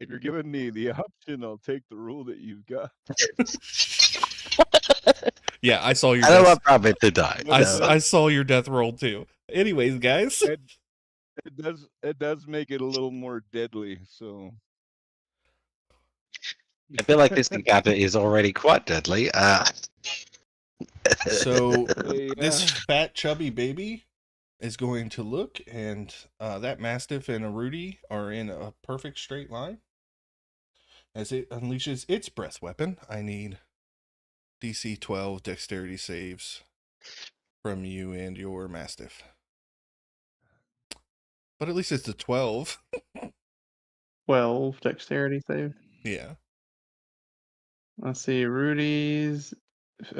If you're giving me the option, I'll take the rule that you've got.
Yeah, I saw your
I don't
death.
want Robert to die.
I saw your death roll too. Anyways, guys.
It does make it a little more deadly. So
I feel like this encounter is already quite deadly.
So
yeah.
this fat chubby baby is going to look, and that Mastiff and a Rudy are in a perfect straight line. As it unleashes its breath weapon, I need DC 12 dexterity saves from you and your Mastiff. But at least it's a 12.
12 dexterity save.
Yeah.
Let's see. Rudy's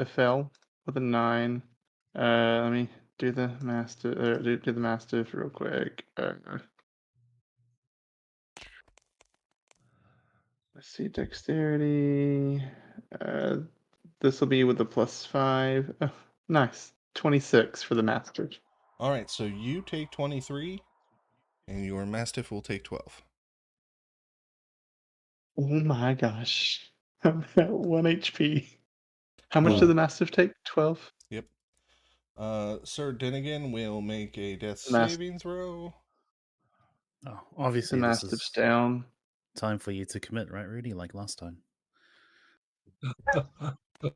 fell with a 9. Let me do the mastiff. Do the mastiff real quick. Let's see. Dexterity. This will be with the +5. Oh, nice. 26 for the mastiff.
All right, so you take 23, and your Mastiff will take 12.
Oh my gosh. I'm at 1 HP. How much
Oh.
did the mastiff take? 12?
Yep. Sir Dinnigan will make a death
Mas-
saving throw.
Oh,
The
obviously, this
mastiff's
is
down.
time for you to commit, right, Rudy? Like last time.
Okay.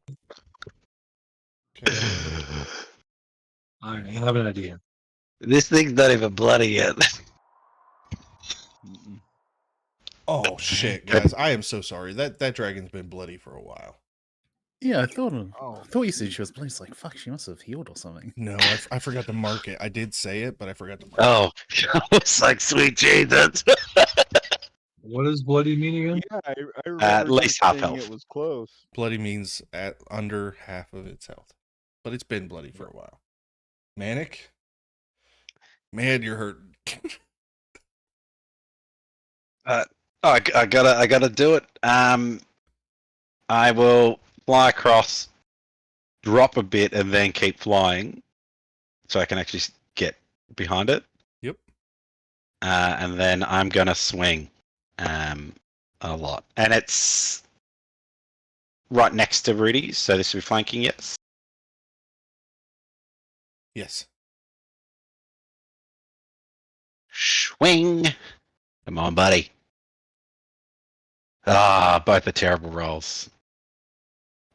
I have an idea.
This thing's not even bloody yet.
Mm-mm.
Oh shit, guys! I am so sorry. That dragon's been bloody for a while.
Yeah, I thought
Oh,
you said she was bloody. It's like, fuck, she must have healed or something.
No, I forgot to mark it. I did say it, but I forgot to mark it.
Oh, it's like sweet Jesus.
What does bloody mean again?
yeah, I remember
At least half
saying
health.
it was close.
Bloody means at under half of its health, but it's been bloody for a while. Manic, man, you're hurting.
I gotta do it. I will fly across, drop a bit, and then keep flying, so I can actually get behind it.
Yep.
And then I'm gonna swing, a lot, and it's right next to Rudy, so this will be flanking. Yes.
Yes.
Swing. Come on, buddy. Both are terrible rolls.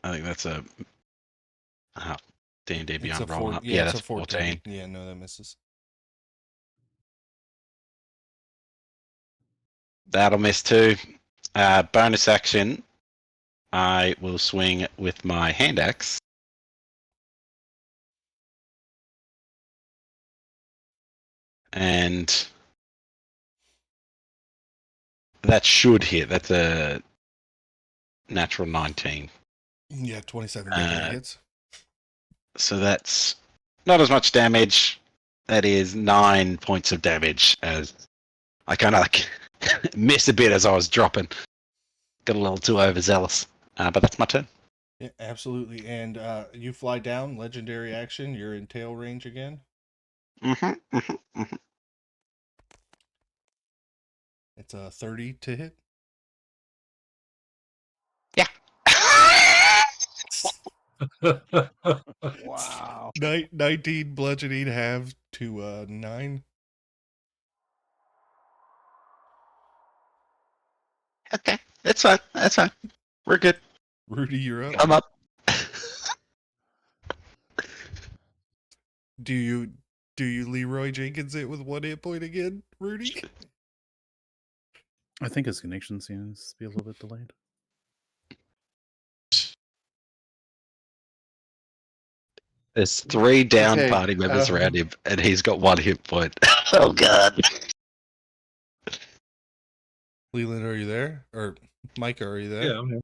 I think that's a D&D
It's
Beyond
a
rolling
four.
up.
Yeah,
Yeah,
it's
that's
a 14. Yeah, no, that misses.
That'll miss too. Bonus action. I will swing with my hand axe. And that should hit. That's a natural 19.
Yeah, 27 definitely hits.
So that's not as much damage. That is 9 points of damage as I kind of like missed a bit as I was dropping. Got a little too overzealous. But that's my turn.
Yeah, absolutely. And you fly down, legendary action. You're in tail range again. It's a 30 to hit.
Yeah.
Wow.
19 bludgeoning half to 9.
Okay, that's fine. That's fine. We're good.
Rudy, you're up.
I'm up.
Do you Leroy Jenkins it with 1 hit point again, Rudy?
I think his connection seems to be a little bit delayed.
There's 3 down
Okay,
party members around him, and he's got 1 hit point. Oh god.
Leland, are you there? Or Micah, are you there?
Yeah, I'm here.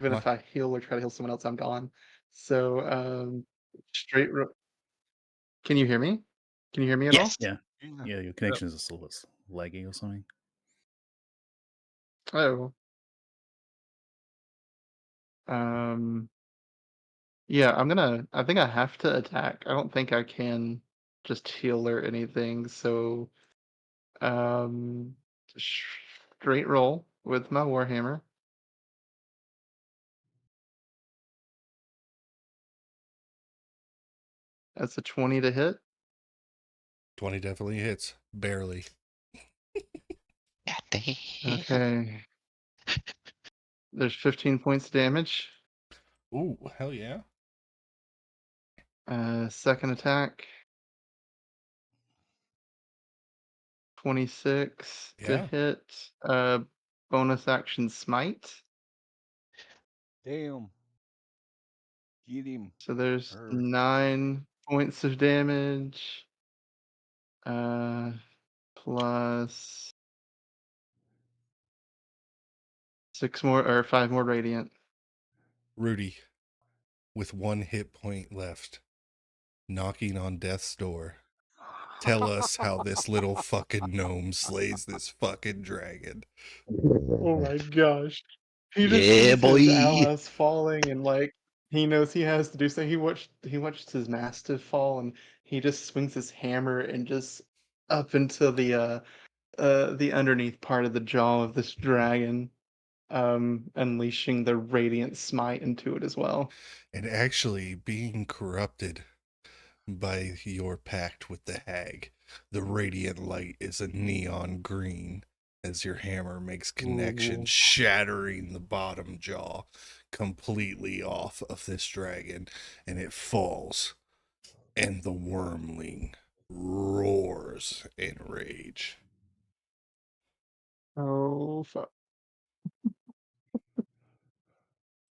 Even
Mi-
if I heal or try to heal someone else, I'm gone. So straight. Can you hear me? Can you hear me at all?
Yes.
Yeah. Yeah, your connection is just a little laggy or something.
Oh. Yeah, I think I have to attack. I don't think I can just heal or anything. So, um, straight roll with my warhammer. That's a 20 to hit.
20 definitely hits. Barely.
God damn.
Okay. There's 15 points of damage.
Ooh, hell yeah.
Second attack. 26 to
Yeah.
hit. Bonus action smite.
Damn. Get him.
So there's
Her.
9 points of damage. Plus 6 more or 5 more radiant.
Rudy, with 1 hit point left, knocking on death's door. Tell us how this little fucking gnome slays this fucking dragon.
Oh my gosh. He just
Yeah,
sees his
boy.
allies falling and like he knows he has to do so. He watched his mastiff fall and he just swings his hammer and just up into the underneath part of the jaw of this dragon, unleashing the radiant smite into it as well.
And actually being corrupted by your pact with the hag. The radiant light is a neon green as your hammer makes connection,
Ooh.
shattering the bottom jaw completely off of this dragon, and it falls, and the wormling roars in rage.
Oh fuck.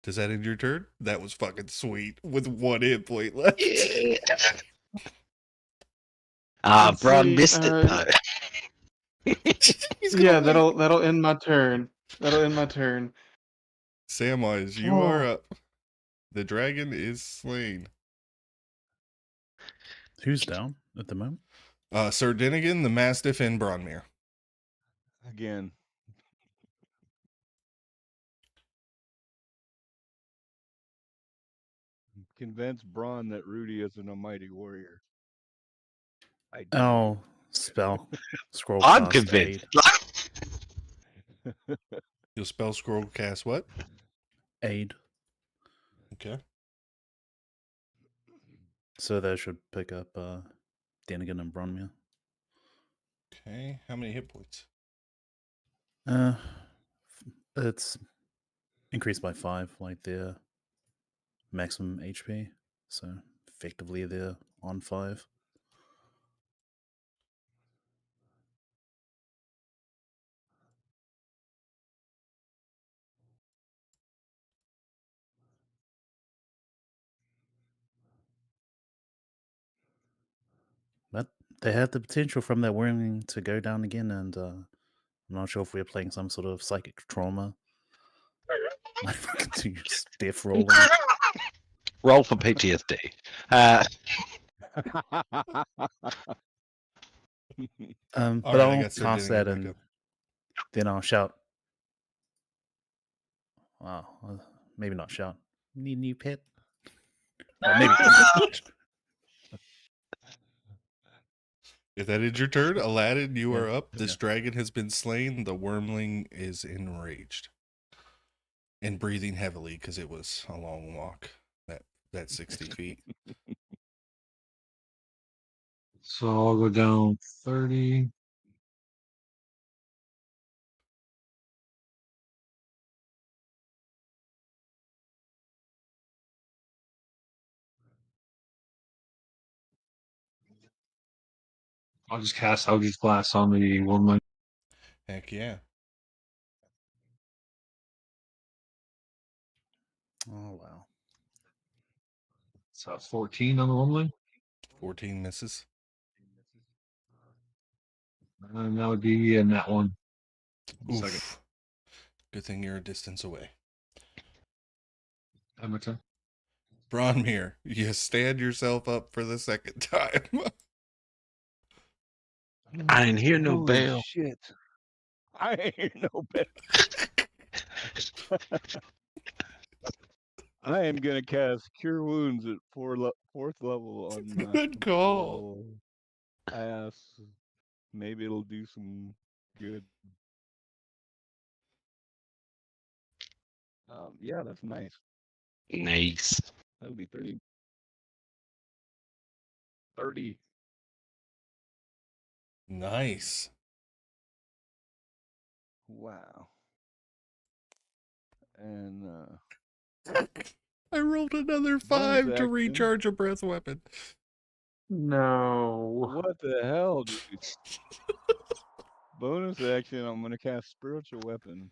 Does that end your turn? That was fucking sweet with 1 hit point left.
Yeah.
Let's
Bron
see,
missed it though.
He's gonna
yeah,
wait.
that'll end my turn. That'll end my turn.
Samwise, you are up. The dragon is slain.
Who's down at the moment?
Sir Dinnigan, the Mastiff, and Bronmere.
Again. Convince Braun that Rudy isn't a mighty warrior. I dare
Oh, spell. Scroll
I'm
cast
convinced.
aid.
You'll spell scroll cast what?
Aid.
Okay.
So that should pick up Danigan and Bronmere.
Okay. How many hit points?
Uh, it's increased by 5, like their maximum HP. So effectively, they're on 5. But they had the potential from that warning to go down again, and I'm not sure if we're playing some sort of psychic trauma. Like continuous death rolling.
Roll for PTSD. Uh,
But
Alright, I
I'll
got
cast
Sardinia
that
back
and
up.
then I'll shout. Wow, maybe not shout. Need a new pet? Or maybe.
If that is your turn, Aladdin, you
Yeah,
are up. This
yeah.
dragon has been slain. The wormling is enraged and breathing heavily because it was a long walk. That 60 feet.
So I'll go down 30. I'll just cast Eldritch Blast on the woman.
Heck yeah.
Oh wow.
So 14 on the woman.
14 misses.
And that would be in that one. Second.
Oof. Good thing you're a distance away.
Have my turn.
Bronmir, you stand yourself up for the second time.
I didn't hear no
Holy
bell.
shit. I ain't hear no bell. I am gonna cast Cure Wounds at 4th level on
Good call.
little ass. Maybe it'll do some good. Yeah, that's nice.
Nice.
That'll be 30. 30.
Nice.
Wow. And
I rolled another
Bonus
5 to
action.
recharge a breath weapon.
No.
what the hell, dude? Bonus action, I'm gonna cast Spiritual Weapon.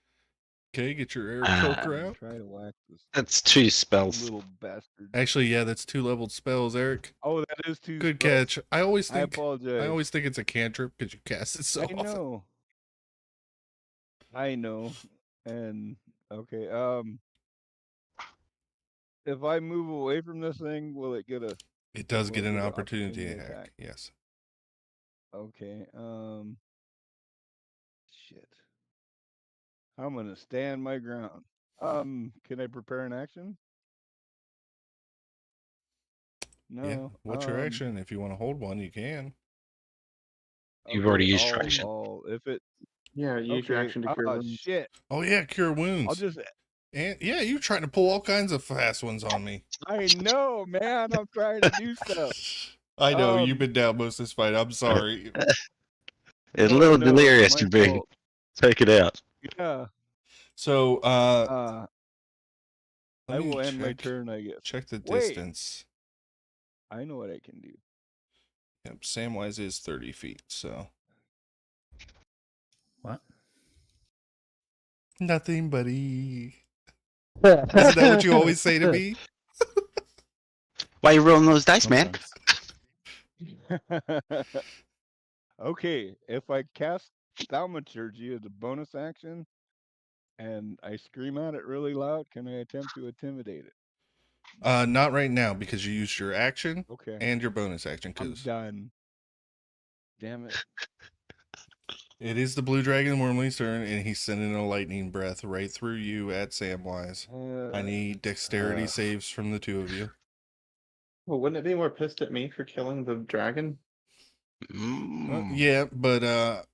Okay, get your air
Ah.
poker
and
out.
try to whack this
That's 2 spells.
little bastard.
Actually, yeah, that's 2 leveled spells, Eric.
Oh, that is 2
Good
spells.
catch. I always
I
think
apologize.
it's a cantrip because you cast it so
I
often.
know. I know. And okay, if I move away from this thing, will it get a
It does
will
get
it
an
get an
opportunity
opportunity
attack.
attack?
Yes.
Okay, shit. I'm gonna stand my ground. Can I prepare an action? No.
Yeah. What's your action? If you want to hold one, you can.
You've already used your action.
If it
Yeah, use your
okay,
action to cure wounds.
shit.
Oh yeah, cure wounds.
I'll just
And yeah, you're trying to pull all kinds of fast ones on me.
I know, man. I'm trying to do stuff.
I know you've been down most of this fight. I'm sorry.
It's a
No,
little
no,
delirious
my
to be.
fault.
Take it out.
Yeah.
So
I
let me
will end my
check-
turn, I guess.
Check the
Wait.
distance.
I know what I can do.
Yep, Samwise is 30 feet, so
What?
nothing, buddy. Isn't that what you always say to me?
Why you rolling those dice, man?
Sometimes.
Okay, if I cast Thaumaturgy as a bonus action and I scream at it really loud, can I attempt to intimidate it?
Not right now because you used your action
Okay.
and your bonus action.
I'm
Because
done. Damn it.
it is the blue dragon Wormley's turn, and he's sending a lightning breath right through you at Samwise. I need dexterity saves from the two of you.
Well, wouldn't it be more pissed at me for killing the dragon?
Yeah, but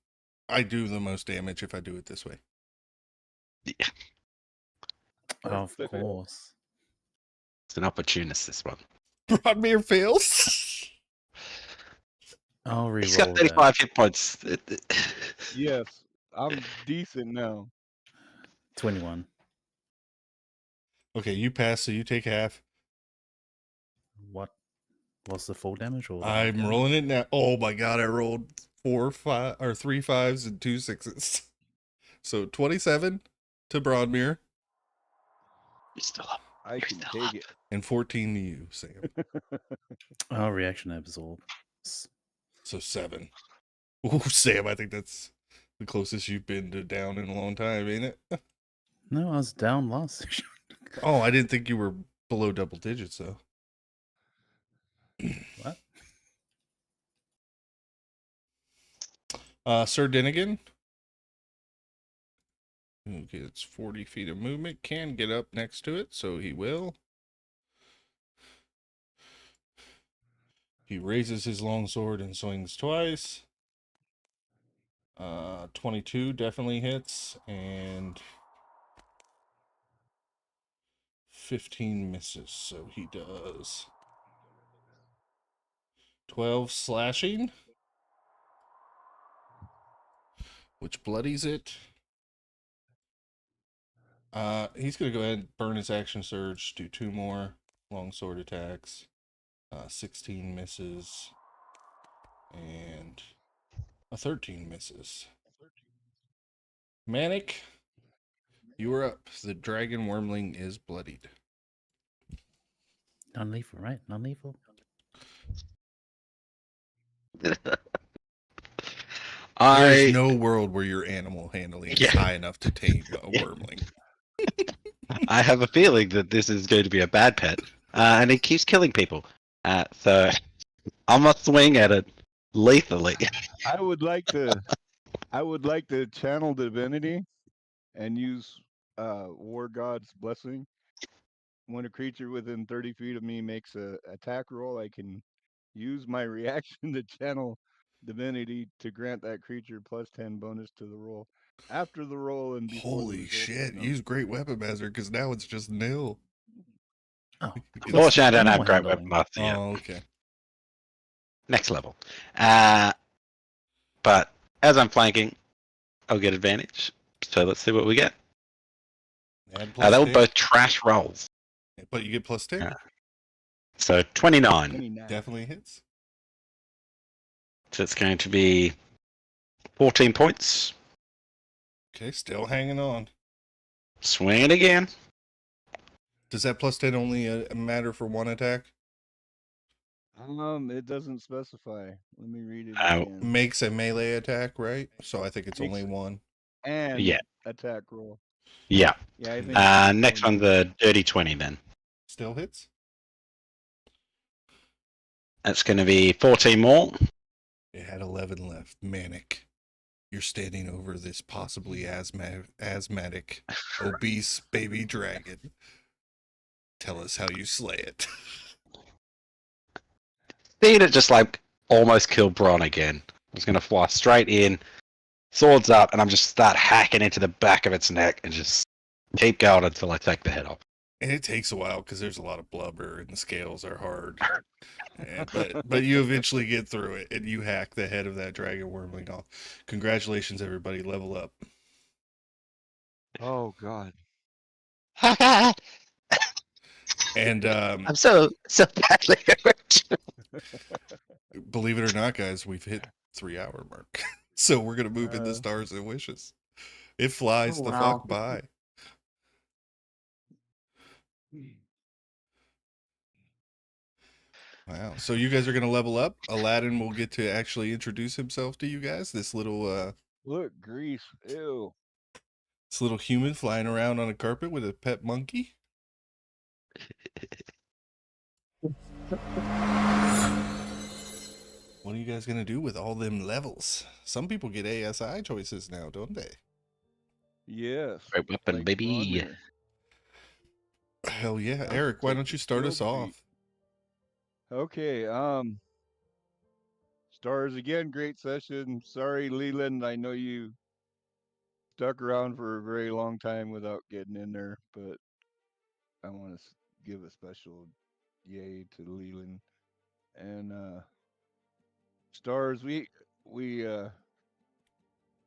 I do the most damage if I do it this way.
Yeah,
Of course.
it's an opportunist, this one.
Broadmere fails.
I'll
He's got
re-roll
35 hit points.
Yes. I'm decent now.
21.
Okay, you pass, so you take half.
What? What's the full damage or the half
I'm
damage?
rolling it now. Oh my god, I rolled 3 5s and 2 6s. So 27 to Broadmere
You're still up.
I
You're
can
still
take
up.
it.
and 14 to you, Sam.
Oh, reaction absorb.
So 7. Ooh, Sam, I think that's the closest you've been to down in a long time, ain't it?
No, I was down last session.
Oh, I didn't think you were below double digits, though.
What?
Sir Dinnigan, who gets 40 feet of movement, can get up next to it, so he will. He raises his longsword and swings twice. 22 definitely hits, and 15 misses, so he does 12 slashing, which bloodies it. He's gonna go ahead and burn his action surge, do 2 more longsword attacks. 16 misses, and a 13 misses. Manic, you are up. The dragon wormling is bloodied.
Non-lethal, right? Non-lethal.
There's
I
no world where your animal handling is
Yeah.
high enough to tame a
Yeah.
wormling.
I have a feeling that this is going to be a bad pet, and it keeps killing people. So I'm gonna swing at it lethally.
I would like to channel divinity and use War God's blessing. When a creature within 30 feet of me makes a attack roll, I can use my reaction to channel divinity to grant that creature plus 10 bonus to the roll after the roll and before the
Holy
result is
shit!
known.
Use Great Weapon Master because now it's just nil.
Oh,
Get
plus
Unfortunately, I don't have
animal
great weapon
handling.
master yet.
Oh, okay.
Next level. But as I'm flanking, I'll get advantage. So let's see what we get.
Add
They
plus
were
10,
both trash rolls.
but you get plus 10.
Yeah. So 29.
29.
Definitely hits.
So it's going to be 14 points.
Okay, still hanging on.
Swing it again.
Does that plus 10 only matter for one attack?
It doesn't specify. Let me read it
Oh.
again.
Makes a melee attack, right? So I think it's only
Makes-
one.
And
Yeah.
attack roll.
Yeah.
Yeah, I think it's just
Next
one
one's a dirty 20 then.
Still hits?
That's going to be 14 more.
It had 11 left. Manic. You're standing over this possibly asthmatic, obese baby dragon. Tell us how you slay it.
Seeing it just like almost kill Bron again. I was going to fly straight in, swords up, and I'm just start hacking into the back of its neck and just keep going until I take the head off.
And it takes a while because there's a lot of blubber and the scales are hard. But you eventually get through it and you hack the head of that dragon wormling off. Congratulations, everybody. Level up.
Oh God.
And
I'm so badly hurt.
believe it or not, guys, we've hit 3 hour mark. So we're gonna move into stars and wishes. It flies
Oh,
the
wow.
fuck by. Wow. So you guys are gonna level up. Aladdin will get to actually introduce himself to you guys. This little
Look, Grease. Ew.
human flying around on a carpet with a pet monkey. What are you guys gonna do with all them levels? Some people get ASI choices now, don't they?
Yes.
Great weapon,
like
baby.
Bronwyn.
Hell yeah.
I'll
Eric, why
take
don't
the
you start
skill
us
tree.
off?
Okay, stars again, great session. Sorry, Leland, I know you stuck around for a very long time without getting in there, but I want to give a special yay to Leland. And stars, we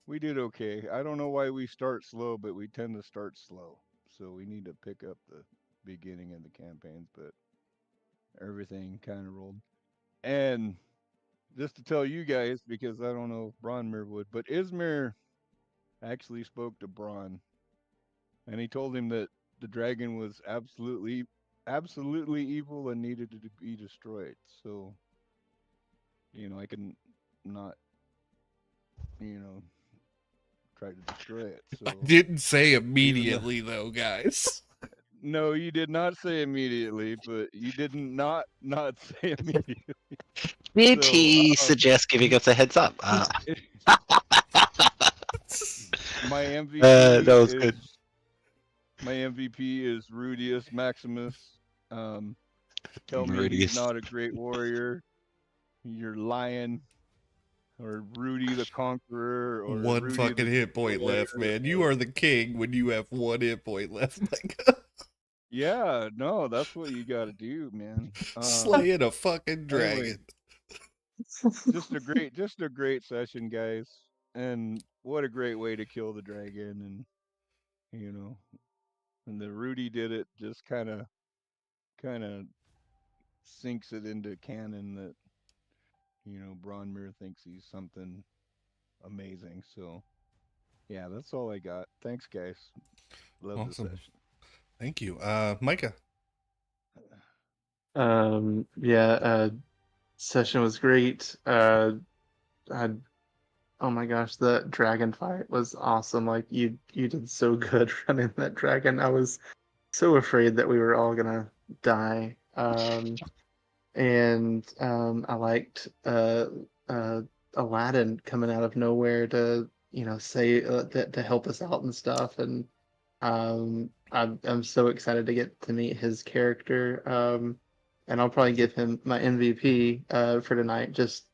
we did okay. I don't know why we start slow, but we tend to start slow. So we need to pick up the beginning of the campaigns, but everything kind of rolled. And just to tell you guys, because I don't know if Bronmir would, but Ismir actually spoke to Bronn, and he told him that the dragon was absolutely evil and needed to be destroyed. So, I can not, you know, try to destroy it.
I
So
didn't say
even
immediately, though, guys.
no, you did not say immediately, but you did not say immediately.
Did
So,
he suggest giving us a heads up?
my MVP
that was
is
good.
my MVP is Rudius Maximus. Tell me
Rudius.
he's not a great warrior. You're lying. Or Rudy the Conqueror, or
One
Rudy
fucking
the
hit point
Destroyer,
left, man. You
or-
are the king when you have one hit point left. My God.
Yeah, no, that's what you got to do, man.
Slaying a fucking
Anyway,
dragon.
just a great session, guys. And what a great way to kill the dragon. And and the Rudy did it, just kind of sinks it into canon that Bronmir thinks he's something amazing. So yeah, that's all I got. Thanks, guys. Love the
Awesome.
session.
Thank you. Micah.
Session was great. Oh my gosh, the dragon fight was awesome. Like you did so good running that dragon. I was so afraid that we were all gonna die. I liked Aladdin coming out of nowhere to say to help us out and stuff. And I'm so excited to get to meet his character. And I'll probably give him my MVP for tonight, just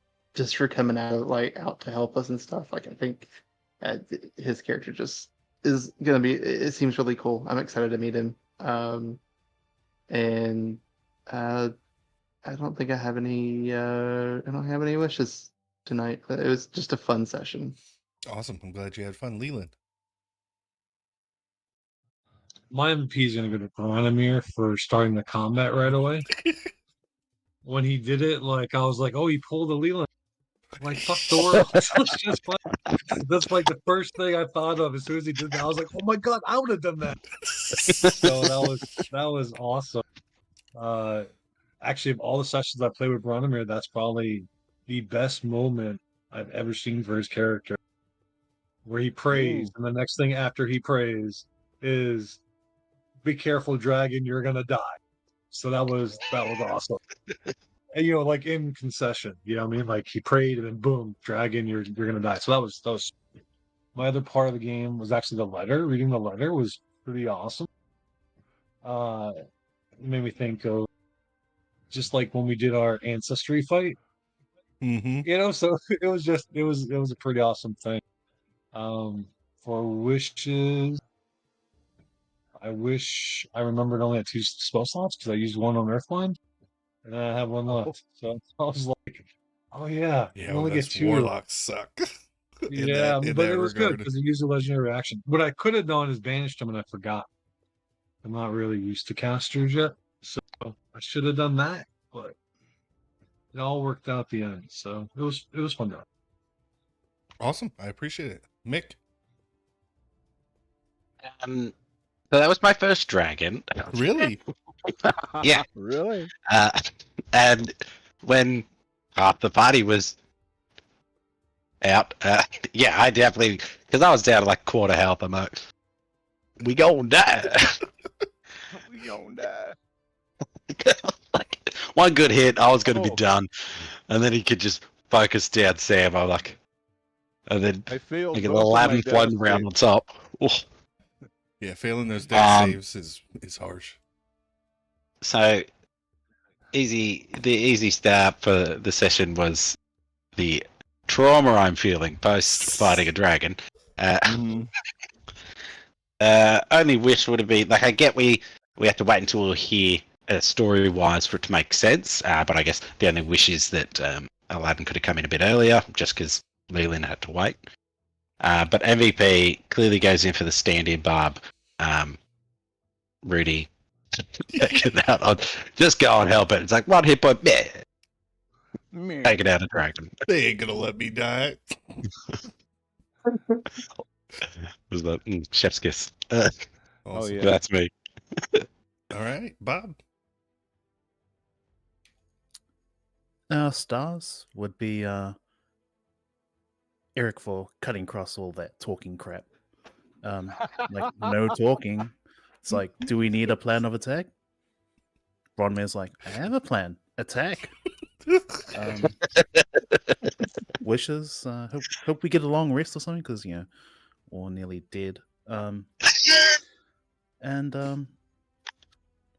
for coming out to help us and stuff. Like I think his character just is gonna be. It seems really cool. I'm excited to meet him. And I don't think I have any. I don't have any wishes tonight. It was just a fun session.
Awesome. I'm glad you had fun. Leland.
My MVP is going to go to Branimir for starting the combat right away. When he did it, like I was like, "Oh, he pulled a Leland." Like fuck the world. It's just fun. That's like the first thing I thought of as soon as he did that. I was like, "Oh my god, I would have done that." So that was awesome. Actually, of all the sessions I played with Branimir, that's probably the best moment I've ever seen for his character, where he prays, and the next thing after he prays is, "Be careful, dragon, you're gonna die." So that was awesome. And like in concession, you know what I mean? Like he prayed, and then boom, dragon, you're gonna die. So that was my other part of the game was actually the letter. Reading the letter was pretty awesome. It made me think of just like when we did our ancestry fight.
Mm-hmm.
So it was a pretty awesome thing. For wishes, I wish I remembered only had 2 spell slots because I used one on Earthbind, and then I have one left. So I was like, oh yeah,
Yeah,
you
well,
only get
that's
2.
warlocks suck.
Yeah,
in
but
that
it was good
regard.
because he used a legendary action. What I could have done is banished him, and I forgot. I'm not really used to casters yet, so I should have done that, but it all worked out at the end. So it was fun though.
Awesome. I appreciate it. Mick.
So that was my first dragon.
Really?
Yeah.
Really?
And when half the party was out, yeah, I definitely, because I was down to like quarter health. I'm like, we gonna die.
We gonna die.
Like, one good hit, I was gonna be
Oh.
done, and then he could just focus down Sam. I'm like, and then
I failed
like an
both of my
11 floating
death
around on
saves.
top. Oh.
Yeah, failing those death
Um,
saves is harsh.
So the easy start for the session was the trauma I'm feeling post fighting a dragon.
Mhm.
Only wish would have been like I get we have to wait until we hear story wise for it to make sense. But I guess the only wish is that Aladdin could have come in a bit earlier, just because Leland had to wait. But MVP clearly goes in for the stand-in Barb. Rudy, take it out on. Just go and help it. It's like 1 hit point. Meh.
Man.
Take it out of Dragon.
They ain't gonna let me die.
Was that chef's kiss?
Oh
Awesome.
yeah.
That's me.
All right, Bob.
Stars would be Eric for cutting across all that talking crap. Like no talking. It's like, do we need a plan of attack? Bronman's like, I have a plan. Attack. Wishes. Hope we get a long rest or something because we're nearly dead. And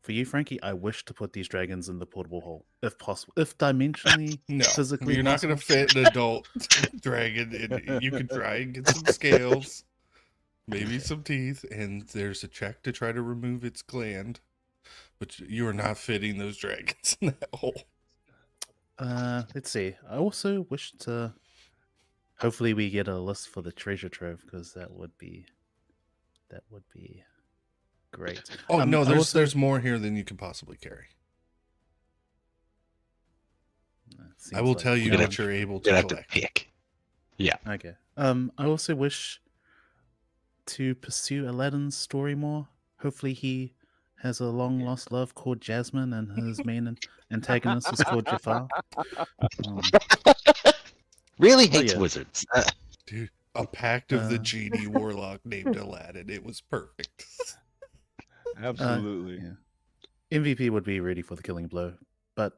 for you, Frankie, I wish to put these dragons in the portable hole if possible, if dimensionally,
No,
physically.
you're not gonna
possible.
fit an adult dragon. You can try and get some scales, maybe some teeth, and there's a check to try to remove its gland. But you are not fitting those dragons in that hole.
Let's see. I also wish to. Hopefully, we get a list for the treasure trove because that would be great.
Oh no,
I
there's
also-
there's more here than you can possibly carry. I
seems
will
like-
tell you
You'd
what
have
you're able
You'd
to
have to
collect.
pick.
Okay. I also wish to pursue Aladdin's story more. Hopefully, he has a long lost love called Jasmine, and his main antagonist is called Jafar.
Really
Oh,
hates
yeah.
wizards.
Dude, a pact of the
Uh,
genie warlock named Aladdin. It was perfect.
Absolutely.
Yeah. MVP would be ready for the killing blow, but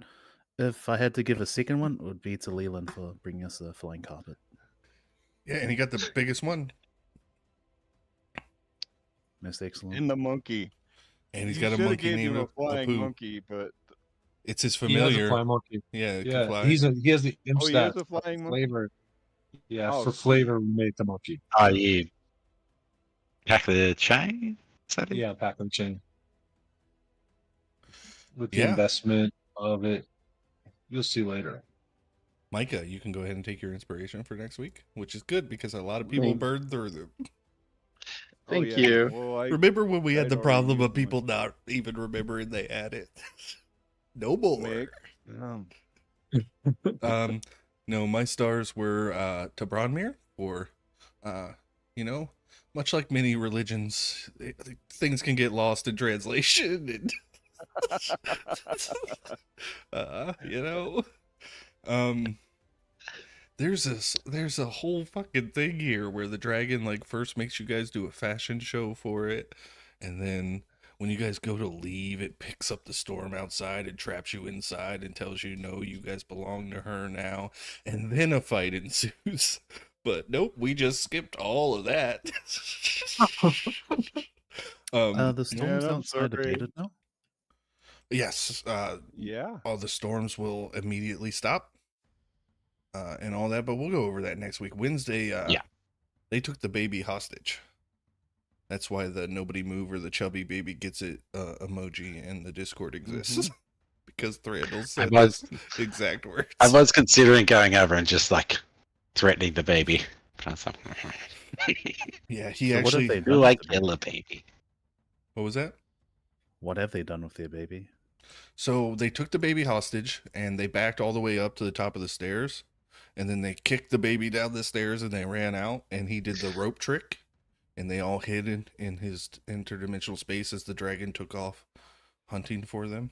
if I had to give a second one, it would be to Leland for bringing us a flying carpet.
Yeah, and he got the biggest one,
Most excellent.
And the monkey.
and he's
You
got a
shoulda
monkey
gave him
named
a flying
Apu.
monkey, but
It's his
He has a
familiar.
flying monkey.
Yeah, it can
Yeah,
fly.
he has the imp
oh, he has
stats
a flying monkey.
flavor. Yeah,
Oh,
for
sweet.
flavor, we made the monkey.
Are you pack the chain? Is that it?
Yeah, pack on chain. With the
Yeah.
investment of it, you'll see later.
Micah, you can go ahead and take your inspiration for next week, which is good because a lot of people
Thank-
burned through them.
Thank
yeah.
you.
Well,
Remember when we had
I'd
the
already
problem
used
of people
mine.
not even remembering they had it? No more.
Mick,
No, my stars were to Bronmere, or much like many religions, things can get lost in translation, and there's a whole fucking thing here where the dragon like first makes you guys do a fashion show for it, and then when you guys go to leave, it picks up the storm outside and traps you inside and tells you no, you guys belong to her now, and then a fight ensues. But nope, we just skipped all of that.
The storms
I'm
outside
sorry.
abated now.
Yes,
yeah.
all the storms will immediately stop, and all that. But we'll go over that next week. Wednesday,
Yeah.
they took the baby hostage. That's why the nobody move or the chubby baby gets it emoji in the Discord exists. Because Thranduil said
was-
those exact words.
I was considering going over and just like threatening the baby. But I was like,
Yeah, he
So what have
actually.
they done
do I
with the
kill
baby?
a baby?
What was that?
What have they done with their baby?
So they took the baby hostage and they backed all the way up to the top of the stairs, and then they kicked the baby down the stairs and they ran out, and he did the rope trick, and they all hid in his interdimensional space as the dragon took off hunting for them.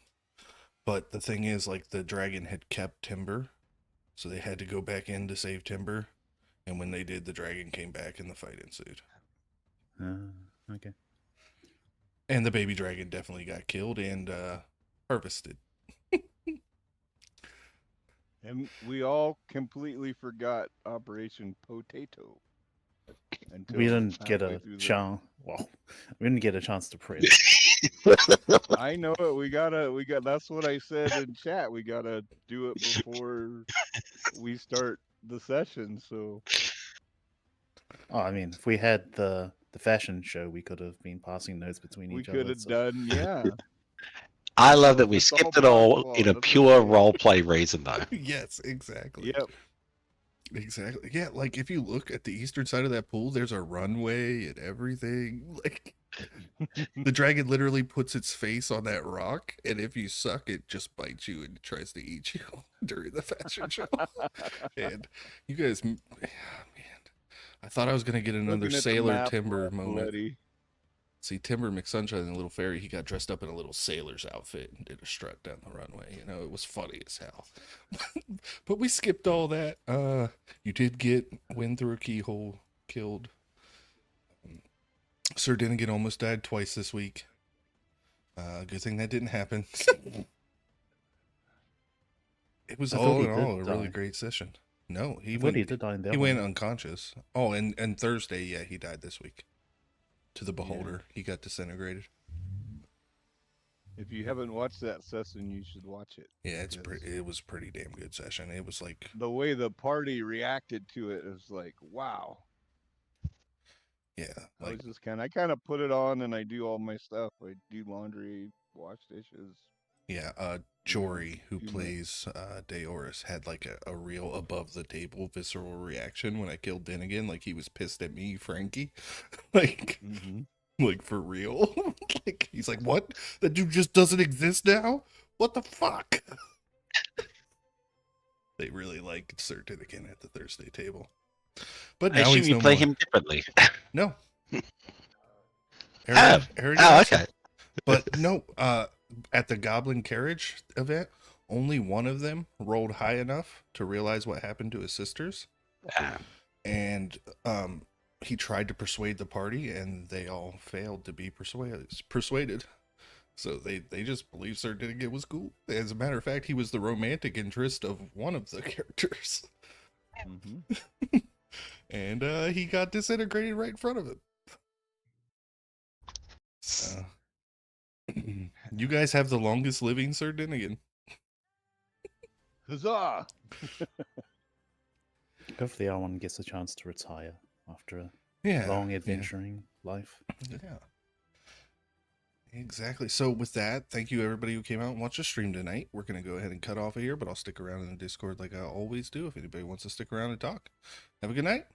But the thing is, like, the dragon had kept Timber, so they had to go back in to save Timber, and when they did, the dragon came back and the fight ensued.
Okay.
And the baby dragon definitely got killed and harvested.
And we all completely forgot Operation Potato.
We didn't get
halfway
a
through the-
chance. Well, we didn't get a chance to prep.
I know it. We got. That's what I said in chat. We gotta do it before we start the session. So
Oh, I mean, if we had the fashion show, we could have been passing notes between
we
each
could
other.
have
so-
done. Yeah.
I love that we
It's all
skipped it all
possible.
in a
That's
pure
okay.
role play reason, though.
Yes, exactly.
Yep.
Exactly. Yeah, like if you look at the eastern side of that pool, there's a runway and everything. Like the dragon literally puts its face on that rock, and if you suck, it just bites you and tries to eat you during the fashion show. And you guys, man, I thought I was gonna get another
Looking at the
Sailor
map,
Timber moment.
Letty.
See, Timber McSunshine and the Little Fairy, he got dressed up in a little sailor's outfit and did a strut down the runway. You know, it was funny as hell. But we skipped all that. You did get wind through a keyhole killed. Sir Dinnigan almost died twice this week. Good thing that didn't happen. It was
I thought
all
he
in
did
all a really
die.
great session. No,
I thought he did die in the
he
other
went
one.
unconscious. Oh, and Thursday, yeah, he died this week. To the
Yeah.
beholder, he got disintegrated.
If you haven't watched that session, you should watch it.
Yeah, it's
Yes.
it was a pretty damn good session. It was like,
The way the party reacted to it was like, wow.
yeah,
I
like
was just I kind of put it on and I do all my stuff. I do laundry, wash dishes.
yeah,
know,
Jory, who
do my-
plays Daoris, had like a real above the table visceral reaction when I killed Dinnigan. Like he was pissed at me, Frankie. Like
Mhm.
like for real. Like he's like, what? That dude just doesn't exist now? What the fuck? They really liked Sir Dinnigan at the Thursday table. But
I
now
assume
he's
you
no
play
more.
him differently.
No.
Oh,
Already
oh,
awesome.
okay.
But no, at the Goblin Carriage event, only one of them rolled high enough to realize what happened to his sisters.
Ah,
And he tried to persuade the party, and they all failed to be persuaded. So they just believed Sir Dinnigan was cool. As a matter of fact, he was the romantic interest of one of the characters.
Mhm.
And he got disintegrated right in front of him. So, you guys have the longest living Sir Dinnigan.
Huzzah!
Hopefully, our one gets a chance to retire after a
Yeah.
long adventuring life.
Yeah. Exactly. So with that, thank you everybody who came out and watched the stream tonight. We're going to go ahead and cut off of here, but I'll stick around in the Discord like I always do if anybody wants to stick around and talk. Have a good night.